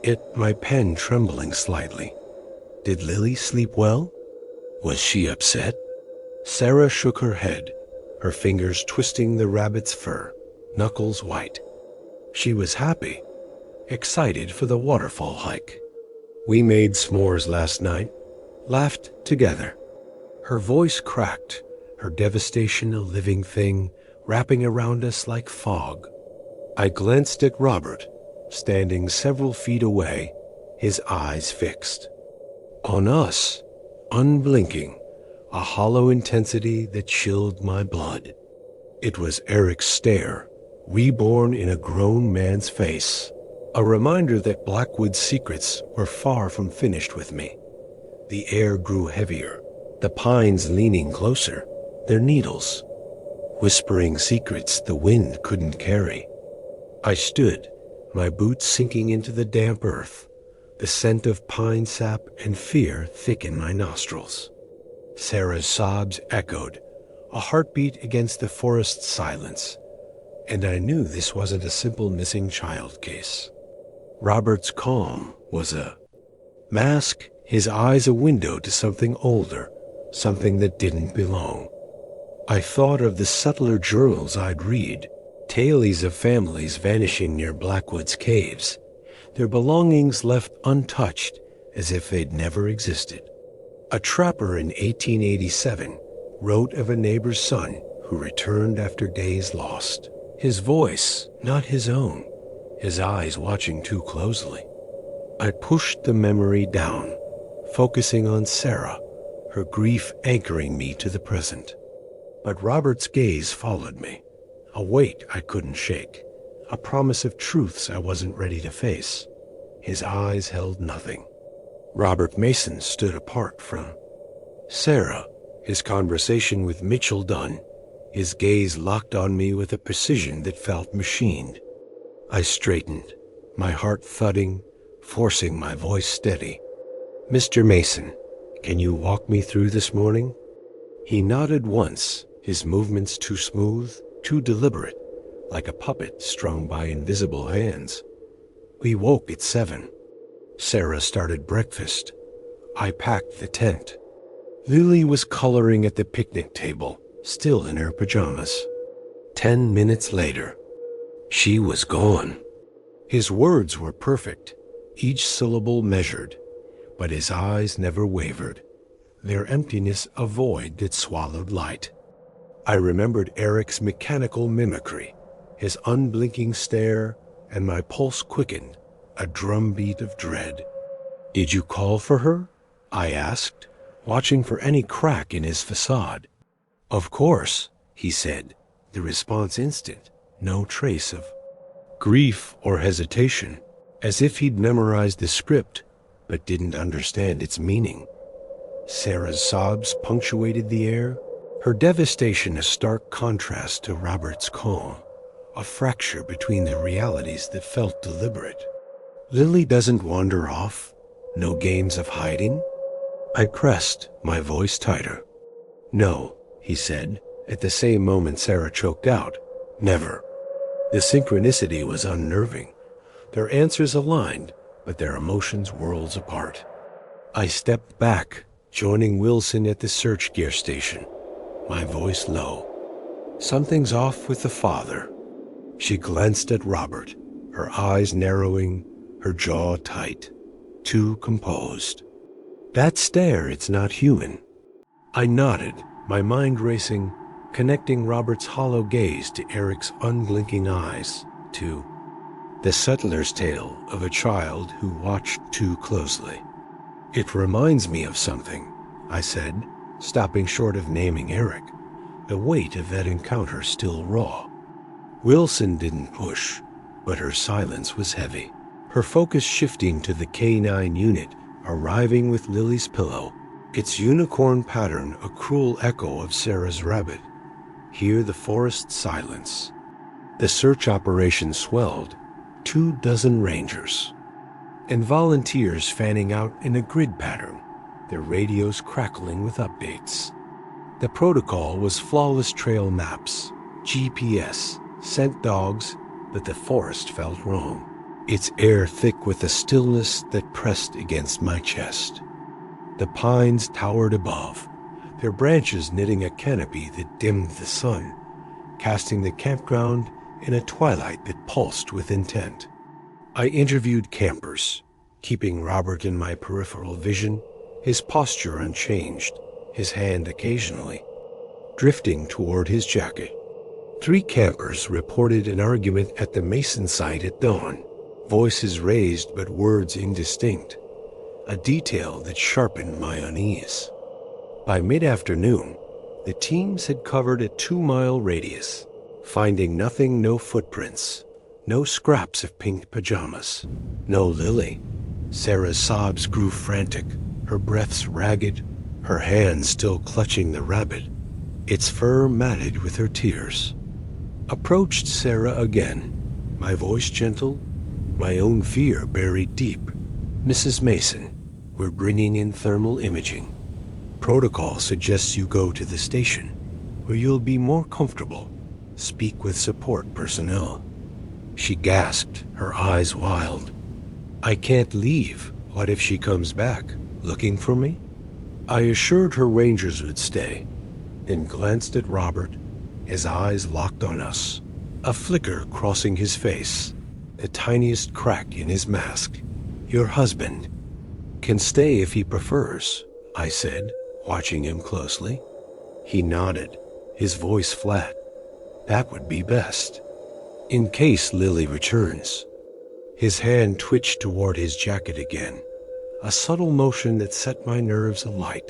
it, my pen trembling slightly. Did Lily sleep well? Was she upset? Sarah shook her head, her fingers twisting the rabbit's fur, knuckles white. She was happy, excited for the waterfall hike. We made s'mores last night, laughed together. Her voice cracked, her devastation a living thing, wrapping around us like fog. I glanced at Robert, standing several feet away, his eyes fixed. On us, unblinking, a hollow intensity that chilled my blood. It was Eric's stare, reborn in a grown man's face, a reminder that Blackwood's secrets were far from finished with me. The air grew heavier, the pines leaning closer, their needles, whispering secrets the wind couldn't carry. I stood, my boots sinking into the damp earth, the scent of pine sap and fear thick in my nostrils. Sarah's sobs echoed, a heartbeat against the forest's silence, and I knew this wasn't a simple missing child case. Robert's calm was a mask, his eyes a window to something older, something that didn't belong. I thought of the subtler journals I'd read, tales of families vanishing near Blackwood's caves, their belongings left untouched as if they'd never existed. A trapper in 1887 wrote of a neighbor's son who returned after days lost, his voice not his own, his eyes watching too closely. I pushed the memory down, focusing on Sarah, her grief anchoring me to the present. But Robert's gaze followed me, a weight I couldn't shake, a promise of truths I wasn't ready to face. His eyes held nothing. Robert Mason stood apart from Sarah, his conversation with Mitchell done, his gaze locked on me with a precision that felt machined. I straightened, my heart thudding, forcing my voice steady. "Mr. Mason, can you walk me through this morning?" He nodded once, his movements too smooth, too deliberate, like a puppet strung by invisible hands. We woke at 7. Sarah started breakfast. I packed the tent. Lily was coloring at the picnic table, still in her pajamas. 10 minutes later, she was gone. His words were perfect, each syllable measured, but his eyes never wavered, their emptiness a void that swallowed light. I remembered Eric's mechanical mimicry, his unblinking stare, and my pulse quickened, a drumbeat of dread. "Did you call for her?" I asked, watching for any crack in his facade. "Of course," he said, the response instant, no trace of grief or hesitation, as if he'd memorized the script but didn't understand its meaning. Sarah's sobs punctuated the air, her devastation a stark contrast to Robert's calm, a fracture between the realities that felt deliberate. "Lily doesn't wander off? No games of hiding?" I pressed, my voice tighter. "No," he said. At the same moment Sarah choked out, "Never." The synchronicity was unnerving. Their answers aligned, but their emotions worlds apart. I stepped back, joining Wilson at the search gear station, my voice low. "Something's off with the father." She glanced at Robert, her eyes narrowing, her jaw tight, too composed. "That stare, it's not human." I nodded, my mind racing, connecting Robert's hollow gaze to Eric's unblinking eyes, to the settler's tale of a child who watched too closely. "It reminds me of something," I said, stopping short of naming Eric, the weight of that encounter still raw. Wilson didn't push, but her silence was heavy, her focus shifting to the K9 unit arriving with Lily's pillow, its unicorn pattern a cruel echo of Sarah's rabbit. Here the forest silence. The search operation swelled, 24 rangers, and volunteers fanning out in a grid pattern, their radios crackling with updates. The protocol was flawless trail maps, GPS, scent dogs, but the forest felt wrong. Its air thick with a stillness that pressed against my chest. The pines towered above, their branches knitting a canopy that dimmed the sun, casting the campground in a twilight that pulsed with intent. I interviewed campers, keeping Robert in my peripheral vision, his posture unchanged, his hand occasionally drifting toward his jacket. 3 campers reported an argument at the Mason site at dawn, voices raised but words indistinct, a detail that sharpened my unease. By mid-afternoon, the teams had covered a 2-mile radius, finding nothing, no footprints, no scraps of pink pajamas, no Lily. Sarah's sobs grew frantic, her breaths ragged, her hands still clutching the rabbit, its fur matted with her tears. Approached Sarah again, my voice gentle, my own fear buried deep. Mrs. Mason, we're bringing in thermal imaging. Protocol suggests you go to the station, where you'll be more comfortable. Speak with support personnel. She gasped, her eyes wild. I can't leave. What if she comes back, looking for me? I assured her rangers would stay, then glanced at Robert, his eyes locked on us, a flicker crossing his face, the tiniest crack in his mask. Your husband can stay if he prefers, I said, watching him closely. He nodded, his voice flat. That would be best, in case Lily returns. His hand twitched toward his jacket again, a subtle motion that set my nerves alight,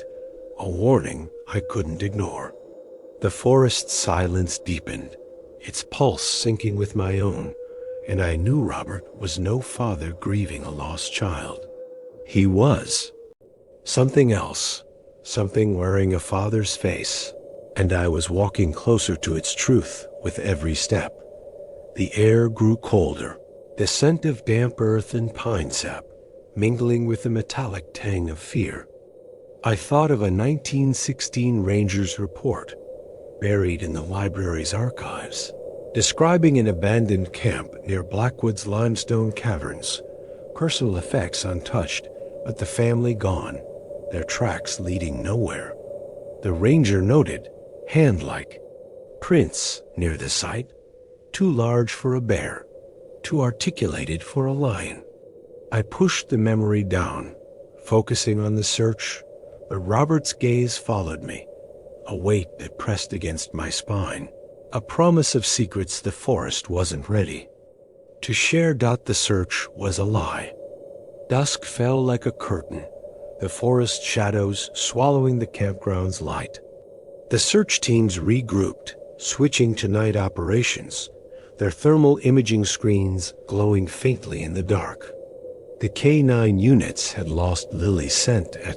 a warning I couldn't ignore. The forest's silence deepened, its pulse syncing with my own, and I knew Robert was no father grieving a lost child. He was something else, something wearing a father's face, and I was walking closer to its truth with every step. The air grew colder, the scent of damp earth and pine sap mingling with the metallic tang of fear. I thought of a 1916 Ranger's report, buried in the library's archives, describing an abandoned camp near Blackwood's limestone caverns, personal effects untouched, but the family gone, their tracks leading nowhere. The ranger noted, hand-like, prints near the site, too large for a bear, too articulated for a lion. I pushed the memory down, focusing on the search, but Robert's gaze followed me, a weight that pressed against my spine, a promise of secrets the forest wasn't ready to share. The search was a lie. Dusk fell like a curtain, the forest shadows swallowing the campground's light. The search teams regrouped, switching to night operations, their thermal imaging screens glowing faintly in the dark. The K9 units had lost Lily's scent at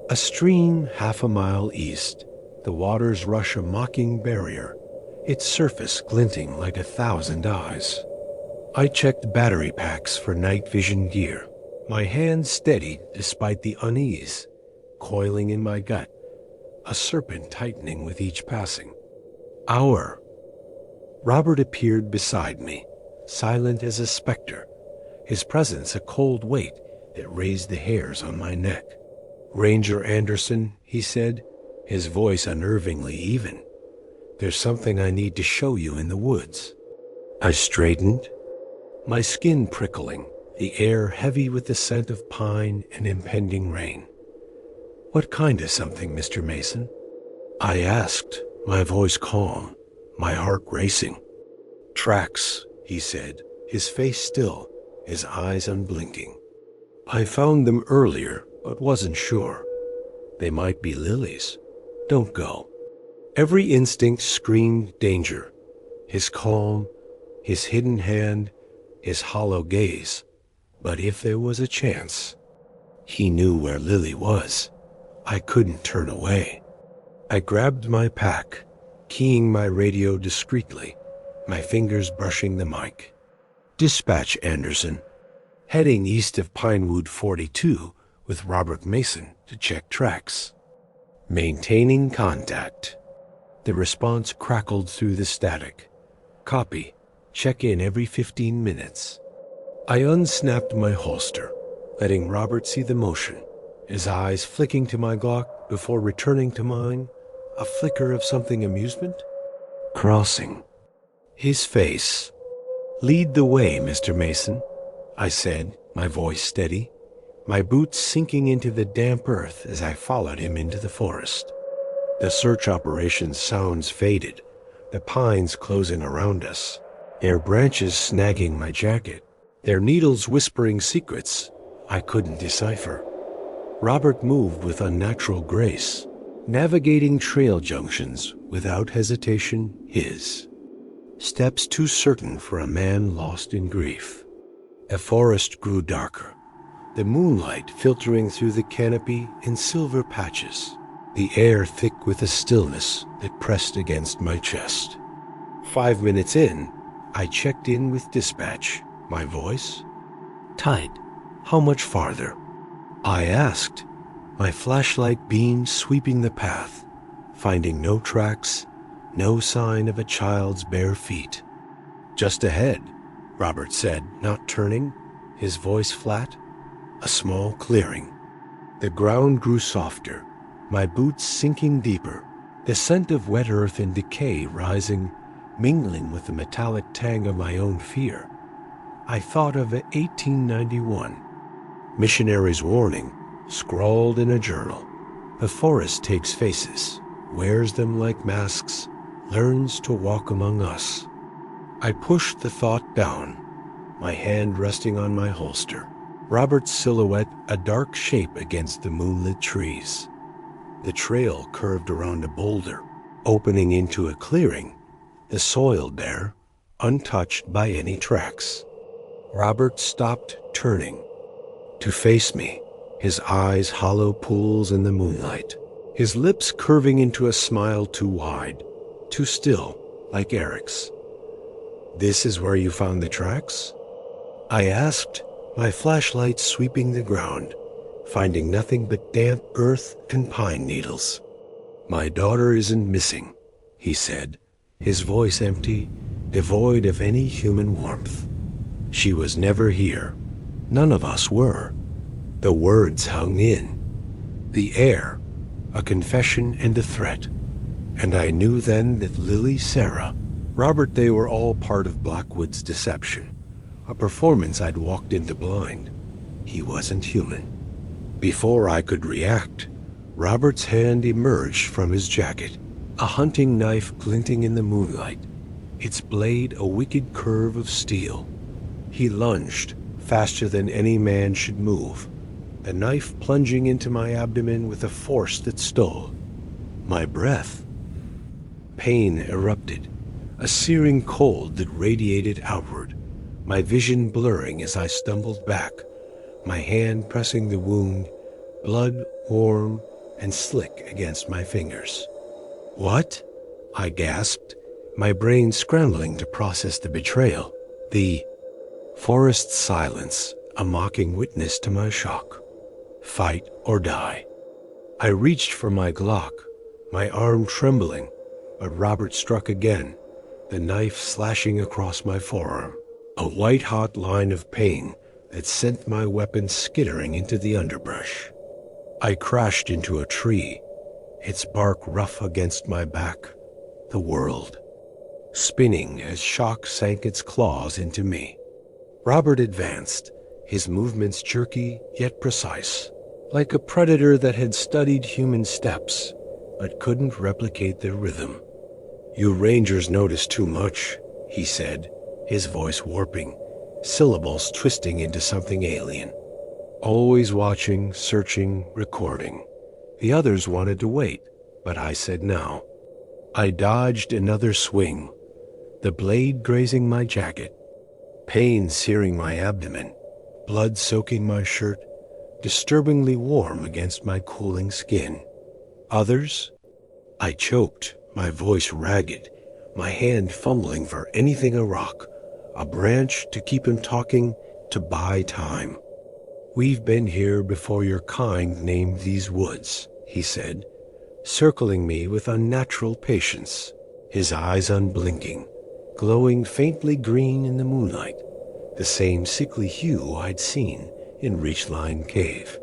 a stream half a mile east. The waters rush a mocking barrier, its surface glinting like 1,000 eyes. I checked battery packs for night vision gear, my hand steadied despite the unease, coiling in my gut, a serpent tightening with each passing hour. Robert appeared beside me, silent as a specter, his presence a cold weight that raised the hairs on my neck. Ranger Anderson, he said, his voice unnervingly even. There's something I need to show you in the woods. I straightened, my skin prickling, the air heavy with the scent of pine and impending rain. What kind of something, Mr. Mason? I asked, my voice calm, my heart racing. Tracks, he said, his face still, his eyes unblinking. I found them earlier, but wasn't sure. They might be Lily's. Don't go. Every instinct screamed danger. His calm, his hidden hand, his hollow gaze. But if there was a chance, he knew where Lily was. I couldn't turn away. I grabbed my pack, keying my radio discreetly, my fingers brushing the mic. Dispatch Anderson, heading east of Pinewood 42 with Robert Mason to check tracks. Maintaining contact. The response crackled through the static. Copy. Check in every 15 minutes. I unsnapped my holster, letting Robert see the motion, his eyes flicking to my Glock before returning to mine, a flicker of something amusement. Crossing. His face. Lead the way, Mr. Mason, I said, my voice steady, my boots sinking into the damp earth as I followed him into the forest. The search operation's sounds faded, the pines closing around us, their branches snagging my jacket, their needles whispering secrets I couldn't decipher. Robert moved with unnatural grace, navigating trail junctions without hesitation, his steps too certain for a man lost in grief. The forest grew darker, the moonlight filtering through the canopy in silver patches, the air thick with a stillness that pressed against my chest. 5 minutes in, I checked in with dispatch, my voice tight. How much farther? I asked, my flashlight beam sweeping the path, finding no tracks, no sign of a child's bare feet. Just ahead, Robert said, not turning, his voice flat. A small clearing. The ground grew softer, my boots sinking deeper, the scent of wet earth and decay rising, mingling with the metallic tang of my own fear. I thought of 1891. Missionary's warning, scrawled in a journal. The forest takes faces, wears them like masks, learns to walk among us. I pushed the thought down, my hand resting on my holster. Robert's silhouette a dark shape against the moonlit trees. The trail curved around a boulder, opening into a clearing, the soil bare, untouched by any tracks. Robert stopped, turning to face me, his eyes hollow pools in the moonlight, his lips curving into a smile too wide, too still, like Eric's. This is where you found the tracks? I asked, my flashlight sweeping the ground, finding nothing but damp earth and pine needles. My daughter isn't missing, he said, his voice empty, devoid of any human warmth. She was never here. None of us were. The words hung in. The air, a confession and a threat. And I knew then that Lily, Sarah, Robert, they were all part of Blackwood's deception, a performance I'd walked into blind. He wasn't human. Before I could react, Robert's hand emerged from his jacket, a hunting knife glinting in the moonlight, its blade a wicked curve of steel. He lunged, faster than any man should move, the knife plunging into my abdomen with a force that stole my breath. Pain erupted, a searing cold that radiated outward, my vision blurring as I stumbled back, my hand pressing the wound, blood warm and slick against my fingers. What? I gasped, my brain scrambling to process the betrayal. The forest silence, a mocking witness to my shock. Fight or die. I reached for my Glock, my arm trembling, but Robert struck again, the knife slashing across my forearm, a white-hot line of pain that sent my weapon skittering into the underbrush. I crashed into a tree, its bark rough against my back, the world spinning as shock sank its claws into me. Robert advanced, his movements jerky yet precise, like a predator that had studied human steps, but couldn't replicate their rhythm. You Rangers notice too much, he said, his voice warping, syllables twisting into something alien. Always watching, searching, recording. The others wanted to wait, but I said no. I dodged another swing, the blade grazing my jacket, pain searing my abdomen, blood soaking my shirt, disturbingly warm against my cooling skin. Others? I choked, my voice ragged, my hand fumbling for anything a rock, a branch to keep him talking, to buy time. We've been here before your kind named these woods, he said, circling me with unnatural patience, his eyes unblinking, glowing faintly green in the moonlight, the same sickly hue I'd seen in Reachline Cave.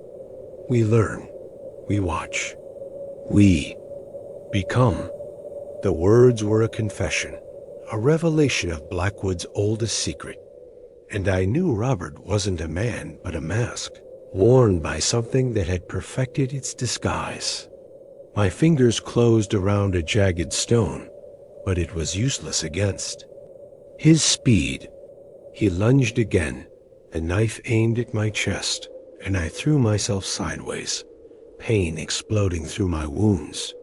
We learn, we watch, we become. The words were a confession, a revelation of Blackwood's oldest secret. And I knew Robert wasn't a man, but a mask, worn by something that had perfected its disguise. My fingers closed around a jagged stone, but it was useless against his speed. He lunged again, a knife aimed at my chest, and I threw myself sideways, pain exploding through my wounds,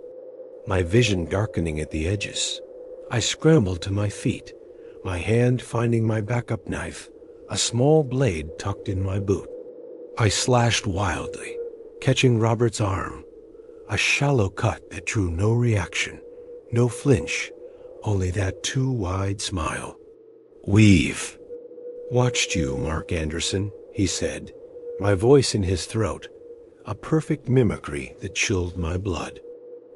my vision darkening at the edges. I scrambled to my feet, my hand finding my backup knife, a small blade tucked in my boot. I slashed wildly, catching Robert's arm, a shallow cut that drew no reaction, no flinch, only that too wide smile. "We've watched you, Mark Anderson," he said, my voice in his throat, a perfect mimicry that chilled my blood.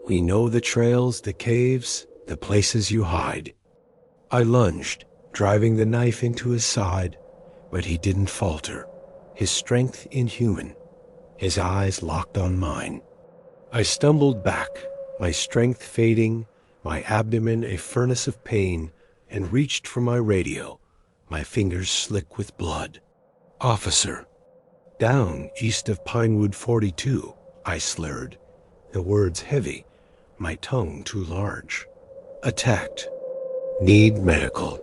"We know the trails, the caves, the places you hide." I lunged, driving the knife into his side, but he didn't falter, his strength inhuman, his eyes locked on mine. I stumbled back, my strength fading, my abdomen a furnace of pain, and reached for my radio, my fingers slick with blood. "Officer." "Down east of Pinewood 42, I slurred, the words heavy, my tongue too large. "Attacked. Need medical."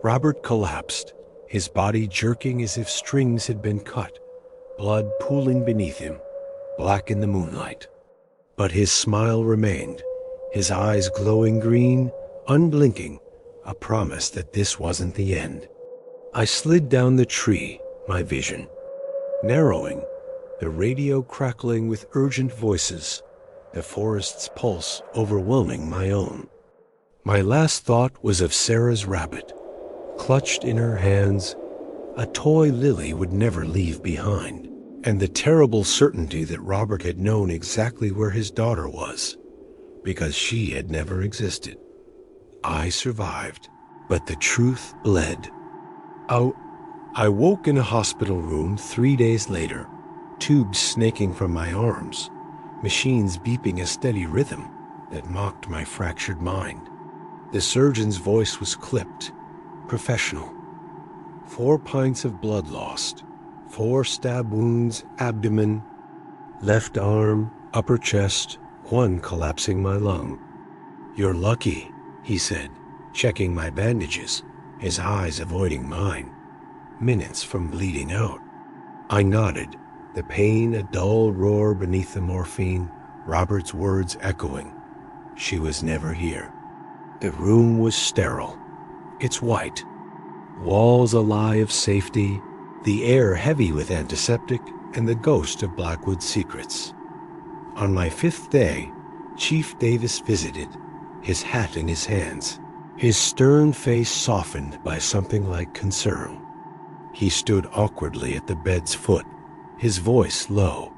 Robert collapsed, his body jerking as if strings had been cut, blood pooling beneath him, black in the moonlight. But his smile remained, his eyes glowing green, unblinking, a promise that this wasn't the end. I slid down the tree, my vision narrowing, the radio crackling with urgent voices, the forest's pulse overwhelming my own. My last thought was of Sarah's rabbit, clutched in her hands, a toy Lily would never leave behind, and the terrible certainty that Robert had known exactly where his daughter was, because she had never existed. I survived, but the truth bled. I woke in a hospital room 3 days later, tubes snaking from my arms, machines beeping a steady rhythm that mocked my fractured mind. The surgeon's voice was clipped, professional. 4 pints of blood lost, 4 stab wounds, abdomen, left arm, upper chest, 1 collapsing my lung. "You're lucky," he said, checking my bandages, his eyes avoiding mine. "Minutes from bleeding out." I nodded, the pain a dull roar beneath the morphine, Robert's words echoing. She was never here. The room was sterile. It's white. Walls a lie of safety, the air heavy with antiseptic, and the ghost of Blackwood's secrets. On my 5th day, Chief Davis visited, his hat in his hands, his stern face softened by something like concern. He stood awkwardly at the bed's foot, his voice low.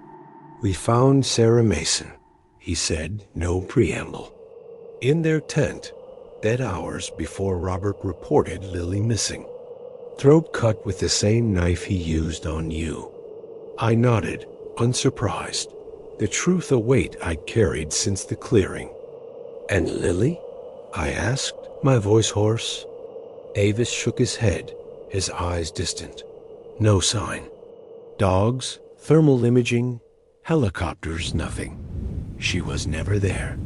"We found Sarah Mason," he said, no preamble. "In their tent, dead hours before Robert reported Lily missing. Throat cut with the same knife he used on you." I nodded, unsurprised, the truth a weight I'd carried since the clearing. "And Lily?" I asked, my voice hoarse. Davis shook his head, his eyes distant. "No sign. Dogs, thermal imaging, helicopters, nothing. She was never there."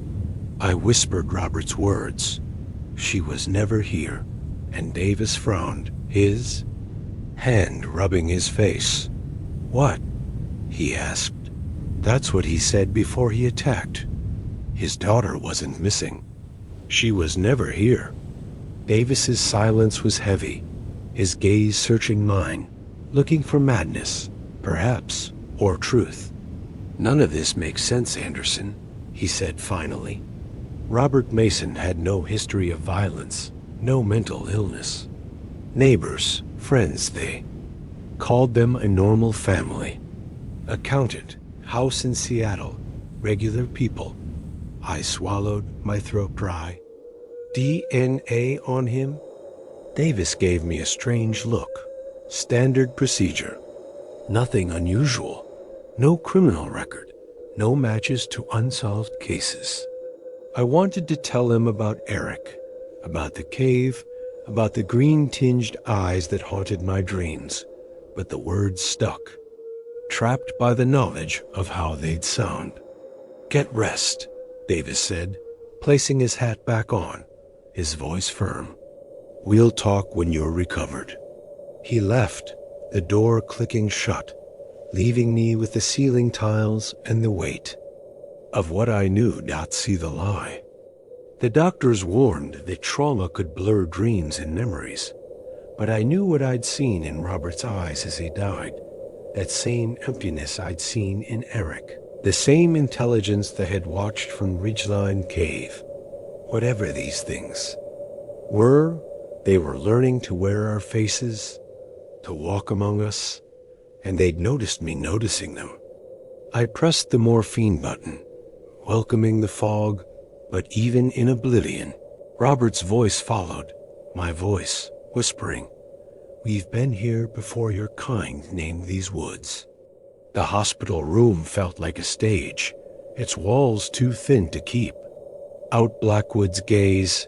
I whispered Robert's words. "She was never here," and Davis frowned, his hand rubbing his face. "What?" he asked. "That's what he said before he attacked. His daughter wasn't missing. She was never here." Davis's silence was heavy, his gaze searching mine, looking for madness, perhaps, or truth. "None of this makes sense, Anderson," he said finally. Robert Mason had no history of violence, no mental illness. Neighbors, friends, they called them a normal family. Accountant, house in Seattle, regular people. I swallowed, my throat dry. DNA on him? Davis gave me a strange look. Standard procedure. Nothing unusual. No criminal record. No matches to unsolved cases. I wanted to tell him about Eric, about the cave, about the green-tinged eyes that haunted my dreams, but the words stuck, trapped by the knowledge of how they'd sound. "Get rest," Davis said, placing his hat back on, his voice firm. "We'll talk when you're recovered." He left, the door clicking shut, leaving me with the ceiling tiles and the weight of what I knew not see the lie. The doctors warned that trauma could blur dreams and memories, but I knew what I'd seen in Robert's eyes as he died, that same emptiness I'd seen in Eric, the same intelligence that had watched from Ridgeline Cave. Whatever these things were, they were learning to wear our faces, to walk among us, and they'd noticed me noticing them. I pressed the morphine button, welcoming the fog, but even in oblivion, Robert's voice followed, my voice, whispering, "We've been here before your kind named these woods." The hospital room felt like a stage, its walls too thin to keep. Out Blackwood's gaze,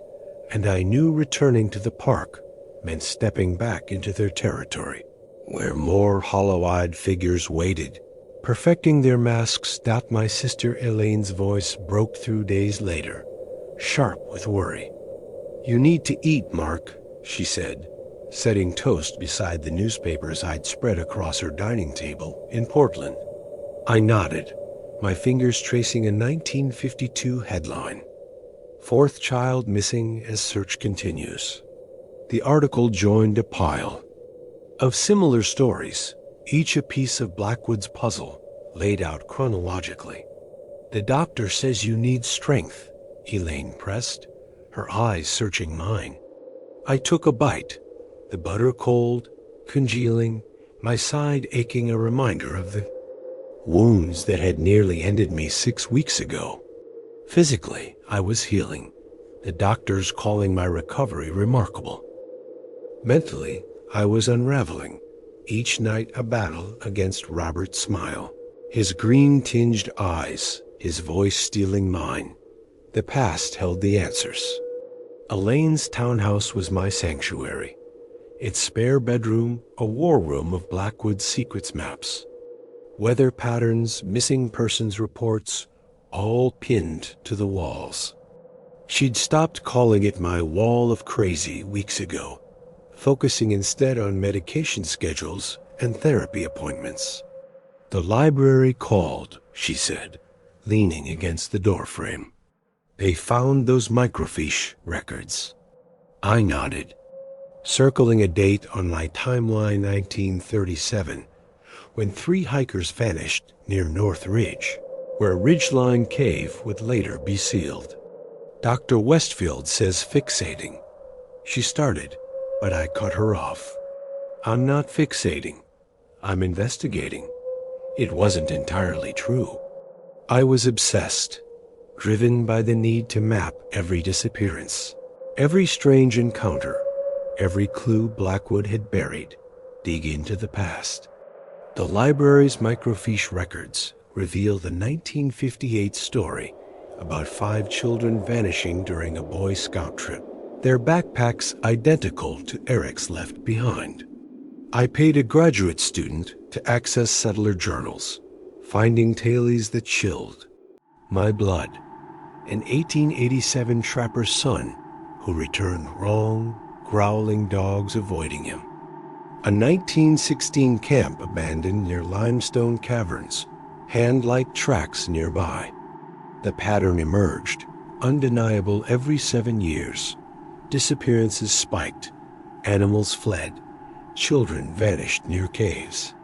and I knew returning to the park meant stepping back into their territory, where more hollow-eyed figures waited, perfecting their masks. My sister Elaine's voice broke through days later, sharp with worry. "You need to eat, Mark," she said, setting toast beside the newspapers I'd spread across her dining table in Portland. I nodded, my fingers tracing a 1952 headline. "Fourth child missing as search continues." The article joined a pile of similar stories, each a piece of Blackwood's puzzle, laid out chronologically. "The doctor says you need strength," Elaine pressed, her eyes searching mine. I took a bite, the butter cold, congealing, my side aching, a reminder of the wounds that had nearly ended me 6 weeks ago. Physically, I was healing, the doctors calling my recovery remarkable. Mentally, I was unraveling, each night a battle against Robert's smile, his green-tinged eyes, his voice stealing mine. The past held the answers. Elaine's townhouse was my sanctuary, its spare bedroom a war room of Blackwood's secrets maps. Weather patterns, missing persons reports, all pinned to the walls. She'd stopped calling it my wall of crazy weeks ago, focusing instead on medication schedules and therapy appointments. "The library called," she said, leaning against the doorframe. "They found those microfiche records." I nodded, circling a date on my timeline, 1937, when 3 hikers vanished near North Ridge, where Ridgeline Cave would later be sealed. "Dr. Westfield says fixating." She started, but I cut her off. "I'm not fixating. I'm investigating." It wasn't entirely true. I was obsessed, driven by the need to map every disappearance, every strange encounter, every clue Blackwood had buried, dig into the past. The library's microfiche records reveal the 1958 story about 5 children vanishing during a Boy Scout trip, their backpacks identical to Eric's left behind. I paid a graduate student to access settler journals, finding tales that chilled my blood. An 1887 trapper's son who returned wrong, growling dogs avoiding him. A 1916 camp abandoned near limestone caverns, hand-like tracks nearby. The pattern emerged, undeniable every 7 years. Disappearances spiked, animals fled, children vanished near caves.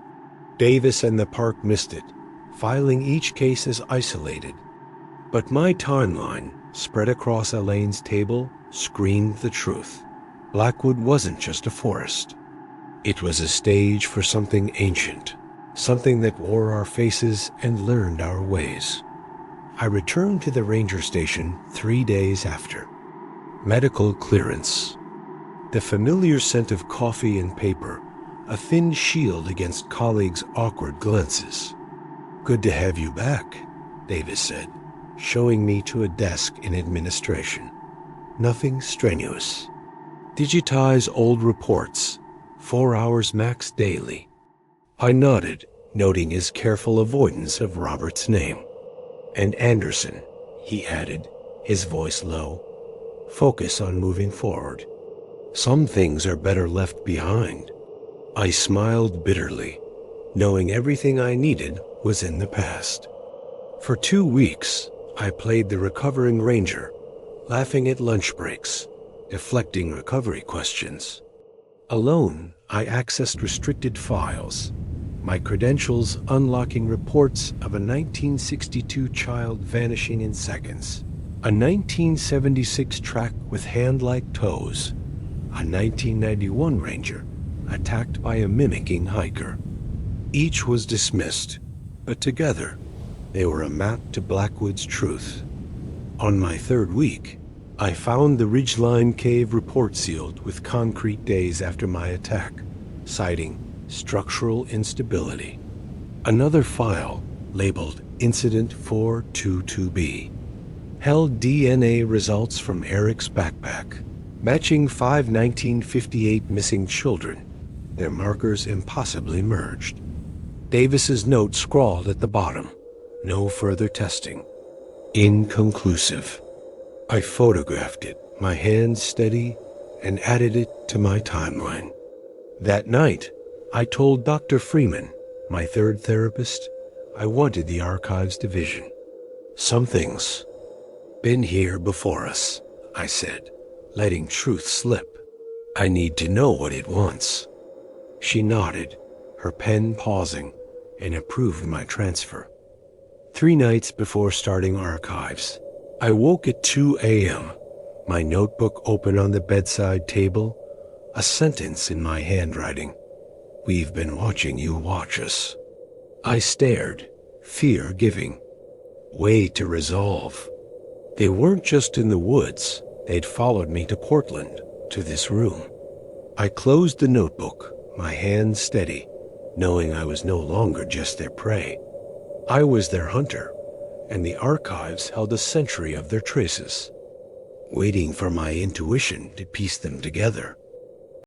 Davis and the park missed it, filing each case as isolated. But my timeline, spread across Elaine's table, screamed the truth. Blackwood wasn't just a forest. It was a stage for something ancient, something that wore our faces and learned our ways. I returned to the ranger station 3 days after. Medical clearance. The familiar scent of coffee and paper, a thin shield against colleagues' awkward glances. "Good to have you back," Davis said, showing me to a desk in administration. "Nothing strenuous. Digitize old reports, 4 hours max daily." I nodded, noting his careful avoidance of Robert's name. "And Anderson," he added, his voice low. "Focus on moving forward. Some things are better left behind." I smiled bitterly, knowing everything I needed was in the past. For 2 weeks, I played the recovering ranger, laughing at lunch breaks, deflecting recovery questions. Alone, I accessed restricted files, my credentials unlocking reports of a 1962 child vanishing in seconds, a 1976 track with hand-like toes, a 1991 ranger attacked by a mimicking hiker. Each was dismissed, but together they were a map to Blackwood's truth. On my 3rd week, I found the Ridgeline Cave report sealed with concrete days after my attack, citing structural instability. Another file, labeled Incident 422B, held DNA results from Eric's backpack, matching 5 1958 missing children, their markers impossibly merged. Davis's note scrawled at the bottom, "No further testing. Inconclusive." I photographed it, my hand steady, and added it to my timeline. That night, I told Dr. Freeman, my 3rd therapist, I wanted the archives division. "Something's been here before us," I said, letting truth slip. "I need to know what it wants." She nodded, her pen pausing, and approved my transfer. 3 nights before starting archives, I woke at 2 a.m., my notebook open on the bedside table, a sentence in my handwriting. "We've been watching you watch us." I stared, fear giving. Way to resolve. They weren't just in the woods. They'd followed me to Portland, to this room. I closed the notebook, my hand steady, knowing I was no longer just their prey. I was their hunter, and the archives held a century of their traces, waiting for my intuition to piece them together.